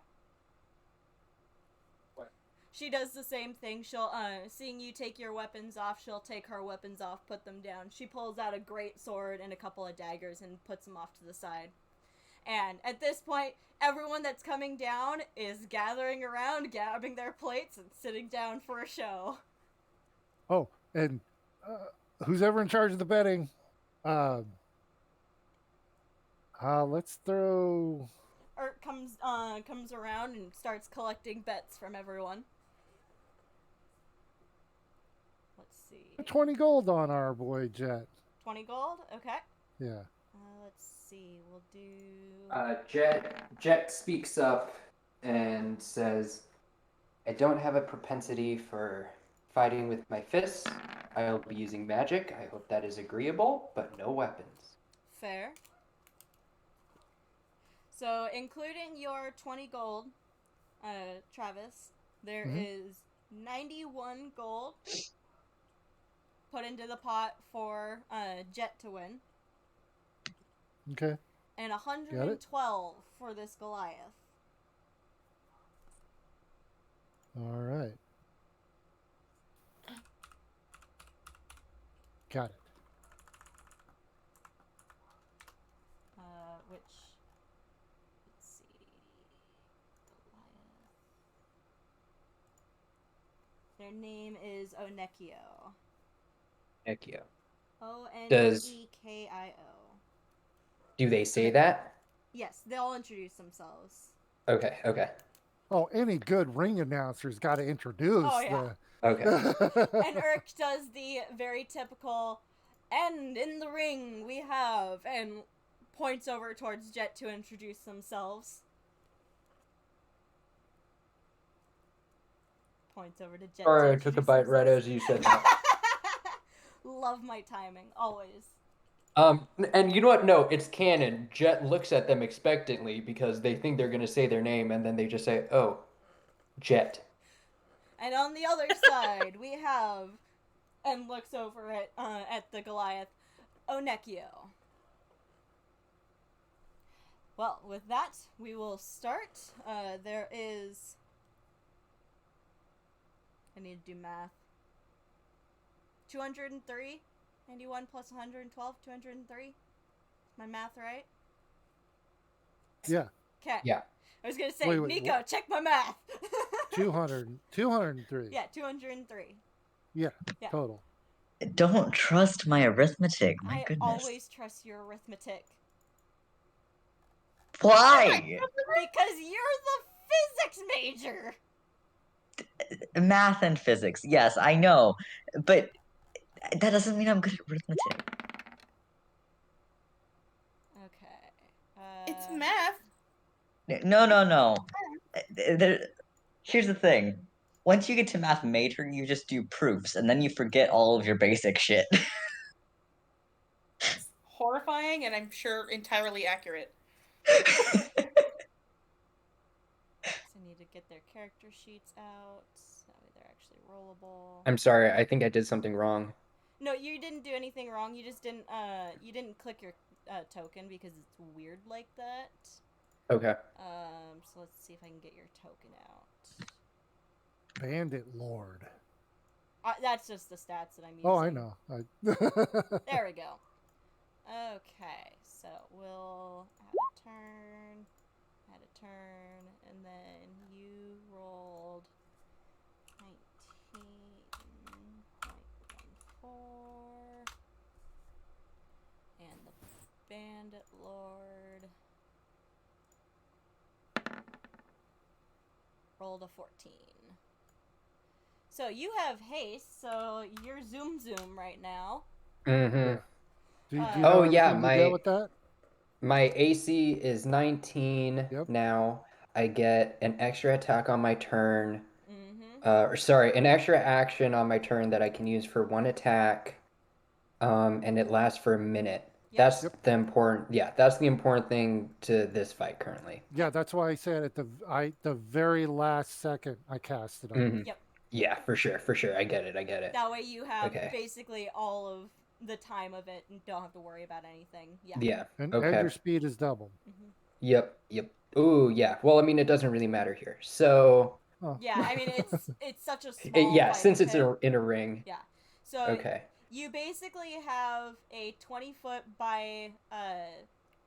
She does the same thing. She'll, seeing you take your weapons off, she'll take her weapons off, put them down. She pulls out a great sword and a couple of daggers and puts them off to the side. And at this point, everyone that's coming down is gathering around, grabbing their plates, and sitting down for a show. Oh, and who's ever in charge of the betting? Let's throw. Ert comes around and starts collecting bets from everyone. Let's see. 20 gold on our boy Jet. 20 gold? Okay. Yeah. Let's see. We'll do... Jet speaks up and says, "I don't have a propensity for fighting with my fists. I'll be using magic. I hope that is agreeable, but no weapons." Fair. So, including your 20 gold, Travis, there is 91 gold put into the pot for Jet to win. Okay. And 112 for this Goliath. All right. Got it. Which... Let's see... Goliath... Their name is Onekio. Ekio. Onekio. Do they say that? Yes, they'll introduce themselves. Okay. Oh, any good ring announcer's got to introduce Oh, yeah. Okay. And Urk does the very typical, and in the ring we have, and points over towards Jet to introduce themselves. Points over to Jet. Sorry, to I took a introduce bite right themselves. as you said that. Love my timing, always. And you know what? No, it's canon. Jet looks at them expectantly because they think they're gonna say their name, and then they just say, "Oh, Jet." And on the other side, we have, and looks over at the Goliath, Onekio. Well, with that, we will start. There is... I need to do math. 203? 91 plus 112, 203? Is my math right? Yeah, Okay. Yeah. I was going to say, Wait, Nico, what? check my math. 203. Yeah, 203. Yeah, Yeah. total. Don't trust my arithmetic. My I goodness. always trust your arithmetic. Why? Because you're the physics major! Math and physics. Yes, I know. But that doesn't mean I'm good at arithmetic. Okay. It's math. No. Here's the thing. Once you get to math major, you just do proofs, and then you forget all of your basic shit. It's horrifying, and I'm sure entirely accurate. So I need to get their character sheets out. That way they're actually rollable. I'm sorry, I think I did something wrong. No, you didn't do anything wrong. You just didn't, you didn't click your, token because it's weird like that. Okay. So let's see if I can get your token out. Bandit Lord. That's just the stats that I'm using. Oh, I know. There we go. Okay, so we'll add a turn, and then you rolled 19.14, and the Bandit Lord rolled a 14. So you have haste, so you're zoom right now. Mm-hmm. Do you Oh, know yeah, everything you did with that? My AC is 19 Yep. now. I get an extra attack on my turn. Mm-hmm. An extra action on my turn that I can use for one attack. And it lasts for a minute. Yep. That's Yep. the important. Yeah, that's the important thing to this fight currently. Yeah, that's why I said at the very last second I cast it on. Mhm. Yep. Yeah, for sure. I get it. That way you have Okay. basically all of the time of it and don't have to worry about anything. Yeah. Yeah. And Okay. your speed is doubled. Mm-hmm. Yep. Ooh, yeah. Well, I mean, it doesn't really matter here. So. Oh. Yeah, I mean it's such a small Yeah, fighting since it's pit. in a ring. Yeah. So Okay. you basically have a 20-foot by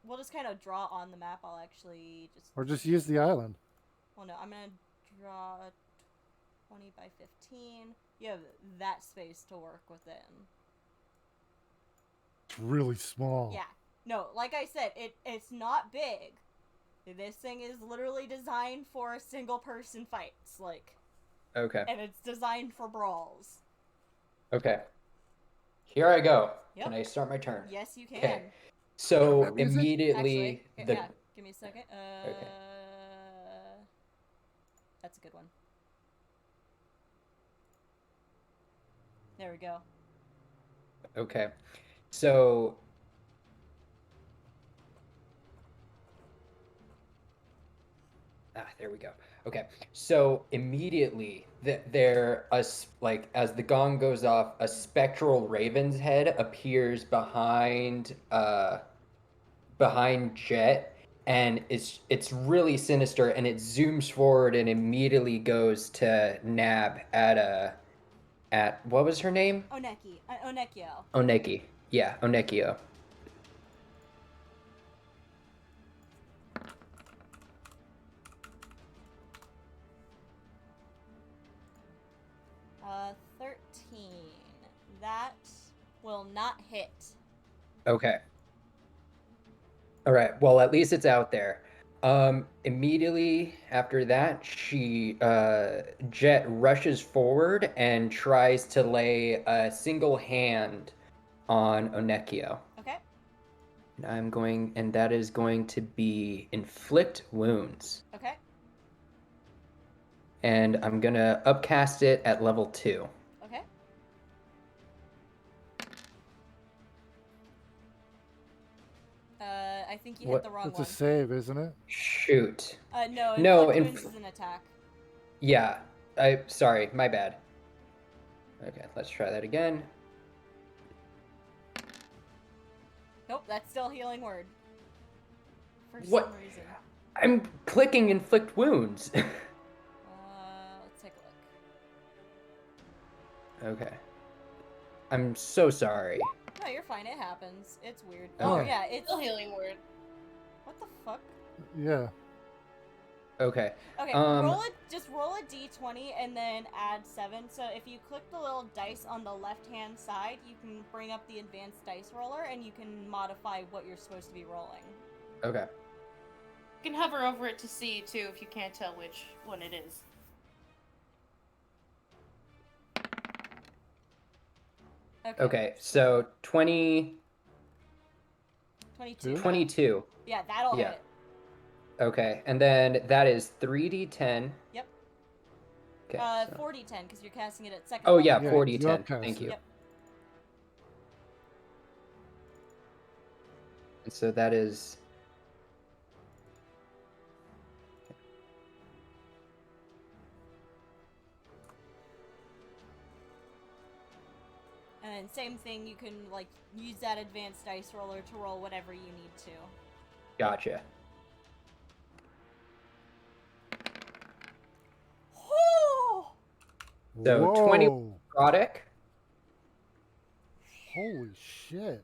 we'll just kind of draw on the map. I'll actually just use the island. Well, no, I'm going to draw 20 by 15. You have that space to work within. It's really small. Yeah. No, like I said, it's not big. This thing is literally designed for single person fights, like. Okay. And it's designed for brawls. Okay. Here I go. Yep. Can I start my turn? Yes, you can. Okay. So What music? immediately Actually, yeah, give me a second. Okay. That's a good one. There we go. Okay. So there we go. Okay. So immediately there like as the gong goes off, a spectral raven's head appears behind Jet, and it's really sinister, and it zooms forward and immediately goes to nab at what was her name? Onekio. Oneki. Yeah, Onekio. Uh, 13. That will not hit. Okay. All right. Well, at least it's out there. Immediately after that, Jet rushes forward and tries to lay a single hand on Onekio. Okay. And that is going to be inflict wounds. Okay. And I'm gonna upcast it at level 2. Okay. I think you hit the wrong It's one. a save, isn't it? Shoot. No, No, inflict wounds is an attack. Yeah. Sorry, my bad. Okay, let's try that again. Nope, that's still healing word. for What? some reason. I'm clicking inflict wounds. Let's take a look. Okay. I'm so sorry. No, you're fine. It happens. It's weird. Oh. Oh yeah, it's Still healing word. what the fuck? Yeah. Okay. Okay, just roll a d20 and then add 7. So if you click the little dice on the left-hand side, you can bring up the advanced dice roller and you can modify what you're supposed to be rolling. Okay. You can hover over it to see too if you can't tell which one it is. Okay, so 22. Yeah, that'll Yeah. hit. Okay, and then that is 3d10. Yep. Okay. 4d10 because you're casting it at second Oh level. yeah, Yeah, 4d10. you upcast Thank it. you. Yep. And so that is. And then same thing, you can like use that advanced dice roller to roll whatever you need to. Gotcha. So Whoa. 20 product. Holy shit.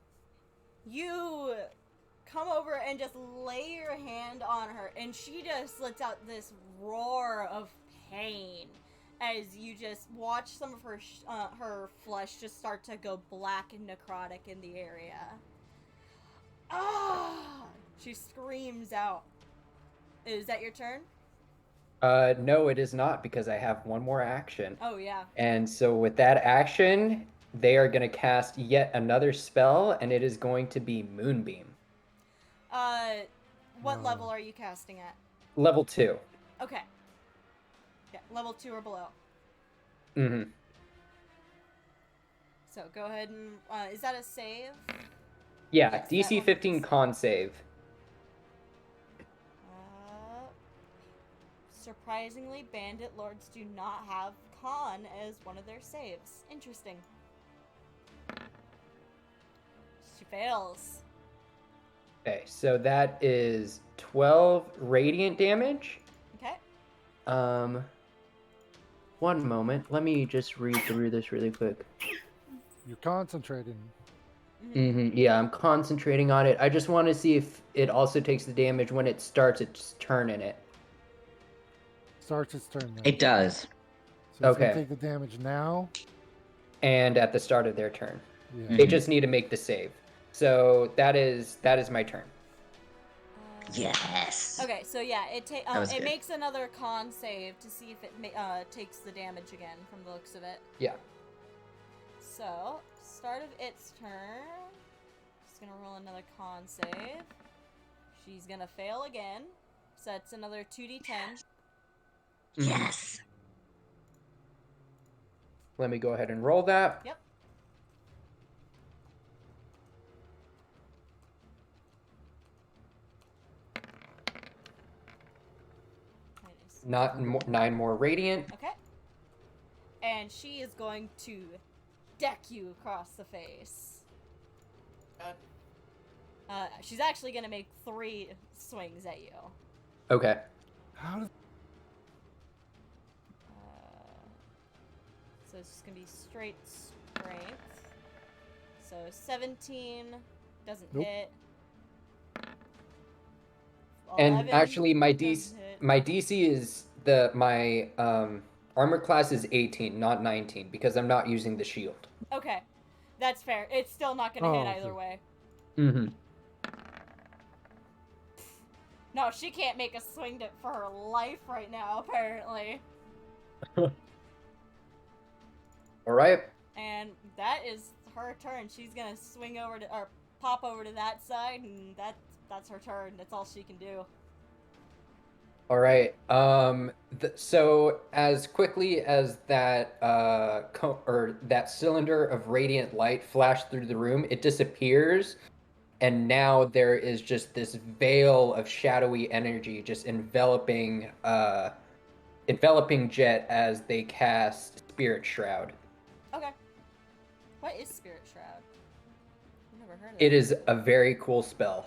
You come over and just lay your hand on her, and she just lets out this roar of pain as you just watch some of her flesh just start to go black and necrotic in the area. Ah! She screams out. Is that your turn? No, it is not because I have one more action. Oh, yeah. And so with that action, they are going to cast yet another spell, and it is going to be Moonbeam. What Wow. level are you casting at? Level 2. Okay. Yeah, level 2 or below. Mm-hmm. So go ahead and, is that a save? Yeah, Yes, that DC one 15 is- con save. Surprisingly, Bandit Lords do not have con as one of their saves. Interesting. She fails. Okay, so that is 12 radiant damage. Okay. One moment. Let me just read through this really quick. You're concentrating. Yeah, I'm concentrating on it. I just want to see if it also takes the damage when it starts its turn in it. Starts its turn then. It does. So it's gonna Okay. take the damage now. And at the start of their turn. Yeah. They just need to make the save. So that is my turn. Yes. Okay, so yeah, That was it good. makes another con save to see if it takes the damage again from the looks of it. Yeah. So, start of its turn. She's gonna roll another con save. She's gonna fail again. So that's another 2d10. Yes. Let me go ahead and roll that. Yep. Not 9 more radiant. Okay. And she is going to deck you across the face. She's actually going to make 3 swings at you. Okay. How does So it's just going to be straight strength. So 17 doesn't Nope. hit. And 11 actually my doesn't hit. DC is my armor class is 18, not 19, because I'm not using the shield. Okay. That's fair. It's still not going to Oh, hit either okay. way. Mm-hmm. No, she can't make a swing for her life right now, apparently. All right. And that is her turn. She's gonna swing over to, or pop over to that side, and that's her turn. That's all she can do. All right. So as quickly as that that cylinder of radiant light flashed through the room, it disappears, and now there is just this veil of shadowy energy just enveloping Jet as they cast Spirit Shroud. Okay. What is Spirit Shroud? I've never heard of It that. is a very cool spell.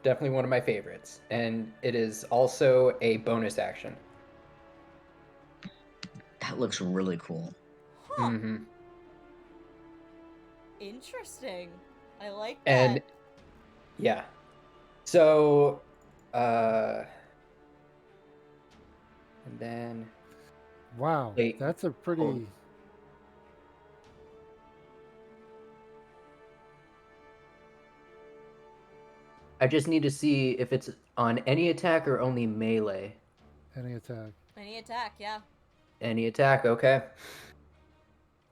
definitely one of my favorites. And it is also a bonus action. That looks really cool. Huh. Mm-hmm. Interesting. I like that. And yeah. So, and then Wow, Wait, that's a pretty. I just need to see if it's on any attack or only melee. Any attack. Any attack, yeah. Any attack, okay.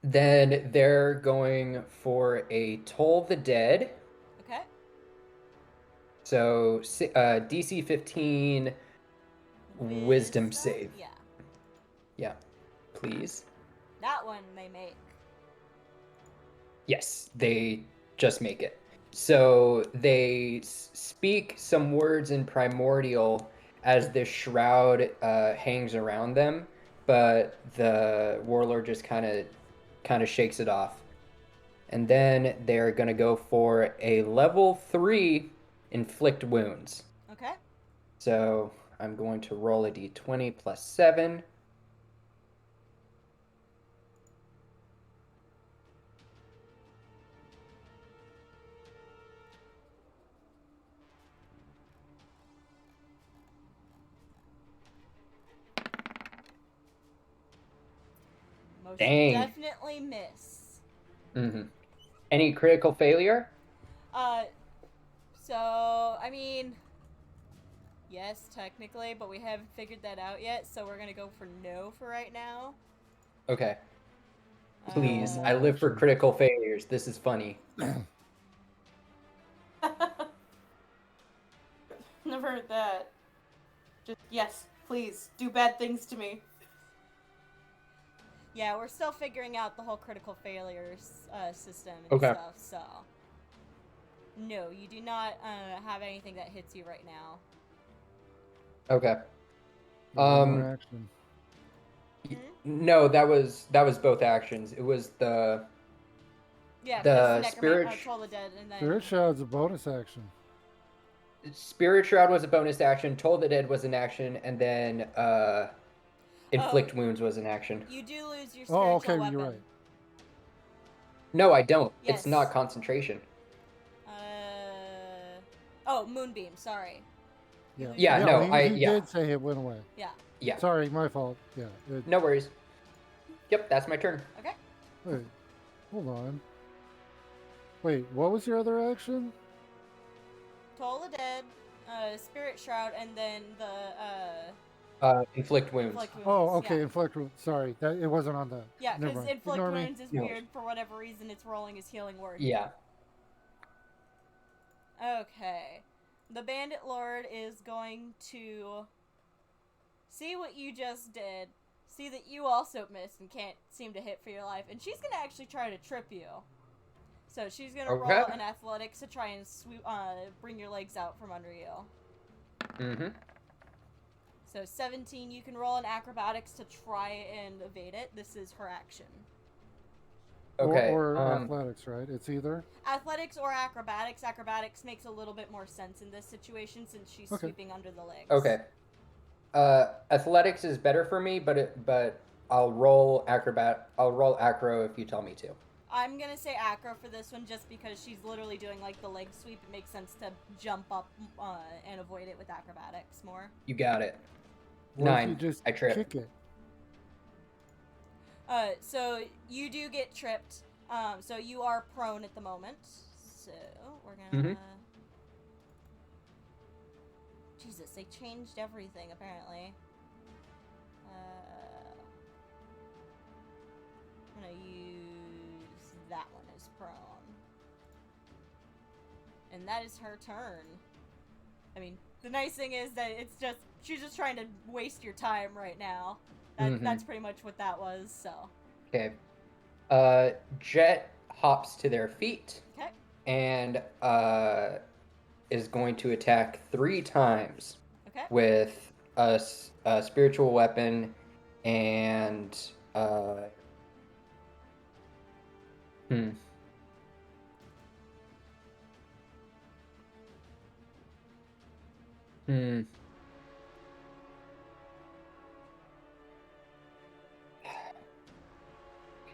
Then they're going for a Toll the Dead. Okay. So DC 15 Wisdom save. Yeah. Yeah, please. That one may make. Yes, they just make it. So they speak some words in Primordial as this shroud hangs around them, but the warlord just kind of shakes it off. And then they're gonna go for a level 3 inflict wounds. Okay. So I'm going to roll a d20 plus 7. Most Dang. definitely miss. Mm-hmm. Any critical failure? So, I mean, yes, technically, but we haven't figured that out yet, so we're gonna go for no for right now. Okay. Please, I Uh, live for critical failures. This is funny. Never heard that. Just, yes, please, do bad things to me. Yeah, we're still figuring out the whole critical failures system and Okay. stuff, so. No, you do not have anything that hits you right now. Okay. One more action. No, that was both actions. It was the Yeah, The because spirit Troll the Dead, and then. Spirit Shroud's a bonus action. Spirit Shroud was a bonus action, Toll the Dead was an action, and then Inflict Wounds was an action. You do lose your spiritual Oh, okay, weapon. you're right. No, I don't. Yes. It's not concentration. Oh, Moonbeam, sorry. Yeah. Yeah, no, he did say it went away. Yeah. Yeah. Sorry, my fault. Yeah. No worries. Yep, that's my turn. Okay. Wait, hold on. Wait, what was your other action? Toll the Dead, Spirit Shroud, and then the, Inflict Wounds. Inflict Wounds. Oh, okay, Yeah, inflict wounds. Sorry, that it wasn't on that. yeah, Never because mind. Inflict Ignore me. Wounds is No. weird for whatever reason. It's rolling as healing word. Yeah. Okay. The Bandit Lord is going to see what you just did, see that you also missed and can't seem to hit for your life, and she's going to actually try to trip you. So she's going to Okay. roll an athletics to try and bring your legs out from under you. Mm-hmm. So 17, you can roll an acrobatics to try and evade it. This is her action. Okay. Or athletics, right? It's either. Athletics or acrobatics. Acrobatics makes a little bit more sense in this situation since she's Okay. sweeping under the legs. Okay. Athletics is better for me, but I'll roll acro if you tell me to. I'm gonna say acro for this one just because she's literally doing like the leg sweep. It makes sense to jump up and avoid it with acrobatics more. You got it. What 9. If you just I trip. kick it. So you do get tripped. So you are prone at the moment. So we're gonna. Jesus, they changed everything apparently. I'm gonna use that one as prone. And that is her turn. I mean, the nice thing is that she's just trying to waste your time right now. That's pretty much what that was, so. Okay. Jet hops to their feet. Okay. And is going to attack 3 times. Okay. With a spiritual weapon and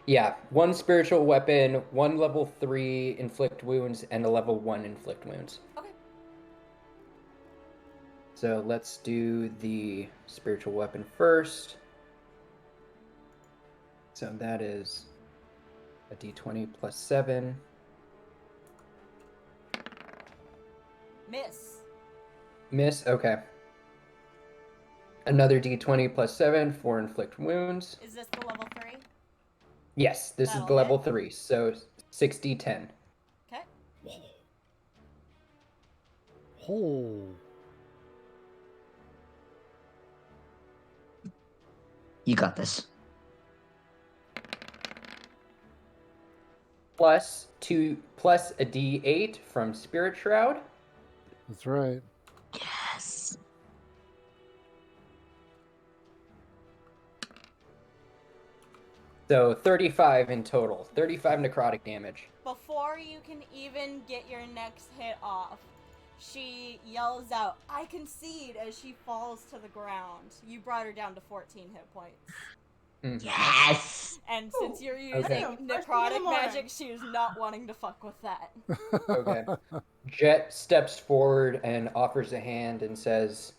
Yeah, 1 spiritual weapon, 1 level 3 inflict wounds, and a level 1 inflict wounds. Okay. So let's do the spiritual weapon first. So that is a d20 plus 7. Miss. Miss, okay. Another d20 plus 7 for inflict wounds. Is this the level 3? Yes, this is That'll the level hit. 3, so 6d10. Okay. Oh. You got this. Plus a d8 from Spirit Shroud. That's right. Yes. So 35 in total. 35 necrotic damage. Before you can even get your next hit off, she yells out, "I concede," as she falls to the ground. You brought her down to 14 hit points. Yes. And since you're using Okay. First thing in the necrotic morning. magic, she is not wanting to fuck with that. Okay. Jet steps forward and offers a hand and says,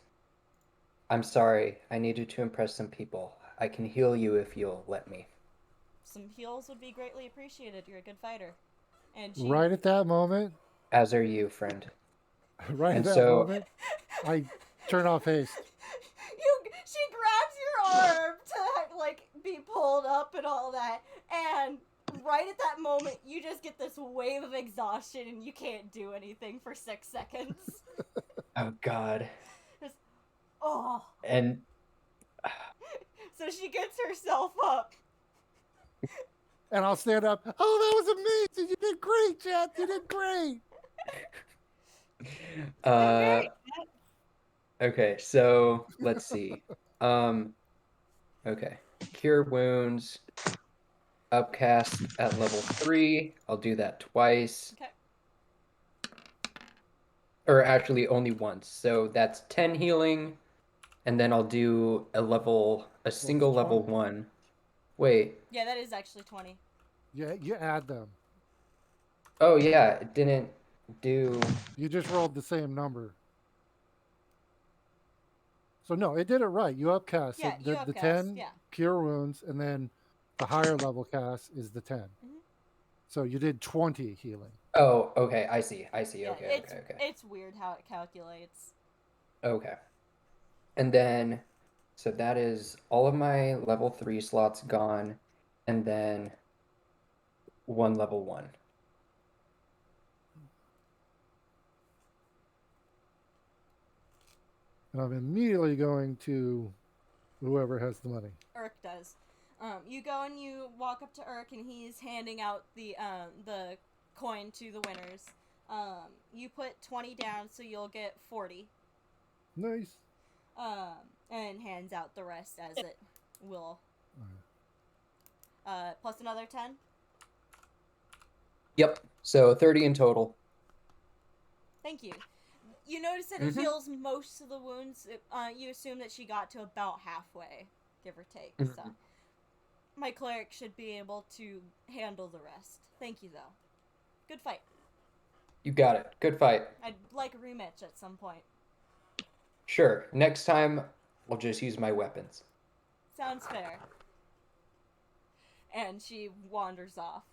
"I'm sorry. I needed to impress some people. I can heal you if you'll let me." Some heals would be greatly appreciated. You're a good fighter. And she Right at that moment, As are you, friend. right And at that so- moment, I turn off haste. She grabs your arm to like be pulled up and all that, and right at that moment you just get this wave of exhaustion and you can't do anything for 6 seconds. Oh God. Oh. And So she gets herself up. And I'll stand up. Oh, that was amazing. You did great, Jet. You did great. okay, so let's see. Okay. Cure wounds. Upcast at level 3. I'll do that twice. Okay. Or actually only once. So that's 10 healing. And then I'll do a single level 20. 1. Wait. Yeah, that is actually 20. Yeah, you add them. Oh yeah, it didn't do. You just rolled the same number. So no, it did it right. You upcast. Yeah, So you the upcast, 10 yeah. cure wounds, and then the higher level cast is the 10. So you did 20 healing. Oh, okay, I see. Yeah, Okay. it's weird how it calculates. Okay. And then, so that is all of my level 3 slots gone, and then 1 level 1. And I'm immediately going to whoever has the money. Urk does. You go and you walk up to Urk, and he's handing out the coin to the winners. You put 20 down, so you'll get 40. Nice. And hands out the rest as it will. Plus another 10. Yep. So 30 in total. Thank you. You notice that it heals most of the wounds. You assume that she got to about halfway, give or take. So, my cleric should be able to handle the rest. Thank you, though. Good fight. You got it. Good fight. I'd like a rematch at some point. Sure. Next time, I'll just use my weapons. Sounds fair. And she wanders off.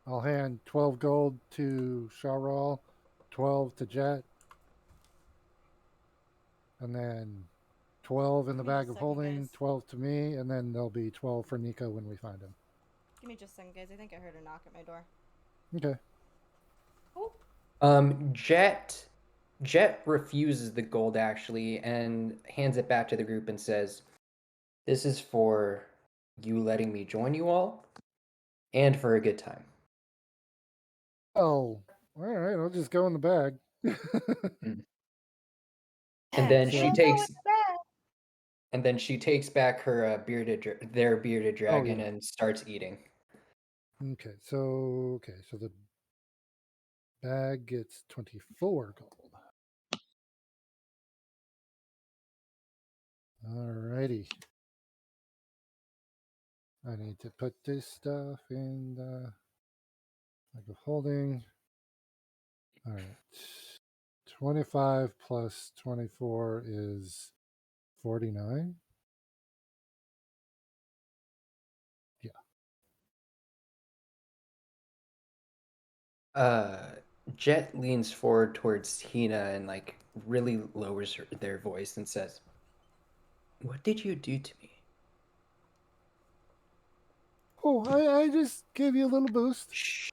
I'll hand 12 gold to Sharal, 12 to Jet, and then 12 in the Give me bag just of a second, holding, guys. 12 to me, and then there'll be 12 for Nico when we find him. Give me just a second, guys. I think I heard a knock at my door. Okay. Jet refuses the gold actually and hands it back to the group and says, "This is for you letting me join you all and for a good time." Oh, all right. I'll just go in the bag. And then So- she takes back her their bearded dragon yeah. and starts eating. Okay. So the Bag gets 24 gold. Alrighty. I need to put this stuff in the bag of holding. All right. 25 plus 24 is 49. Yeah. Jet leans forward towards Tina and like really lowers their voice and says, "What did you do to me?" Oh, I just gave you a little boost. Shh.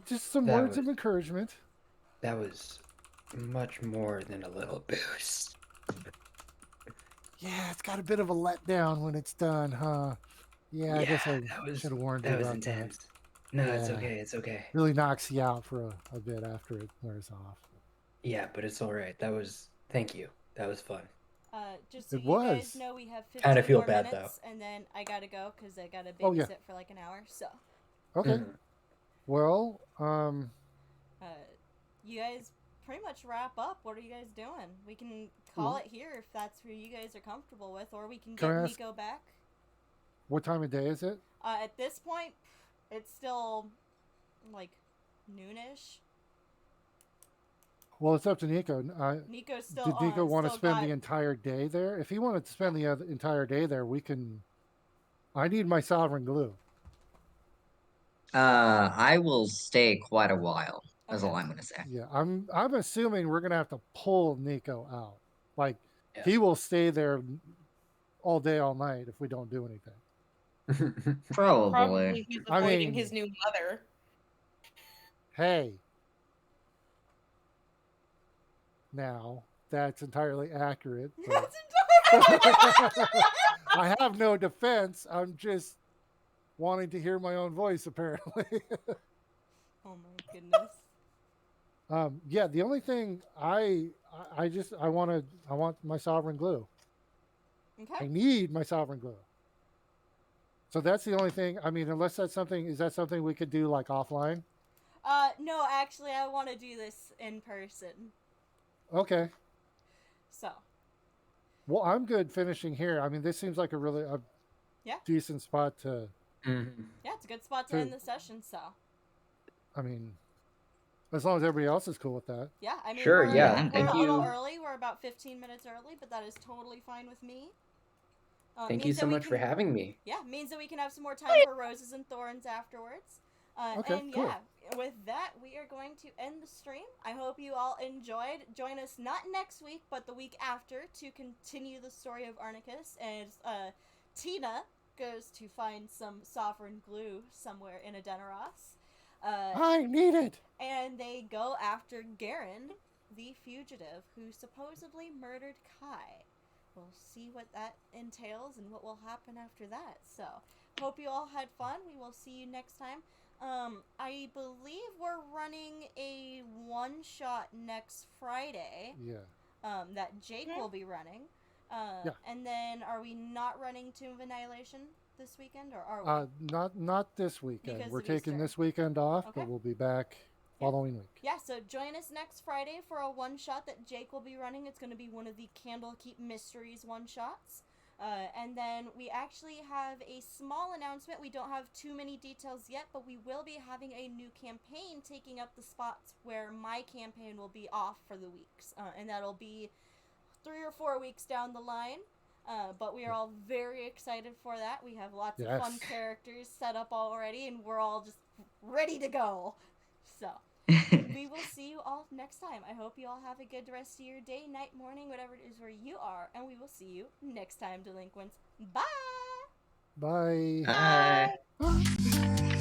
Just some That words of was- encouragement. That was much more than a little boost. Yeah, it's got a bit of a letdown when it's done, huh? Yeah, I guess I should have warned you that was about intense. that. No, it's Yeah. okay. It's okay. Really knocks you out for a bit after it wears off. Yeah, but it's all right. Thank you. That was fun. Just so It you guys was. know, we have 15 Kinda feel more bad, minutes, and then I gotta go because I gotta babysit Oh, yeah. for like an hour. So, Okay. Mhm. Well, you guys pretty much wrap up. What are you guys doing? We can call it here if that's where you guys are comfortable with, or we can Can get I ask- Nico back. what time of day is it? At this point, it's still like noonish. Well, it's up to Nico. Nico's still Did Nico on. want to still spend got- the entire day there? If he wanted to spend the entire day there, we can. I need my sovereign glue. I will stay quite a while. That's Okay. all I'm gonna say. Yeah, I'm assuming we're gonna have to pull Nico out. Like Yeah. he will stay there all day, all night if we don't do anything. Probably. Probably he's I avoiding mean- his new mother. Hey. Now, that's entirely accurate. But I have no defense. I'm just wanting to hear my own voice, apparently. Oh my goodness. Yeah, the only thing I want my sovereign glue. Okay. I need my sovereign glue. So that's the only thing. I mean, unless that's something, is that something we could do like offline? No, actually, I want to do this in person. Okay. So, Well, I'm good finishing here. I mean, this seems like a Yeah. decent spot to. Mhm. yeah, it's a good spot to end the session. So, I mean, as long as everybody else is cool with that. yeah, I mean, Sure, we're, yeah, we're thank a little you. early. We're about 15 minutes early, but that is totally fine with me. Thank you means so that we much for can- having me. Yeah, means that we can have some more time for roses and thorns afterwards. Okay, and cool. yeah, with that, we are going to end the stream. I hope you all enjoyed. Join us not next week, but the week after to continue the story of Arnekus as Tina goes to find some sovereign glue somewhere in Adenaros. I need it. And they go after Garen, the fugitive who supposedly murdered Kai. We'll see what that entails and what will happen after that. So, hope you all had fun. We will see you next time. I believe we're running a one-shot next Friday. Yeah. That Jake will be running. Yeah. And then, are we not running Tomb of Annihilation this weekend, or are we? Not this weekend. Because We're of taking Easter. this weekend off, Okay. but we'll be back following week. Yeah, so join us next Friday for a one-shot that Jake will be running. It's going to be one of the Candlekeep Mysteries one-shots. And then we actually have a small announcement. We don't have too many details yet, but we will be having a new campaign taking up the spots where my campaign will be off for the weeks. And that'll be 3 or 4 weeks down the line. But we are all very excited for that. We have lots of fun Yes. characters set up already, and we're all just ready to go. So, we will see you all next time. I hope you all have a good rest of your day, night, morning, whatever it is where you are. And we will see you next time, delinquents. Bye! Bye. Bye. Bye.